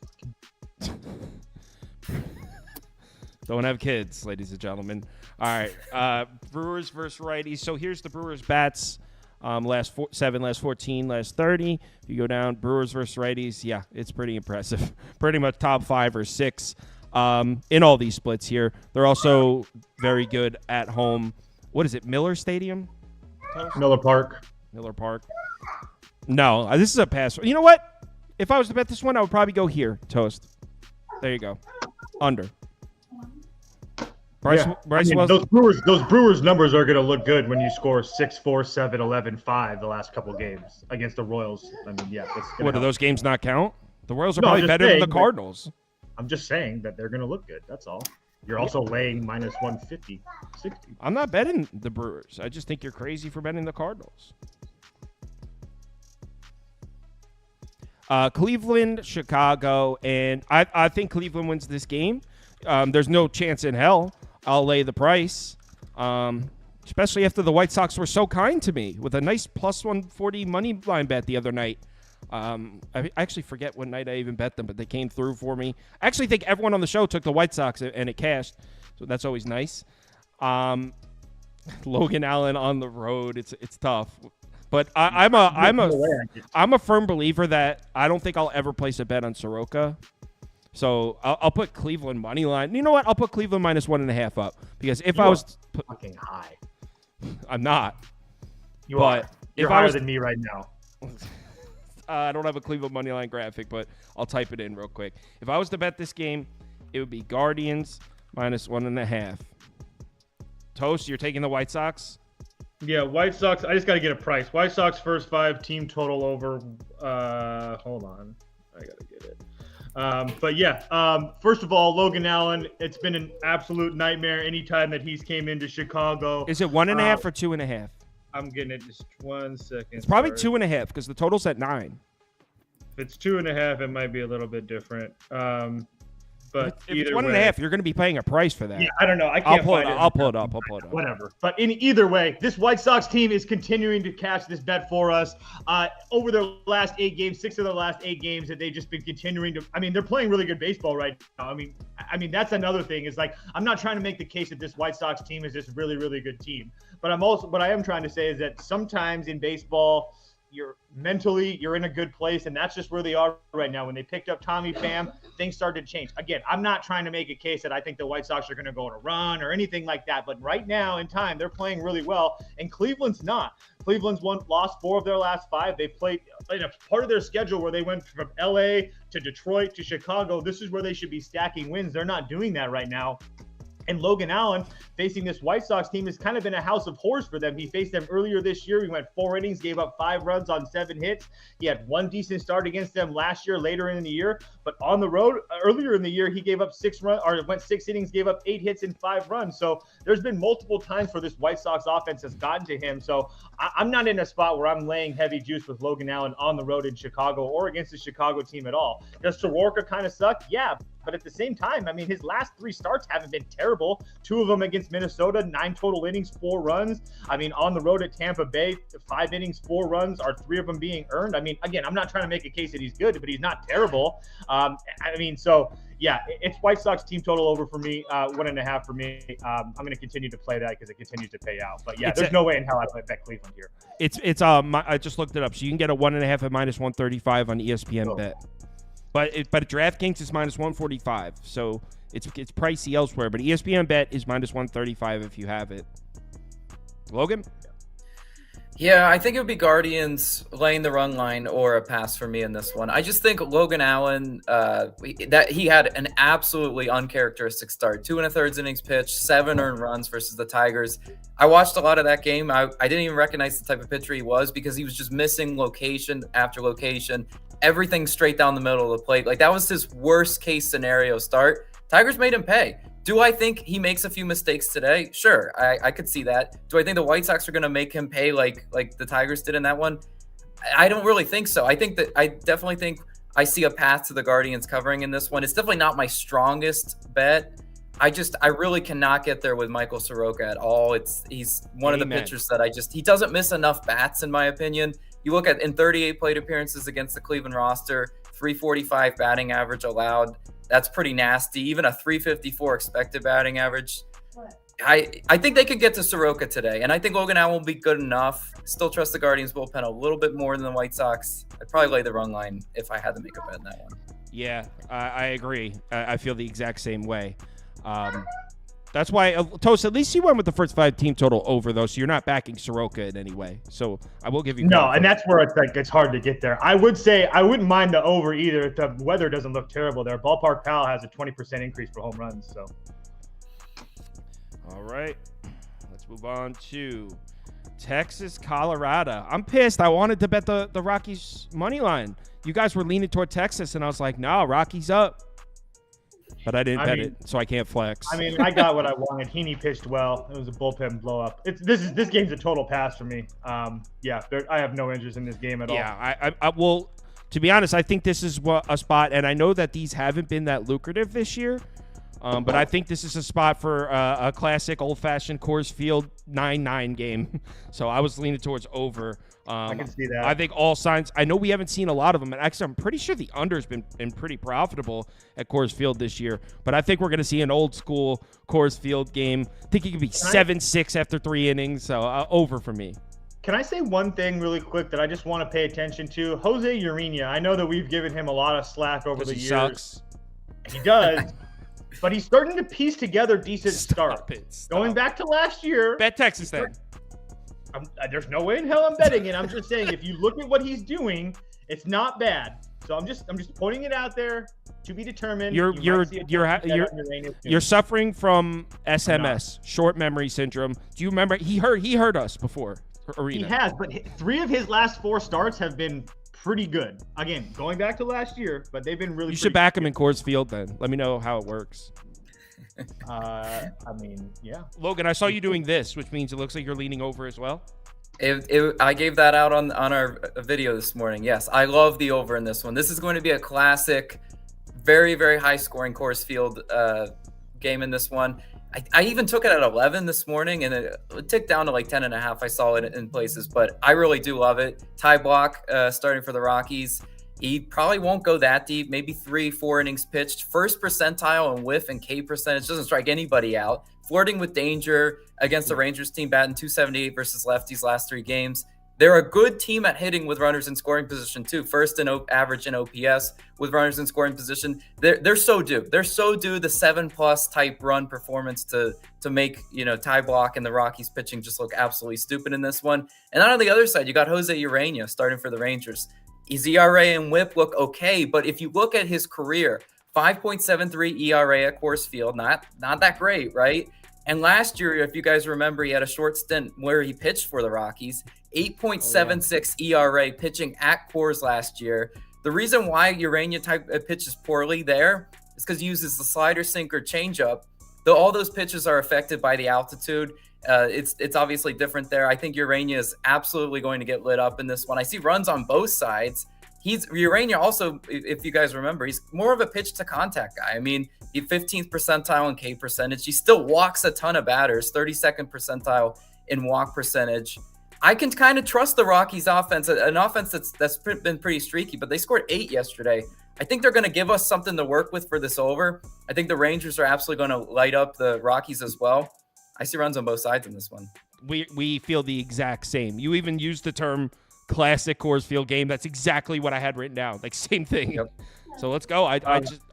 B: Don't have kids, ladies and gentlemen. All right, Brewers versus righties. So here's the Brewers bats. Last 7, last 14, last 30. If you go down, Brewers versus righties, yeah, it's pretty impressive. Pretty much top 5 or 6 in all these splits here. They're also very good at home. What is it, Miller Stadium?
E: Miller Park.
B: Miller Park. No, this is a pass. You know what? If I was to bet this one, I would probably go here, Toast. There you go. Under. Bryce
E: those Brewers numbers are going to look good when you score 6-4, 7, 11, 5 the last couple games against the Royals. I mean, yeah.
B: What, do those games not count? The Royals are probably better than the Cardinals.
E: I'm just saying that they're going to look good. That's all. You're also laying minus 150, 60.
B: I'm not betting the Brewers. I just think you're crazy for betting the Cardinals. Cleveland, Chicago, and I think Cleveland wins this game. There's no chance in hell I'll lay the price, especially after the White Sox were so kind to me with a nice plus 140 money line bet the other night. I actually forget what night I even bet them, but they came through for me. I actually think everyone on the show took the White Sox and it cashed, so that's always nice. Logan Allen on the road, it's tough. But I'm a firm believer that I don't think I'll ever place a bet on Soroka. So I'll put Cleveland money line. You know what? I'll put Cleveland -1.5 up because if I was
E: fucking high,
B: I'm not.
E: You
B: but
E: are. You're
B: if
E: higher
B: I was,
E: than me right now.
B: I don't have a Cleveland money line graphic, but I'll type it in real quick. If I was to bet this game, it would be Guardians -1.5. Toast, you're taking the White Sox?
E: Yeah, White Sox. I just got to get a price. White Sox first 5 team total over. Hold on, I gotta get it. But yeah, first of all, Logan Allen. It's been an absolute nightmare anytime that he's came into Chicago.
B: Is it 1.5 or 2.5?
E: I'm getting it. Just 1 second.
B: It's probably 2.5 because the total's at 9.
E: If it's 2.5, it might be a little bit different. But
B: if it's 1.5, you're going to be paying a price for that.
E: Yeah, I don't know. I can't find it.
B: I'll pull it up.
E: Whatever. But in either way, this White Sox team is continuing to cash this bet for us. Over their last 8 games, 6 of their last 8 games that they've just been continuing to. I mean, they're playing really good baseball right now. I mean that's another thing. Is like I'm not trying to make the case that this White Sox team is this really, really good team. But what I am trying to say is that sometimes in baseball, you're in a good place, and that's just where they are right now. When they picked up Tommy Pham, things started to change. Again, I'm not trying to make a case that I think the White Sox are going to go on a run or anything like that, but right now in time, they're playing really well, and Cleveland's not. Cleveland's lost 4 of their last 5. They played in a part of their schedule where they went from LA to Detroit to Chicago. This is where they should be stacking wins. They're not doing that right now. And Logan Allen facing this White Sox team has kind of been a house of horrors for them. He faced them earlier this year. He went 4 innings, gave up 5 runs on 7 hits. He had 1 decent start against them last year, later in the year. But on the road, earlier in the year, he gave up 6 runs, or went 6 innings, gave up 8 hits and 5 runs. So there's been multiple times where this White Sox offense has gotten to him. So I'm not in a spot where I'm laying heavy juice with Logan Allen on the road in Chicago or against the Chicago team at all. Does Soroka kind of suck? Yeah. But at the same time, I mean, his last 3 starts haven't been terrible. 2 of them against Minnesota, 9 total innings, 4 runs. I mean, on the road at Tampa Bay, 5 innings, 4 runs, are 3 of them being earned. I mean, again, I'm not trying to make a case that he's good, but he's not terrible. Yeah, it's White Sox team total over for me, 1.5 for me. I'm going to continue to play that because it continues to pay out. But yeah, there's no way in hell I bet Cleveland here.
B: I just looked it up, so you can get a 1.5 at -135 on ESPN bet. But DraftKings is -145, so it's pricey elsewhere. But ESPN bet is -135 if you have it. Logan?
F: Yeah, I think it would be Guardians laying the run line or a pass for me in this one. I just think Logan Allen, that he had an absolutely uncharacteristic start. 2 1/3 innings pitched, 7 earned runs versus the Tigers. I watched a lot of that game. I didn't even recognize the type of pitcher he was because he was just missing location after location. Everything straight down the middle of the plate. Like, that was his worst case scenario start. Tigers made him pay. Do I think he makes a few mistakes today? Sure, I could see that. Do I think the White Sox are going to make him pay like the Tigers did in that one? I don't really think so. I definitely think I see a path to the Guardians covering in this one. It's definitely not my strongest bet. I really cannot get there with Michael Soroka at all. He's one of the pitchers that he doesn't miss enough bats, in my opinion. You look at in 38 plate appearances against the Cleveland roster, 345 batting average allowed. That's pretty nasty. Even a 354 expected batting average. I think they could get to Soroka today, and I think Logan Allen will be good enough. Still trust the Guardians bullpen a little bit more than the White Sox. I'd probably lay the run line if I had to make a bet in that one.
B: Yeah, I agree. I feel the exact same way. That's why, Toast, at least you went with the first 5 team total over, though, so you're not backing Soroka in any way. So I will give you
E: no, and that's where it's hard to get there. I would say I wouldn't mind the over either if the weather doesn't look terrible there. Ballpark Pal has a 20% increase for home runs. So,
B: all right, let's move on to Texas, Colorado. I'm pissed. I wanted to bet the Rockies money line. You guys were leaning toward Texas, and I was like, no, Rockies up. But I didn't bet it, so I can't flex.
E: I mean, I got what I wanted. Heaney pitched well. It was a bullpen blow up. This game's a total pass for me. I have no interest in this game at all.
B: Yeah, I will. To be honest, I think this is a spot, and I know that these haven't been that lucrative this year. But I think this is a spot for a classic old-fashioned Coors Field 9-9 game. So I was leaning towards over
E: I can see that.
B: I think all signs. I know we haven't seen a lot of them, and actually, I'm pretty sure the under's been pretty profitable at Coors Field this year. But I think we're going to see an old school Coors Field game. I think it could be 7-6 after 3 innings. So over for me.
E: Can I say one thing really quick that I just want to pay attention to? Jose Urena. I know that we've given him a lot of slack over the years.
B: Sucks.
E: He does. But he's starting to piece together decent starts. Going back to last year.
B: Bet Texas then.
E: There's no way in hell I'm betting it. I'm just saying, if you look at what he's doing, it's not bad. So I'm just pointing it out there to be determined.
B: You're suffering from SMS, short memory syndrome. Do you remember he heard us before? Arena.
E: He has, but 3 of his last 4 starts have been pretty good. Again, going back to last year, but they've been really.
B: You should back him in Coors Field then. Let me know how it works.
E: I mean, yeah.
B: Logan, I saw you doing this, which means it looks like you're leaning over as well.
F: I gave that out on our video this morning. Yes, I love the over in this one. This is going to be a classic, very, very high scoring Coors Field game in this one. I even took it at 11 this morning, and it ticked down to like 10.5. I saw it in places, but I really do love it. Ty Block starting for the Rockies. He probably won't go that deep, maybe 3-4 innings pitched. First percentile in whiff and K percentage, doesn't strike anybody out. Flirting with danger against the Rangers team, batting .278 versus lefties last 3 games. They're a good team at hitting with runners in scoring position too. First in average in OPS with runners in scoring position. They're so due. They're so due the 7+ type run performance to make Ty Block and the Rockies pitching just look absolutely stupid in this one. And then on the other side, you got Jose Urena starting for the Rangers. His ERA and WHIP look okay, but if you look at his career, 5.73 ERA at Coors Field, not that great, right? And last year, if you guys remember, he had a short stint where he pitched for the Rockies, 8.76 ERA pitching at Coors last year. The reason why Urena pitches poorly there is because he uses the slider, sinker, changeup. Though all those pitches are affected by the altitude, it's obviously different there. I think Urena is absolutely going to get lit up in this one. I see runs on both sides. Urena also, if you guys remember, he's more of a pitch to contact guy. I mean, he 15th percentile in K percentage. He still walks a ton of batters, 32nd percentile in walk percentage. I can kind of trust the Rockies offense, an offense that's been pretty streaky, but they scored 8 yesterday. I think they're going to give us something to work with for this over. I think the Rangers are absolutely going to light up the Rockies as well. I see runs on both sides in this one. We feel the exact same. You even used the term classic Coors Field game. That's exactly what I had written down. Like, same thing. Yep. So let's go. I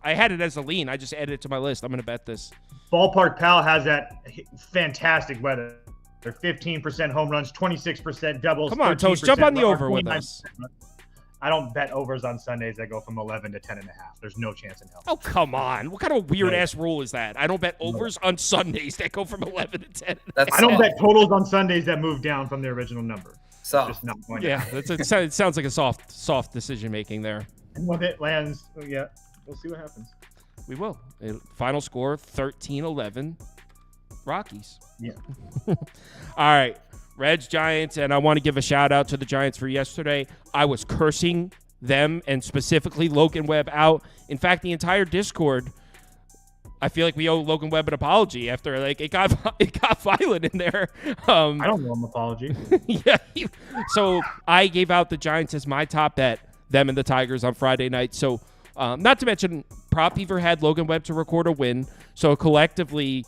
F: had it as a lean. I just added it to my list. I'm going to bet this.
E: Ballpark Pal has that fantastic weather. They're 15% home runs, 26% doubles.
B: Come on, Toast, jump on the over with us.
E: I don't bet overs on Sundays that go from 11 to 10.5. There's no chance in hell.
B: Oh, come on. What kind of weird-ass rule is that? I don't bet overs on Sundays that go from 11 to 10.
E: I don't bet totals on Sundays that move down from the original number.
F: So
E: just not going
B: it sounds like a soft decision-making there.
E: And when it lands, yeah, we'll see what happens.
B: We will. Final score, 13-11. Rockies.
E: Yeah.
B: All right. Reds, Giants, and I want to give a shout-out to the Giants for yesterday. I was cursing them and specifically Logan Webb out. In fact, the entire Discord, I feel like we owe Logan Webb an apology after it got violent in there.
E: I don't know an apology.
B: Yeah. So I gave out the Giants as my top bet, them and the Tigers on Friday night. So not to mention, Prop Beaver had Logan Webb to record a win. So collectively,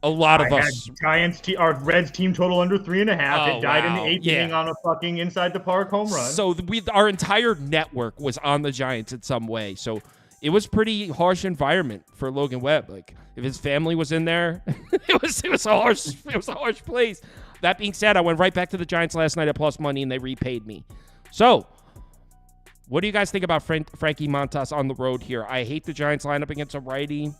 B: a lot of us.
E: Giants, our Reds team total under 3.5. It died in the 8th inning on a fucking inside the park home run.
B: So our entire network was on the Giants in some way. So it was pretty harsh environment for Logan Webb. Like, if his family was in there, it was a harsh place. That being said, I went right back to the Giants last night at plus money, and they repaid me. So, what do you guys think about Frankie Montas on the road here? I hate the Giants lineup against a righty,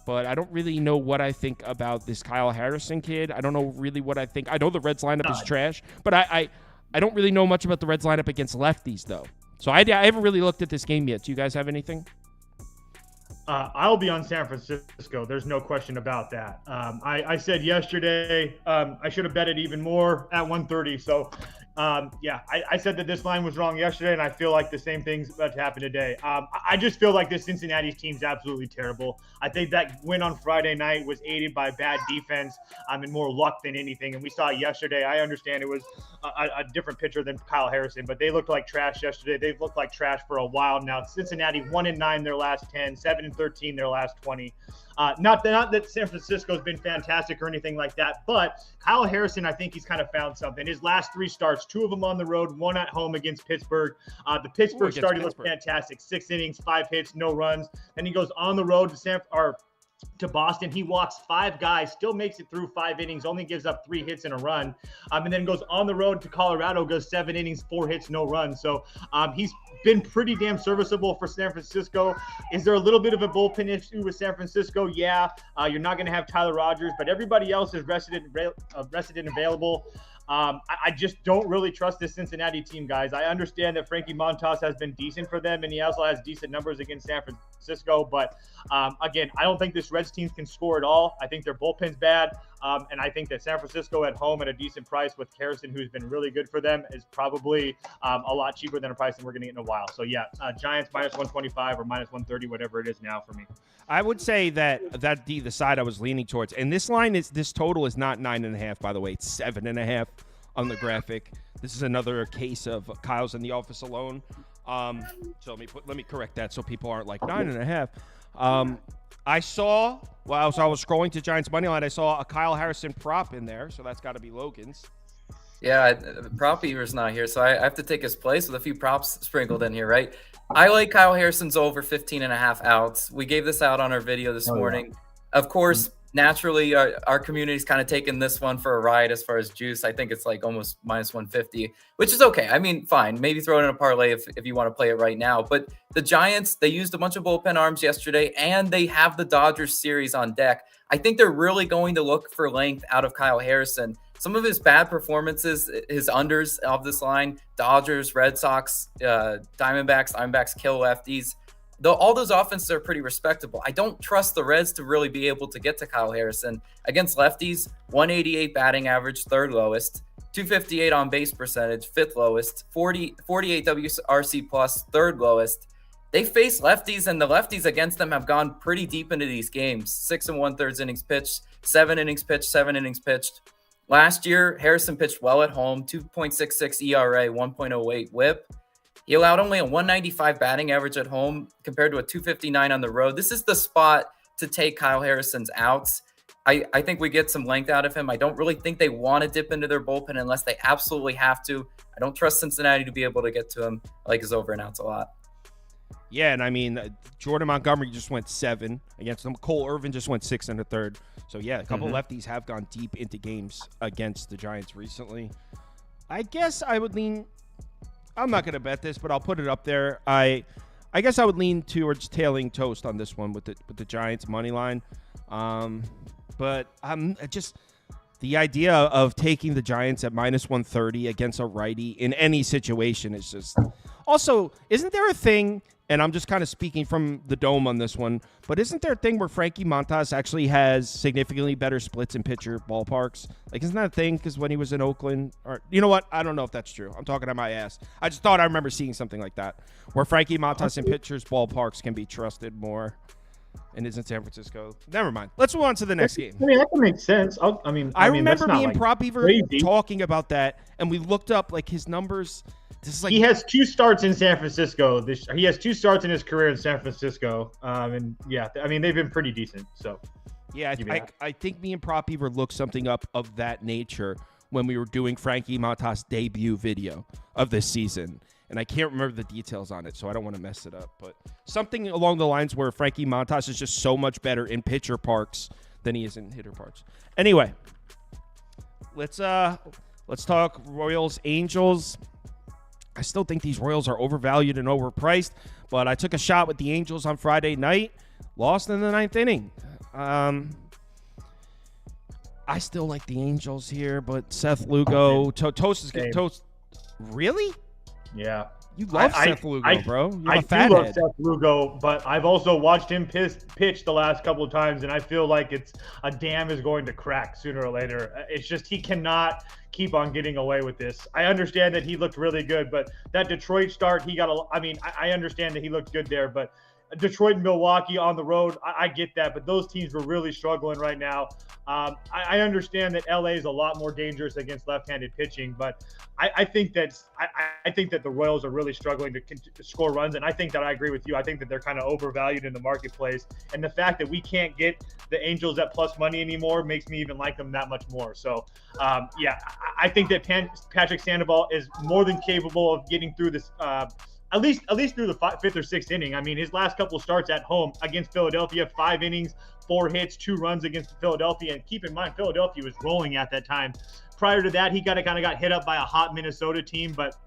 B: but I don't really know what I think about this Kyle Harrison kid. I don't know really what I think. I know the Reds lineup is trash, but I don't really know much about the Reds lineup against lefties, though. So I haven't really looked at this game yet. Do you guys have anything?
E: I'll be on San Francisco. There's no question about that. I said yesterday I should have bet it even more at 130. So I said that this line was wrong yesterday, and I feel like the same thing's about to happen today. I just feel like this Cincinnati team's absolutely terrible. I think that win on Friday night was aided by bad defense and more luck than anything. And we saw it yesterday. I understand it was a different pitcher than Kyle Harrison, but they looked like trash yesterday. They've looked like trash for a while now. Cincinnati 1-9 their last 10, 7-13 their last 20. Not that San Francisco's been fantastic or anything like that, but Kyle Harrison, I think he's kind of found something. His last 3 starts, 2 of them on the road, 1 at home against Pittsburgh. The Pittsburgh start, he looked fantastic. 6 innings, 5 hits, no runs. Then he goes on the road to Boston. He walks 5 guys, still makes it through 5 innings, only gives up 3 hits and a run. And then goes on the road to Colorado, goes 7 innings, 4 hits, no runs. So he's been pretty damn serviceable for San Francisco. Is there a little bit of a bullpen issue with San Francisco? Yeah. You're not going to have Tyler Rogers, but everybody else is rested and available. I just don't really trust this Cincinnati team, guys. I understand that Frankie Montas has been decent for them, and he also has decent numbers against San Francisco. But, again, I don't think this Reds team can score at all. I think their bullpen's bad. And I think that San Francisco at home at a decent price with Harrison, who's been really good for them, is probably a lot cheaper than a price that we're going to get in a while. So, yeah, Giants minus 125 or minus 130, whatever it is now for me.
B: I would say that'd be the side I was leaning towards. And this total is not 9.5, by the way. It's 7.5 on the graphic. This is another case of Kyle's in the office alone. So let me correct that so people aren't like 9.5. I saw, while I was scrolling to Giants Moneyline, I saw a Kyle Harrison prop in there, so that's got to be Logan's.
F: Yeah, prop Beaver's not here, so I have to take his place with a few props sprinkled in here, right? I like Kyle Harrison's over 15.5 outs. We gave this out on our video this morning. Yeah. Of course, naturally, our community's kind of taken this one for a ride as far as juice. I think it's like almost minus 150, which is okay. I mean, fine. Maybe throw it in a parlay if you want to play it right now. But the Giants, they used a bunch of bullpen arms yesterday, and they have the Dodgers series on deck. I think they're really going to look for length out of Kyle Harrison. Some of his bad performances, his unders of this line, Dodgers, Red Sox, Diamondbacks kill lefties. Though all those offenses are pretty respectable. I don't trust the Reds to really be able to get to Kyle Harrison. Against lefties, 188 batting average, 3rd lowest, 258 on base percentage, 5th lowest, 48 WRC plus, 3rd lowest. They face lefties, and the lefties against them have gone pretty deep into these games. 6 1/3 innings pitched, 7 innings pitched, 7 innings pitched. Last year, Harrison pitched well at home, 2.66 ERA, 1.08 WHIP. He allowed only a 195 batting average at home compared to a 259 on the road. This is the spot to take Kyle Harrison's outs. I think we get some length out of him. I don't really think they want to dip into their bullpen unless they absolutely have to. I don't trust Cincinnati to be able to get to him. I like his over and outs a lot.
B: Yeah, and I mean, Jordan Montgomery just went 7 against them. Cole Irvin just went 6 1/3. So, yeah, a couple lefties have gone deep into games against the Giants recently. I guess I would lean – I'm not going to bet this, but I'll put it up there. I guess I would lean towards tailing toast on this one with the Giants money line. But I'm just the idea of taking the Giants at minus 130 against a righty in any situation is just – also, isn't there a thing – and I'm just kind of speaking from the dome on this one, but isn't there a thing where Frankie Montas actually has significantly better splits in pitcher ballparks? Like, isn't that a thing? Because when he was in Oakland, or you know what? I don't know if that's true. I'm talking out my ass. I just thought I remember seeing something like that, where Frankie Montas in pitchers ballparks can be trusted more, and isn't San Francisco? Never mind. Let's move on to the next game.
E: I mean, that can make sense. I
B: remember me and Prop Beaver talking about that, and we looked up like his numbers.
E: He has 2 starts in San Francisco. He has 2 starts in his career in San Francisco. And yeah, I mean, they've been pretty decent. So
B: yeah, I think me and Prop Beaver looked something up of that nature when we were doing Frankie Montas' debut video of this season. And I can't remember the details on it, so I don't want to mess it up. But something along the lines where Frankie Montas is just so much better in pitcher parks than he is in hitter parks. Anyway, let's talk Royals Angels. I still think these Royals are overvalued and overpriced, but I took a shot with the Angels on Friday night, lost in the 9th inning. I still like the Angels here, but Seth Lugo, Toast. Really?
E: Yeah.
B: You love Seth Lugo, bro. You're
E: I do love Seth Lugo, but I've also watched him pitch the last couple of times, and I feel like a dam is going to crack sooner or later. It's just he cannot keep on getting away with this. I understand that he looked really good, but that Detroit start, I understand that he looked good there, but Detroit and Milwaukee on the road, I get that, but those teams were really struggling right now. I understand that LA is a lot more dangerous against left-handed pitching, but I think that the Royals are really struggling to score runs, and I think that I agree with you. I think that they're kind of overvalued in the marketplace, and the fact that we can't get the Angels at plus money anymore makes me even like them that much more. So, I think that Patrick Sandoval is more than capable of getting through this. At least through the fifth or sixth inning. I mean, his last couple of starts at home against Philadelphia, 5 innings, 4 hits, 2 runs against Philadelphia. And keep in mind, Philadelphia was rolling at that time. Prior to that, he kind of got hit up by a hot Minnesota team. But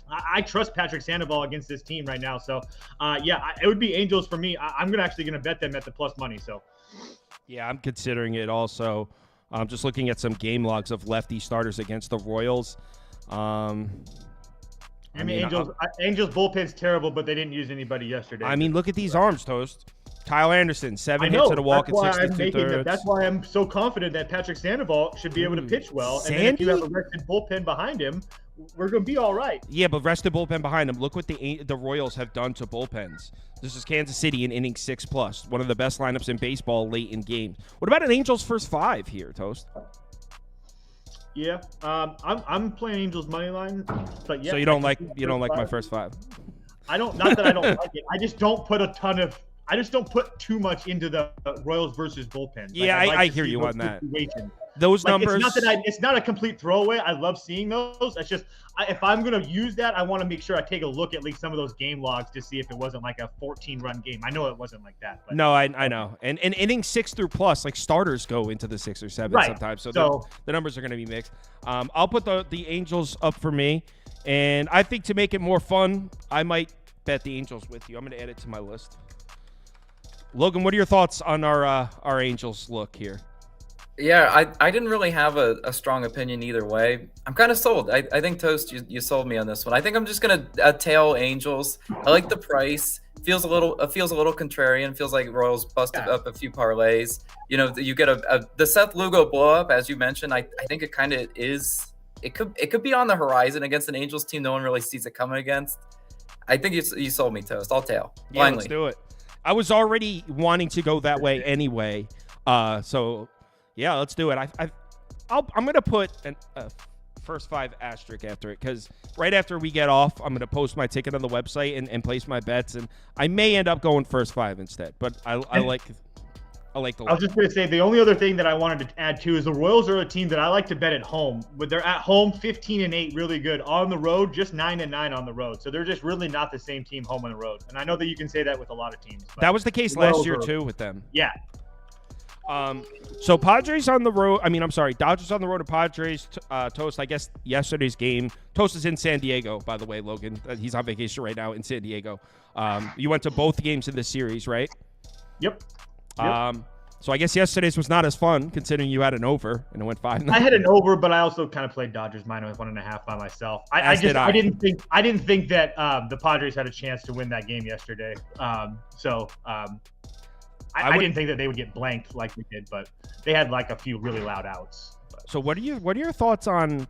E: I trust Patrick Sandoval against this team right now. So, it would be Angels for me. I'm actually going to bet them at the plus money. So,
B: yeah, I'm considering it also. I'm just looking at some game logs of lefty starters against the Royals.
E: Angels bullpen's terrible, but they didn't use anybody yesterday.
B: I mean, look at these arms, Toast. Kyle Anderson, 7 hits and a walk in 62
E: That's why I'm so confident that Patrick Sandoval should be able to pitch well. And then if you have a rested bullpen behind him, we're going to be all right.
B: Yeah, but rested bullpen behind him. Look what the Royals have done to bullpens. This is Kansas City in inning 6+, one of the best lineups in baseball late in games. What about an Angels first 5 here, Toast?
E: Yeah, I'm playing Angels money line, but yeah.
B: So you don't like my first 5?
E: I don't. Not that I don't like it. I just don't put too much into the Royals versus bullpen.
B: Yeah, I hear you on that. Those numbers.
E: It's not a complete throwaway. I love seeing those. It's just if I'm going to use that, I want to make sure I take a look at least some of those game logs to see if it wasn't like a 14-run game. I know it wasn't like that. But.
B: No, I know. And inning 6 through plus, like starters go into the 6 or 7 sometimes. So the numbers are going to be mixed. I'll put the Angels up for me. And I think to make it more fun, I might bet the Angels with you. I'm going to add it to my list. Logan, what are your thoughts on our Angels look here?
F: Yeah, I didn't really have a strong opinion either way. I'm kind of sold. I think, Toast, you sold me on this one. I think I'm just going to tail Angels. I like the price. Feels a little contrarian. Feels like Royals busted up a few parlays. You know, you get the Seth Lugo blow up, as you mentioned. I think it kind of is. It could be on the horizon against an Angels team no one really sees it coming against. I think you sold me, Toast. I'll tail blindly.
B: Yeah, let's do it. I was already wanting to go that way anyway. So. Yeah, let's do it. I'm going to put a first 5 asterisk after it because right after we get off, I'm going to post my ticket on the website and place my bets, and I may end up going first 5 instead. But I like the.
E: I was just going to say the only other thing that I wanted to add too is the Royals are a team that I like to bet at home. But they're at home 15-8, really good. On the road, just 9-9 on the road. So they're just really not the same team home on the road. And I know that you can say that with a lot of teams.
B: That was the case last year too with them.
E: Yeah.
B: So Padres on the road. Dodgers on the road to Padres. Toast, I guess yesterday's game. Toast is in San Diego, by the way, Logan. He's on vacation right now in San Diego. You went to both games in this series, right?
E: Yep.
B: So I guess yesterday's was not as fun considering you had an over and it went 5.
E: I had an over, but I also kind of played Dodgers minus 1.5 by myself. I didn't think that the Padres had a chance to win that game yesterday. I didn't think that they would get blanked like we did, but they had like a few really loud outs.
B: So what are your thoughts on?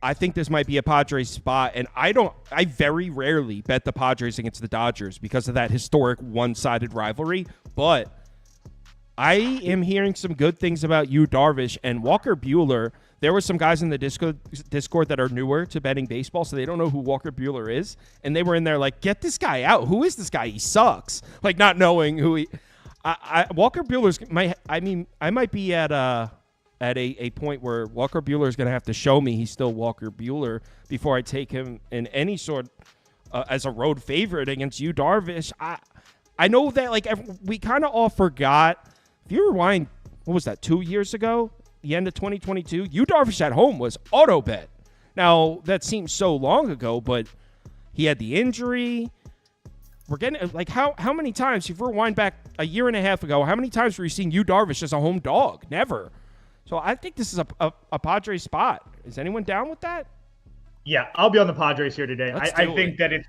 B: I think this might be a Padres spot, and I very rarely bet the Padres against the Dodgers because of that historic one-sided rivalry. But I am hearing some good things about Yu Darvish and Walker Buehler. There were some guys in the Discord that are newer to betting baseball, so they don't know who Walker Buehler is. And they were in there like, get this guy out. Who is this guy? He sucks. Like, not knowing who he Walker Buehler's I might be at a point where Walker Buehler is going to have to show me he's still Walker Buehler before I take him in any sort as a road favorite against Yu Darvish. I know that we kind of all forgot. If you rewind, what was that, 2 years ago? The end of 2022, Yu Darvish at home was auto bet. Now that seems so long ago, but he had the injury. We're getting how many times, if you rewind back a year and a half ago, how many times were you seeing Yu Darvish as a home dog? Never. So I think this is a Padres spot. Is anyone down with that?
E: Yeah, I'll be on the Padres here today. I think that it's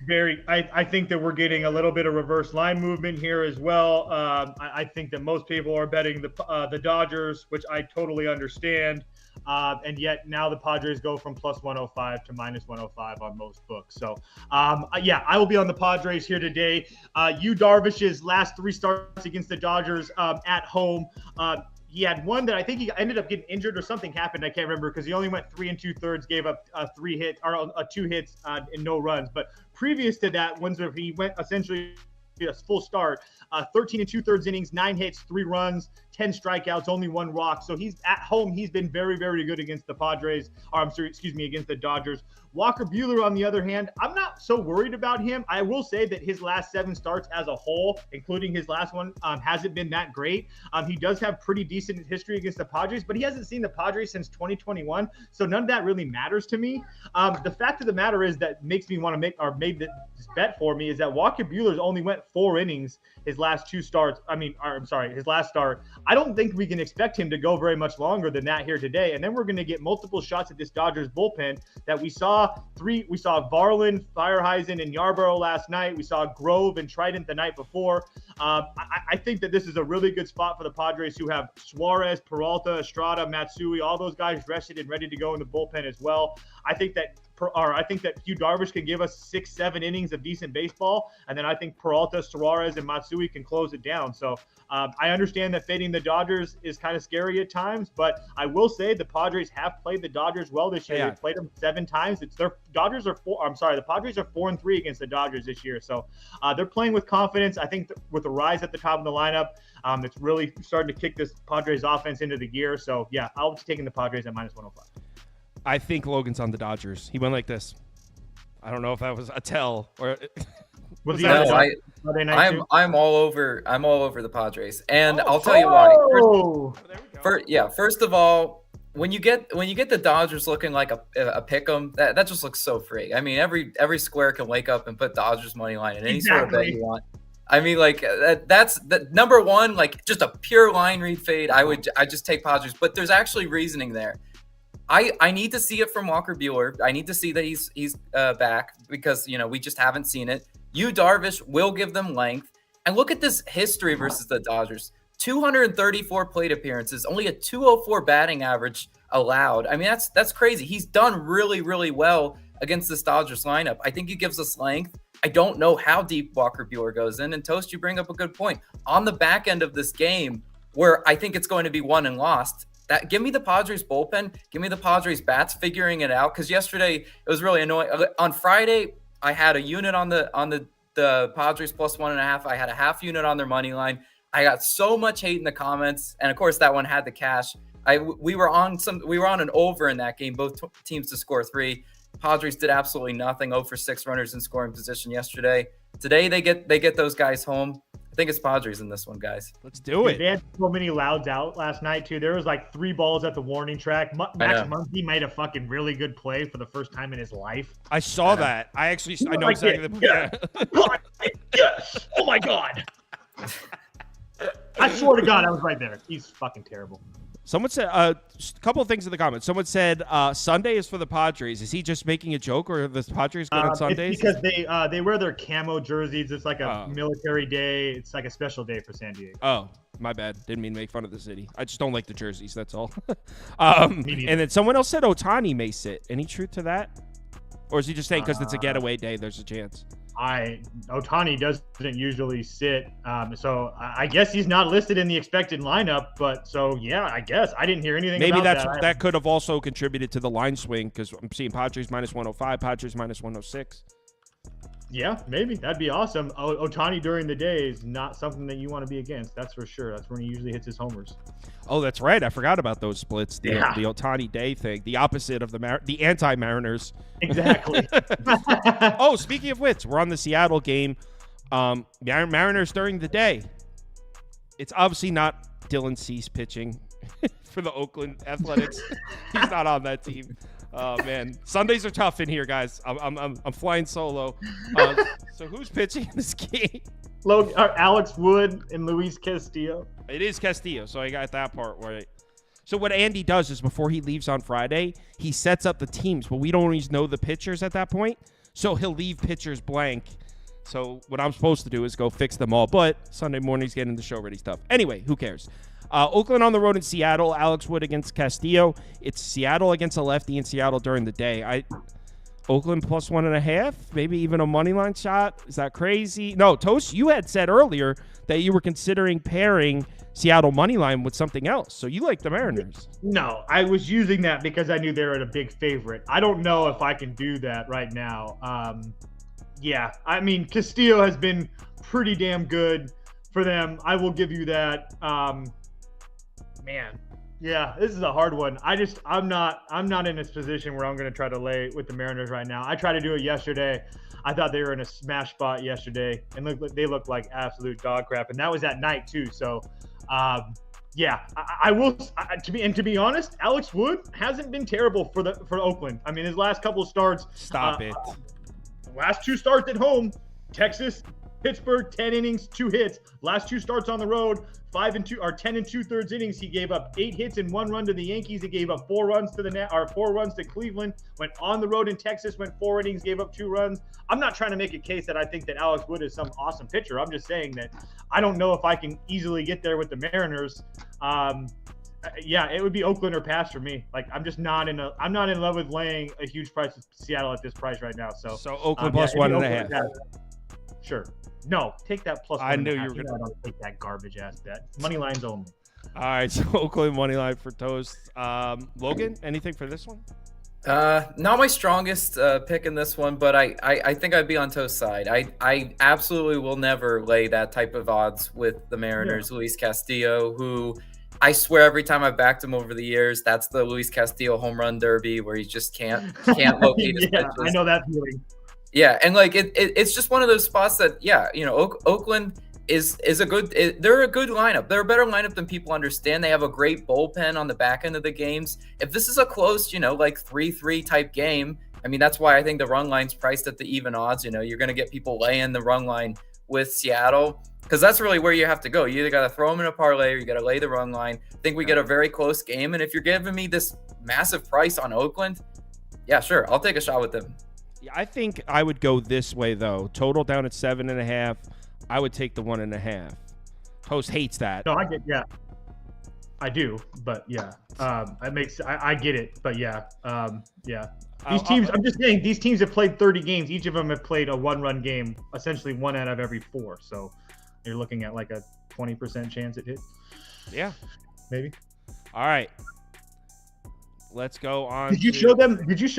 E: I think that we're getting a little bit of reverse line movement here as well. I think that most people are betting the Dodgers, which I totally understand. And yet now the Padres go from plus 105 to minus 105 on most books. So, yeah, I will be on the Padres here today. Yu Darvish's last 3 starts against the Dodgers at home. He had one that I think he ended up getting injured or something happened. I can't remember because he only went 3 2/3, gave up 3 hits or 2 hits and no runs. But previous to that, ones where he went essentially a full start, 13 2/3 innings, 9 hits, 3 runs, 10 strikeouts, only 1 walk. So he's at home. He's been very, very good against the Padres, or against the Dodgers. Walker Buehler, on the other hand, I'm not so worried about him. I will say that his last 7 starts as a whole, including his last one, hasn't been that great. He does have pretty decent history against the Padres, but he hasn't seen the Padres since 2021. So none of that really matters to me. The fact of the matter is that makes me want to made this bet for me is that Walker Buehler's only went 4 innings his last 2 starts. His last start. I don't think we can expect him to go very much longer than that here today. And then we're going to get multiple shots at this Dodgers bullpen that we saw Varland, Fireheisen, and Yarborough last night. We saw Grove and Trident the night before. I think that this is a really good spot for the Padres, who have Suarez, Peralta, Estrada, Matsui, all those guys rested and ready to go in the bullpen as well. I think that Yu Darvish can give us 6-7 innings of decent baseball, and then I think Peralta, Suarez, and Matsui can close it down. So I understand that fading the Dodgers is kind of scary at times, but I will say the Padres have played the Dodgers well this year.
B: Yeah.
E: They've played them 7 times. The Padres are 4-3 against the Dodgers this year. So they're playing with confidence. I think with the rise at the top of the lineup, it's really starting to kick this Padres offense into the gear. So yeah, I'll be taking the Padres at minus 105.
B: I think Logan's on the Dodgers. He went like this. I don't know if that was a tell or.
E: Was
F: No, I'm all over the Padres, and I'll tell you why. First of all, when you get the Dodgers looking like a pick'em, that just looks so free. I mean, every square can wake up and put Dodgers money line in any sort of bet you want. I mean, like that's the number one, like just a pure line read fade. I just take Padres, but there's actually reasoning there. I need to see it from Walker Buehler. I need to see that he's back because we just haven't seen it. Yu Darvish will give them length, and look at this history versus the Dodgers: 234 plate appearances, only a 204 batting average allowed. I mean, that's crazy. He's done really, really well against this Dodgers lineup. I think he gives us length. I don't know how deep Walker Buehler goes in. And Toast, you bring up a good point. On the back end of this game, where I think it's going to be won and lost, give me the Padres bullpen, give me the Padres bats figuring it out. Because yesterday it was really annoying. On Friday, I had a unit on the Padres plus 1.5. I had a half unit on their money line. I got so much hate in the comments, and of course that one had the cash. We were on an over in that game, both teams to score 3. Padres did absolutely nothing. 0 for 6 runners in scoring position yesterday. Today they get those guys home. I think it's Padres in this one, guys.
B: Let's do it.
E: They had so many louds out last night too. There was like 3 balls at the warning track. Max Muncy made a fucking really good play for the first time in his life.
B: I saw that. I know exactly the
E: play. Yes. Oh my god. I swear to God, I was right there. He's fucking terrible.
B: Someone said a couple of things in the comments. Someone said Sunday is for the Padres. Is he just making a joke, or are the Padres good on Sundays?
E: It's because they wear their camo jerseys. It's like a military day. It's like a special day for San Diego.
B: Oh, my bad. Didn't mean to make fun of the city. I just don't like the jerseys. That's all. And then someone else said Ohtani may sit. Any truth to that? Or is he just saying because it's a getaway day, there's a chance?
E: Ohtani doesn't usually sit, so I guess he's not listed in the expected lineup. But so yeah, I guess I didn't hear anything.
B: Maybe
E: about
B: that could have also contributed to the line swing because I'm seeing Padres minus 105, Padres minus 106.
E: Yeah, maybe that'd be awesome. Ohtani during the day is not something that you want to be against. That's for sure. That's when he usually hits his homers.
B: Oh, that's right. I forgot about those splits. The Ohtani day thing, the opposite of the anti-Mariners.
E: Exactly.
B: Oh, speaking of which, we're on the Seattle game. Mariners during the day. It's obviously not Dylan Cease pitching for the Oakland Athletics. He's not on that team. Oh man, Sundays are tough in here, guys. I'm flying solo. So who's pitching in this game?
E: Alex Wood and Luis Castillo.
B: It is Castillo, so I got that part right. So what Andy does is before he leaves on Friday, he sets up the teams, but we don't always know the pitchers at that point. So he'll leave pitchers blank. So what I'm supposed to do is go fix them all. But Sunday morning's getting the show ready stuff. Anyway, who cares? Oakland on the road in Seattle. Alex Wood against Castillo. It's Seattle against a lefty in Seattle during the day. Oakland plus 1.5, maybe even a money line shot. Is that crazy? No, Toast, you had said earlier that you were considering pairing Seattle money line with something else. So you like the Mariners.
E: No, I was using that because I knew they were a big favorite. I don't know if I can do that right now. Yeah, I mean, Castillo has been pretty damn good for them. I will give you that. Man, yeah, this is a hard one. I'm not in this position where I'm going to try to lay with the Mariners right now. I tried to do it yesterday. I thought they were in a smash spot yesterday, and they looked like absolute dog crap. And that was at night too. So, yeah, I will. To be honest, Alex Wood hasn't been terrible for Oakland. I mean, his last couple of starts.
B: Stop it.
E: Last 2 starts at home, Texas, Pittsburgh, 10 innings, 2 hits. Last 2 starts on the road, 10 and 2/3 innings. He gave up 8 hits and 1 run to the Yankees. He gave up 4 runs to 4 runs to Cleveland. Went on the road in Texas, went 4 innings, gave up 2 runs. I'm not trying to make a case that I think that Alex Wood is some awesome pitcher. I'm just saying that I don't know if I can easily get there with the Mariners. Yeah, it would be Oakland or pass for me. Like, I'm not in love with laying a huge price with Seattle at this price right now. So
B: Oakland plus 1.5.
E: Sure. No, take that plus.
B: I knew you were going
E: to take that garbage ass bet. Money lines only.
B: All right, so Oakland money line for Toast. Logan, anything for this one?
F: Not my strongest pick in this one, but I think I'd be on Toast's side. I absolutely will never lay that type of odds with the Mariners. Yeah. Luis Castillo, who I swear every time I've backed him over the years, that's the Luis Castillo home run derby where he just can't locate his pitches.
E: I know that feeling.
F: Yeah, and like it's just one of those spots that Oakland is a good. They're a good lineup. They're a better lineup than people understand. They have a great bullpen on the back end of the games. If this is a close, like 3-3 type game, I mean that's why I think the run line's priced at the even odds. You're going to get people laying the run line with Seattle because that's really where you have to go. You either got to throw them in a parlay or you got to lay the run line. I think we get a very close game, and if you're giving me this massive price on Oakland, yeah, sure, I'll take a shot with them.
B: Yeah, I think I would go this way though. Total down at 7.5. I would take the 1.5. Toast hates that.
E: No, I do, but yeah, I get it, but yeah, yeah. These teams, I'm just saying, these teams have played 30 games. Each of them have played a 1-run game, essentially 1 out of every 4. So you're looking at like a 20% chance it hit.
B: Yeah,
E: maybe.
B: All right. Let's go on.
E: Did you show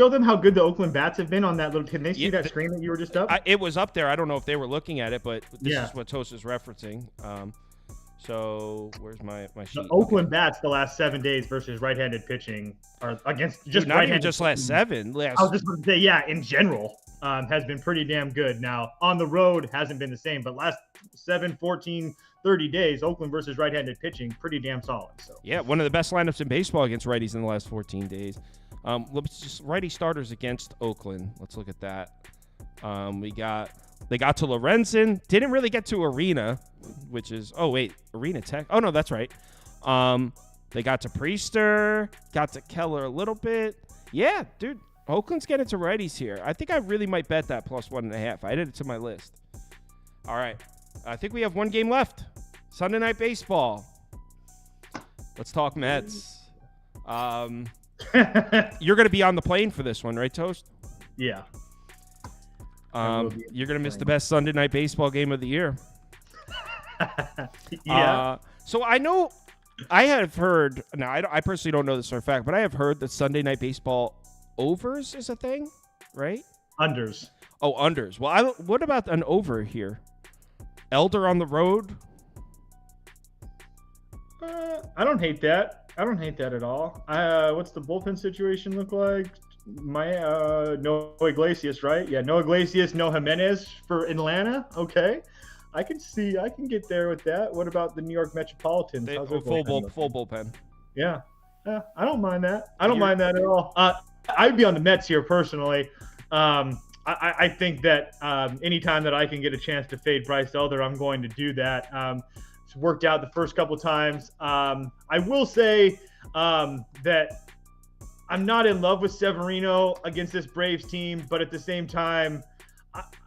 E: them how good the Oakland bats have been on that little? Can they see that screen that you were just up?
B: It was up there. I don't know if they were looking at it, but this is what Toast is referencing. So where's my sheet?
E: The Oakland bats the last 7 days versus right-handed pitching are against just
B: not even just last 7.
E: I was just going to say, yeah, in general, has been pretty damn good. Now on the road hasn't been the same, but last 7, 14, 30 days, Oakland versus right-handed pitching, pretty damn solid. So
B: yeah, one of the best lineups in baseball against righties in the last 14 days. Let's just righty starters against Oakland. Let's look at that. They got to Lorenzen, didn't really get to Arena, which is Arena Tech. Oh no, that's right. They got to Priester, got to Keller a little bit. Yeah, dude, Oakland's getting to righties here. I think I really might bet that plus 1.5. I added it to my list. All right. I think we have one game left. Sunday Night Baseball. Let's talk Mets. You're going to be on the plane for this one, right, Toast?
E: Yeah.
B: You're going to miss the best Sunday Night Baseball game of the year.
E: Yeah.
B: So I know I have heard, now I personally don't know this for a fact, but I have heard that Sunday Night Baseball overs is a thing, right?
E: Unders.
B: Oh, unders. Well, what about an over here? Elder on the road?
E: I don't hate that. I don't hate that at all. What's the bullpen situation look like? No Iglesias, right? Yeah, no Iglesias, no Jimenez for Atlanta. Okay. I can get there with that. What about the New York Metropolitans?
B: Full bullpen.
E: Yeah. I don't mind that. I don't mind that at all. I'd be on the Mets here personally. I think that anytime that I can get a chance to fade Bryce Elder, I'm going to do that. It's worked out the first couple times. I will say that I'm not in love with Severino against this Braves team, but at the same time,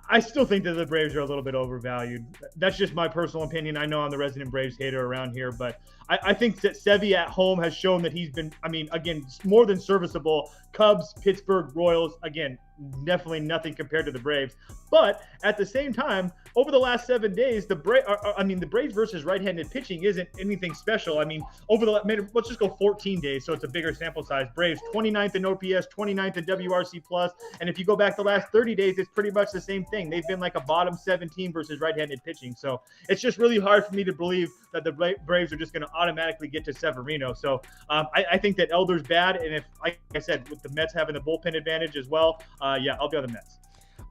E: I still think that the Braves are a little bit overvalued. That's just my personal opinion. I know I'm the resident Braves hater around here, but I think that Sevy at home has shown that he's been, I mean, again, more than serviceable. Cubs, Pittsburgh, Royals, again, definitely nothing compared to the Braves. But at the same time, over the last 7 days, the Braves versus right-handed pitching isn't anything special. I mean, let's just go 14 days, so it's a bigger sample size. Braves 29th in OPS, 29th in WRC plus, and if you go back the last 30 days, it's pretty much the same thing. They've been like a bottom 17 versus right-handed pitching. So it's just really hard for me to believe that the Braves are just going to automatically get to Severino. So I think that Elder's bad, and if, like I said, with the Mets having the bullpen advantage as well, yeah, I'll be on the Mets.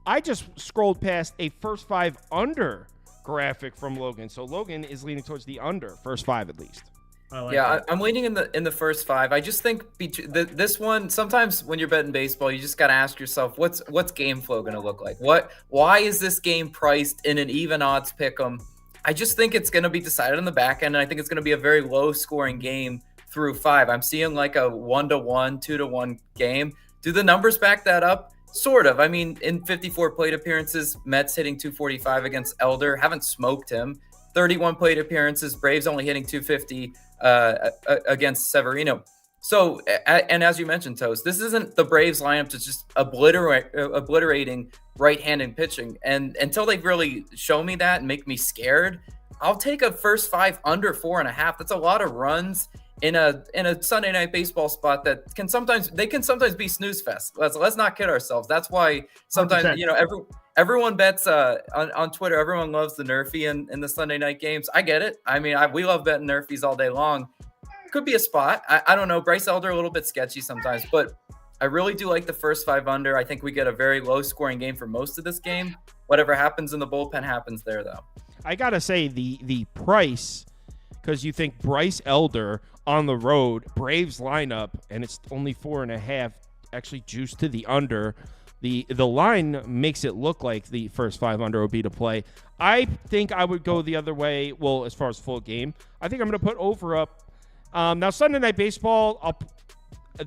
B: I just scrolled past a first 5 under graphic from Logan. So Logan is leaning towards the under, first 5 at least.
F: I'm leaning in the first 5. I just think this one, sometimes when you're betting baseball, you just got to ask yourself, what's game flow going to look like? Why is this game priced in an even odds pick'em? I just think it's going to be decided on the back end, and I think it's going to be a very low scoring game through 5. I'm seeing like a 1-1, 2-1 game. Do the numbers back that up? Sort of. I mean, in 54 plate appearances, Mets hitting 245 against Elder, haven't smoked him. 31 plate appearances, Braves only hitting 250 against Severino. So, and as you mentioned, Toast, this isn't the Braves lineup to just obliterating right-handed pitching. And until they really show me that and make me scared, I'll take a first 5 under 4.5. That's a lot of runs in a Sunday night baseball spot that can sometimes be snooze fest. Let's not kid ourselves. That's why sometimes 100%. Everyone bets on Twitter. Everyone loves the Nerfy in the Sunday night games. I get it. I mean, we love betting Nerfies all day long. Could be a spot. I don't know. Bryce Elder a little bit sketchy sometimes, but I really do like the first 5 under. I think we get a very low scoring game for most of this game. Whatever happens in the bullpen happens there, though.
B: I gotta say the price, because you think Bryce Elder on the road, Braves lineup, and it's only 4.5, actually juiced to the under. The line makes it look like the first 5 under would be to play. I think I would go the other way. Well, as far as full game, I think I'm going to put over up. Now Sunday Night Baseball,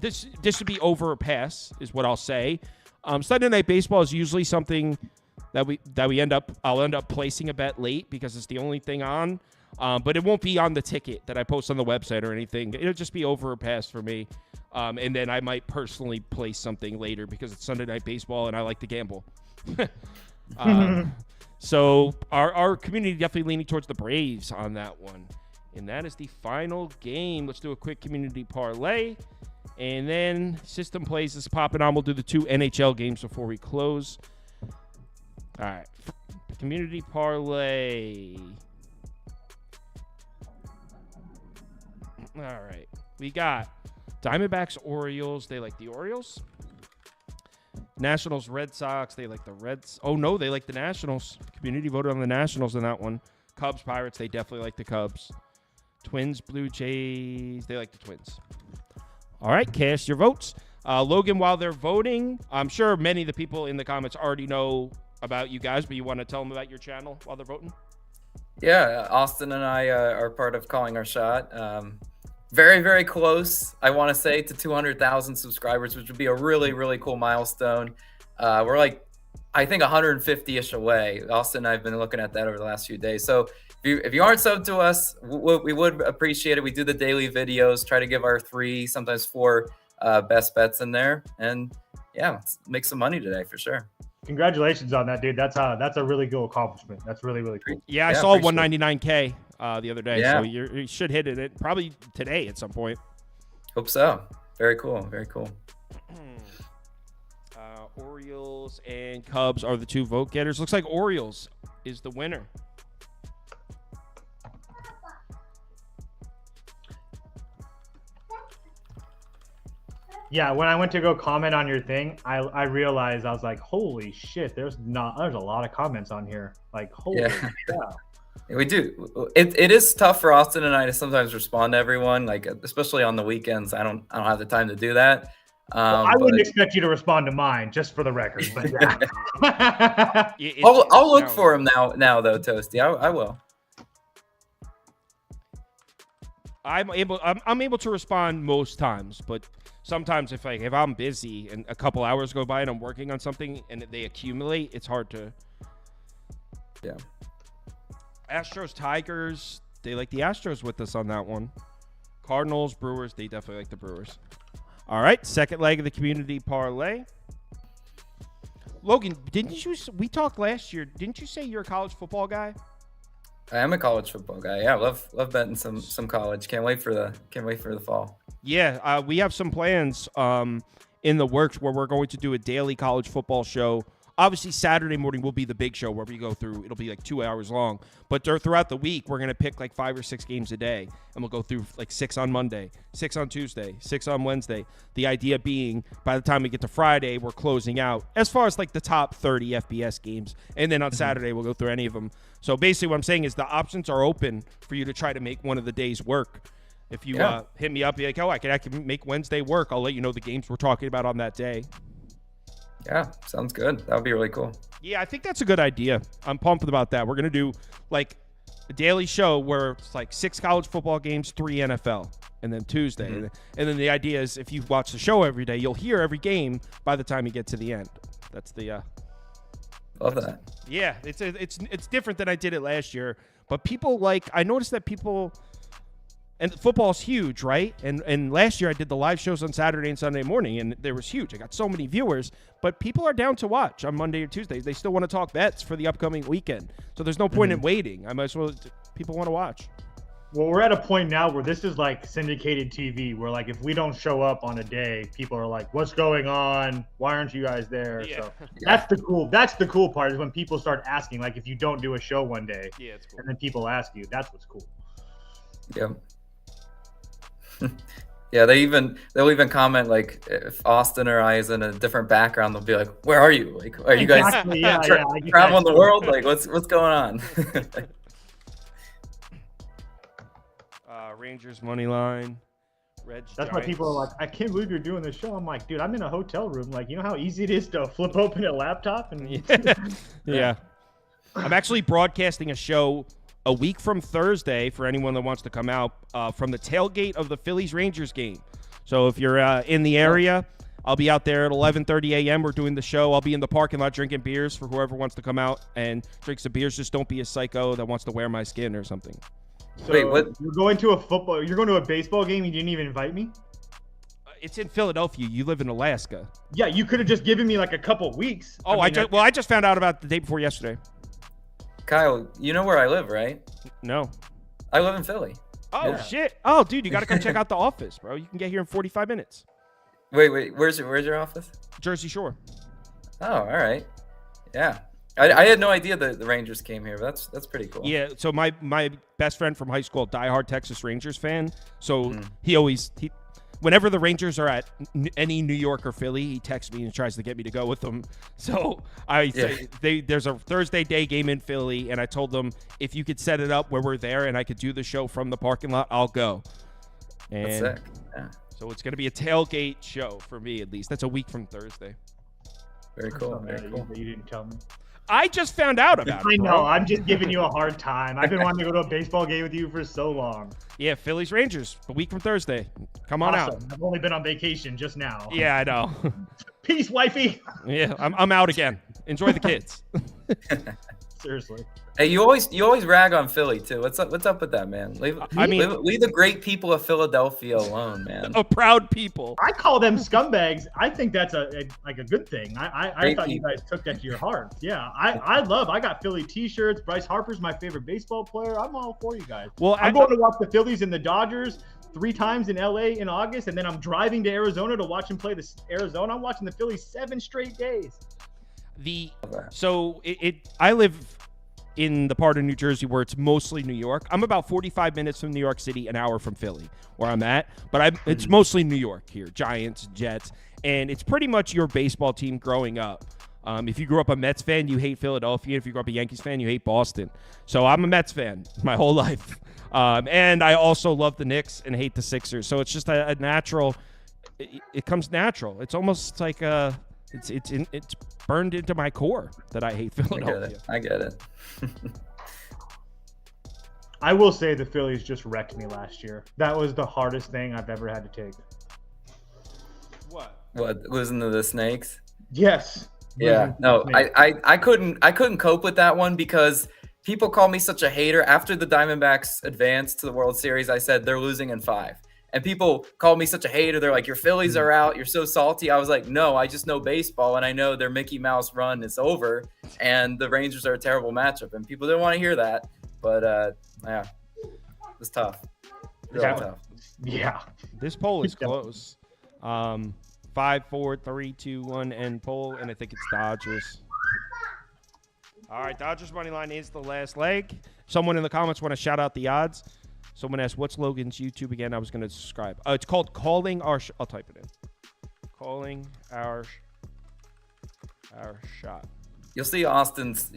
B: this should be over or pass is what I'll say. Sunday Night Baseball is usually something that I'll end up placing a bet late because it's the only thing on. But it won't be on the ticket that I post on the website or anything. It'll just be over or pass for me. And then I might personally place something later because it's Sunday Night Baseball and I like to gamble. So our community definitely leaning towards the Braves on that one. And that is the final game. Let's do a quick community parlay. And then System Plays is popping on. We'll do the 2 NHL games before we close. All right. Community parlay. All right. We got Diamondbacks, Orioles. They like the Orioles. Nationals, Red Sox. They like the Reds. Oh, no, they like the Nationals. Community voted on the Nationals in that one. Cubs, Pirates. They definitely like the Cubs. Twins, Blue Jays. They like the Twins. All right, cast your votes. Logan, while they're voting, I'm sure many of the people in the comments already know about you guys, but you want to tell them about your channel while they're voting?
F: Yeah, Austin and I are part of Calling Our Shot. Very, very close, I want to say, to 200,000 subscribers, which would be a really, really cool milestone. We're like, I think 150-ish away. Austin and I have been looking at that over the last few days. So if you aren't subbed to us, we would appreciate it. We do the daily videos, try to give our 3, sometimes 4 best bets in there. And yeah, make some money today for sure.
E: Congratulations on that, dude. That's a really cool accomplishment. That's really, really cool.
B: Yeah, I saw 199K the other day,
F: yeah.
B: So you should hit it probably today at some point.
F: Hope so. Very cool. Very cool.
B: Orioles and Cubs are the 2 vote getters. Looks like Orioles is the winner.
E: Yeah, when I went to go comment on your thing, I realized, I was like, holy shit, there's a lot of comments on here. Like, holy
F: cow.
E: Yeah.
F: We do. It is tough for Austin and I to sometimes respond to everyone, like especially on the weekends. I don't have the time to do that.
E: I wouldn't expect you to respond to mine, just for the record. But yeah.
F: I'll look for him now though, Toasty. I will.
B: I'm able to respond most times, but sometimes if I'm busy and a couple hours go by and I'm working on something and they accumulate, it's hard to.
F: Yeah.
B: Astros, Tigers. They like the Astros with us on that one. Cardinals, Brewers, they definitely like the Brewers. All right, second leg of the community parlay. Logan, we talked last year, didn't you say you're a college football guy?
F: I am a college football guy. Yeah, love betting some college. Can't wait for the fall.
B: Yeah, we have some plans in the works where we're going to do a daily college football show. Obviously, Saturday morning will be the big show where we go through. It'll be like 2 hours long. But throughout the week, we're going to pick like 5 or 6 games a day. And we'll go through like 6 on Monday, 6 on Tuesday, 6 on Wednesday. The idea being by the time we get to Friday, we're closing out as far as like the top 30 FBS games. And then on Saturday, we'll go through any of them. So basically what I'm saying is the options are open for you to try to make one of the days work. If you hit me up, be like, I can make Wednesday work. I'll let you know the games we're talking about on that day.
F: Yeah, sounds good. That would be really cool.
B: Yeah, I think that's a good idea. I'm pumped about that. We're going to do like a daily show where it's like 6 college football games, 3 NFL, and then Tuesday. And then the idea is if you watch the show every day, you'll hear every game by the time you get to the end. That's the
F: Love that.
B: Yeah, it's different than I did it last year, but I noticed that people and football's huge, right? And last year I did the live shows on Saturday and Sunday morning, and there was huge. I got so many viewers, but people are down to watch on Monday or Tuesday. They still want to talk bets for the upcoming weekend. So there's no point in waiting. I might as well. People want to watch.
E: Well, we're at a point now where this is like syndicated TV, where like if we don't show up on a day, people are like, "What's going on? Why aren't you guys there?"
B: Yeah.
E: So that's the cool part is when people start asking. Like if you don't do a show one day,
B: it's cool.
E: And then people ask you, that's what's cool.
F: Yeah. Yeah, they'll even comment like if Austin or I is in a different background, they'll be like, "Where are you? Like, are you guys traveling the world? Like, what's going on?"
B: Rangers money line. Reds.
E: That's why people are like, "I can't believe you're doing this show." I'm like, dude, I'm in a hotel room. Like, you know how easy it is to flip open a laptop and
B: Yeah. I'm actually broadcasting a show a week from Thursday for anyone that wants to come out from the tailgate of the Phillies-Rangers game. So if you're in the area, I'll be out there at 11:30 a.m. We're doing the show. I'll be in the parking lot drinking beers for whoever wants to come out and drink some beers. Just don't be a psycho that wants to wear my skin or something.
E: So
F: wait, what?
E: You're going to a baseball game. You didn't even invite me.
B: It's in Philadelphia. You live in Alaska.
E: Yeah, you could have just given me like a couple weeks.
B: Oh, I just found out about it the day before yesterday.
F: Kyle, you know where I live, right?
B: No.
F: I live in Philly.
B: Oh,
F: Yeah.
B: shit. Oh, dude, you got to come check out the office, bro. You can get here in 45 minutes.
F: Wait, where's your office?
B: Jersey Shore.
F: Oh, all right. Yeah. I had no idea that the Rangers came here, but that's pretty cool.
B: Yeah, so my best friend from high school, diehard Texas Rangers fan. So he whenever the Rangers are at any New York or Philly, he texts me and tries to get me to go with them. So there's a Thursday day game in Philly, and I told them if you could set it up where we're there and I could do the show from the parking lot, I'll go. And
F: That's sick. Yeah.
B: So it's going to be a tailgate show for me, at least. That's a week from Thursday.
F: Very cool. Very cool.
E: You didn't tell me.
B: I just found out about it.
E: I know. I'm just giving you a hard time. I've been wanting to go to a baseball game with you for so long.
B: Yeah, Phillies Rangers, a week from Thursday. Come on out.
E: I've only been on vacation just now.
B: Yeah, I know.
E: Peace, wifey.
B: Yeah, I'm out again. Enjoy the kids.
E: Seriously.
F: Hey, you always rag on Philly too. What's up with that, man? Leave the great people of Philadelphia alone, man.
B: A proud people.
E: I call them scumbags. I think that's a good thing. I thought you
F: people.
E: guys took that to your heart. Yeah, I got Philly t-shirts. Bryce Harper's my favorite baseball player. I'm all for you guys.
B: Well,
E: I'm going to watch the Phillies and the Dodgers 3 times in LA in August, and then I'm driving to Arizona to watch them play the Arizona. I'm watching the Phillies 7 straight days.
B: I live in the part of New Jersey where it's mostly New York. I'm about 45 minutes from New York City, an hour from Philly, where I'm at. But it's mostly New York here, Giants, Jets, and it's pretty much your baseball team growing up. If you grew up a Mets fan, you hate Philadelphia. If you grew up a Yankees fan, you hate Boston. So I'm a Mets fan my whole life. And I also love the Knicks and hate the Sixers. So it's just a natural – it comes natural. It's almost like it's burned into my core that I hate Philadelphia.
F: I get it.
E: I will say the Phillies just wrecked me last year. That was the hardest thing I've ever had to take.
F: What, losing to the Snakes?
E: Yes.
F: Yeah. No, I couldn't cope with that one because people call me such a hater. After the Diamondbacks advanced to the World Series, I said they're losing in 5. And people called me such a hater. They're like, your Phillies are out. You're so salty. I was like, no, I just know baseball, and I know their Mickey Mouse run is over, and the Rangers are a terrible matchup. And people didn't want to hear that. But, yeah, it's tough. Really tough.
E: Yeah.
B: This poll is close. 5, 4, 3, 2, 1 end poll, and I think it's Dodgers. All right, Dodgers money line is the last leg. Someone in the comments want to shout out the odds. Someone asked, what's Logan's YouTube again? I was going to subscribe. It's called Calling Our I'll type it in. Calling Our Shot.
F: You'll see Austin's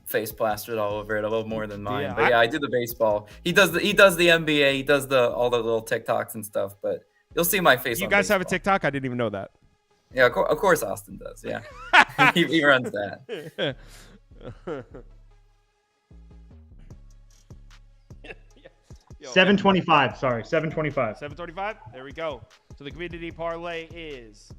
F: face plastered all over it a little more than mine. But I do the baseball. He does the NBA. He does all the little TikToks and stuff. But you'll see my face.
B: You guys have a TikTok? I didn't even know that.
F: Yeah, of course Austin does. Yeah, he runs that.
E: 725. Sorry, 725.
B: 725. There we go. So the community parlay is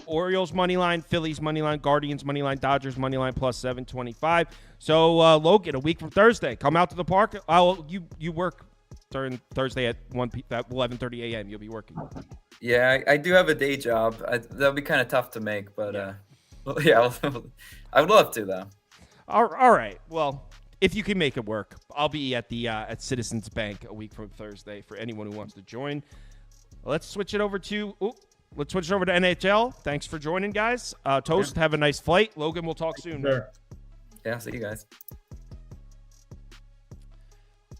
B: Orioles money line, Phillies money line, Guardians money line, Dodgers money line plus 725. So Logan, a week from Thursday, come out to the park. You work during Thursday at 11:30 a.m. You'll be working.
F: Yeah, I do have a day job. That'll be kind of tough to make, but yeah, I would love to though.
B: All right. Well, if you can make it work, I'll be at the at Citizens Bank a week from Thursday for anyone who wants to join. Let's switch it over to NHL. Thanks for joining, guys. Toast, have a nice flight. Logan, we'll talk soon.
E: Sure.
F: Yeah, see you guys.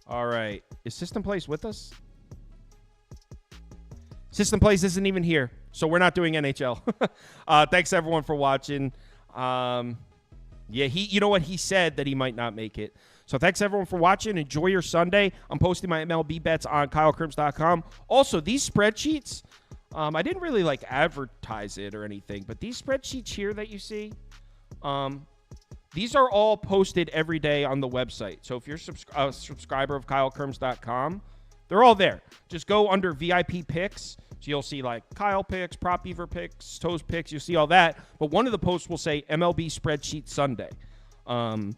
B: All right. Is System Plays with us? System Plays isn't even here, so we're not doing NHL. Thanks, everyone, for watching. Yeah, you know what? He said that he might not make it. So thanks, everyone, for watching. Enjoy your Sunday. I'm posting my MLB bets on KyleKirms.com. Also, these spreadsheets, I didn't really, advertise it or anything, but these spreadsheets here that you see, these are all posted every day on the website. So if you're a subscriber of KyleKirms.com, they're all there. Just go under VIP picks. So you'll see Kyle picks, Prop Beaver picks, Toes picks. You'll see all that. But one of the posts will say MLB Spreadsheet Sunday. And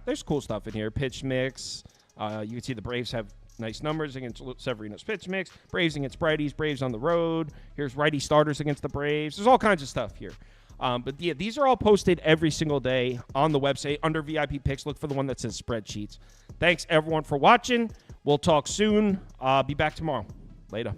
B: there's cool stuff in here. Pitch mix. You can see the Braves have nice numbers against Severino's pitch mix. Braves against righties. Braves on the road. Here's righty starters against the Braves. There's all kinds of stuff here. But yeah, these are all posted every single day on the website under VIP picks. Look for the one that says spreadsheets. Thanks, everyone, for watching. We'll talk soon. Be back tomorrow. Later.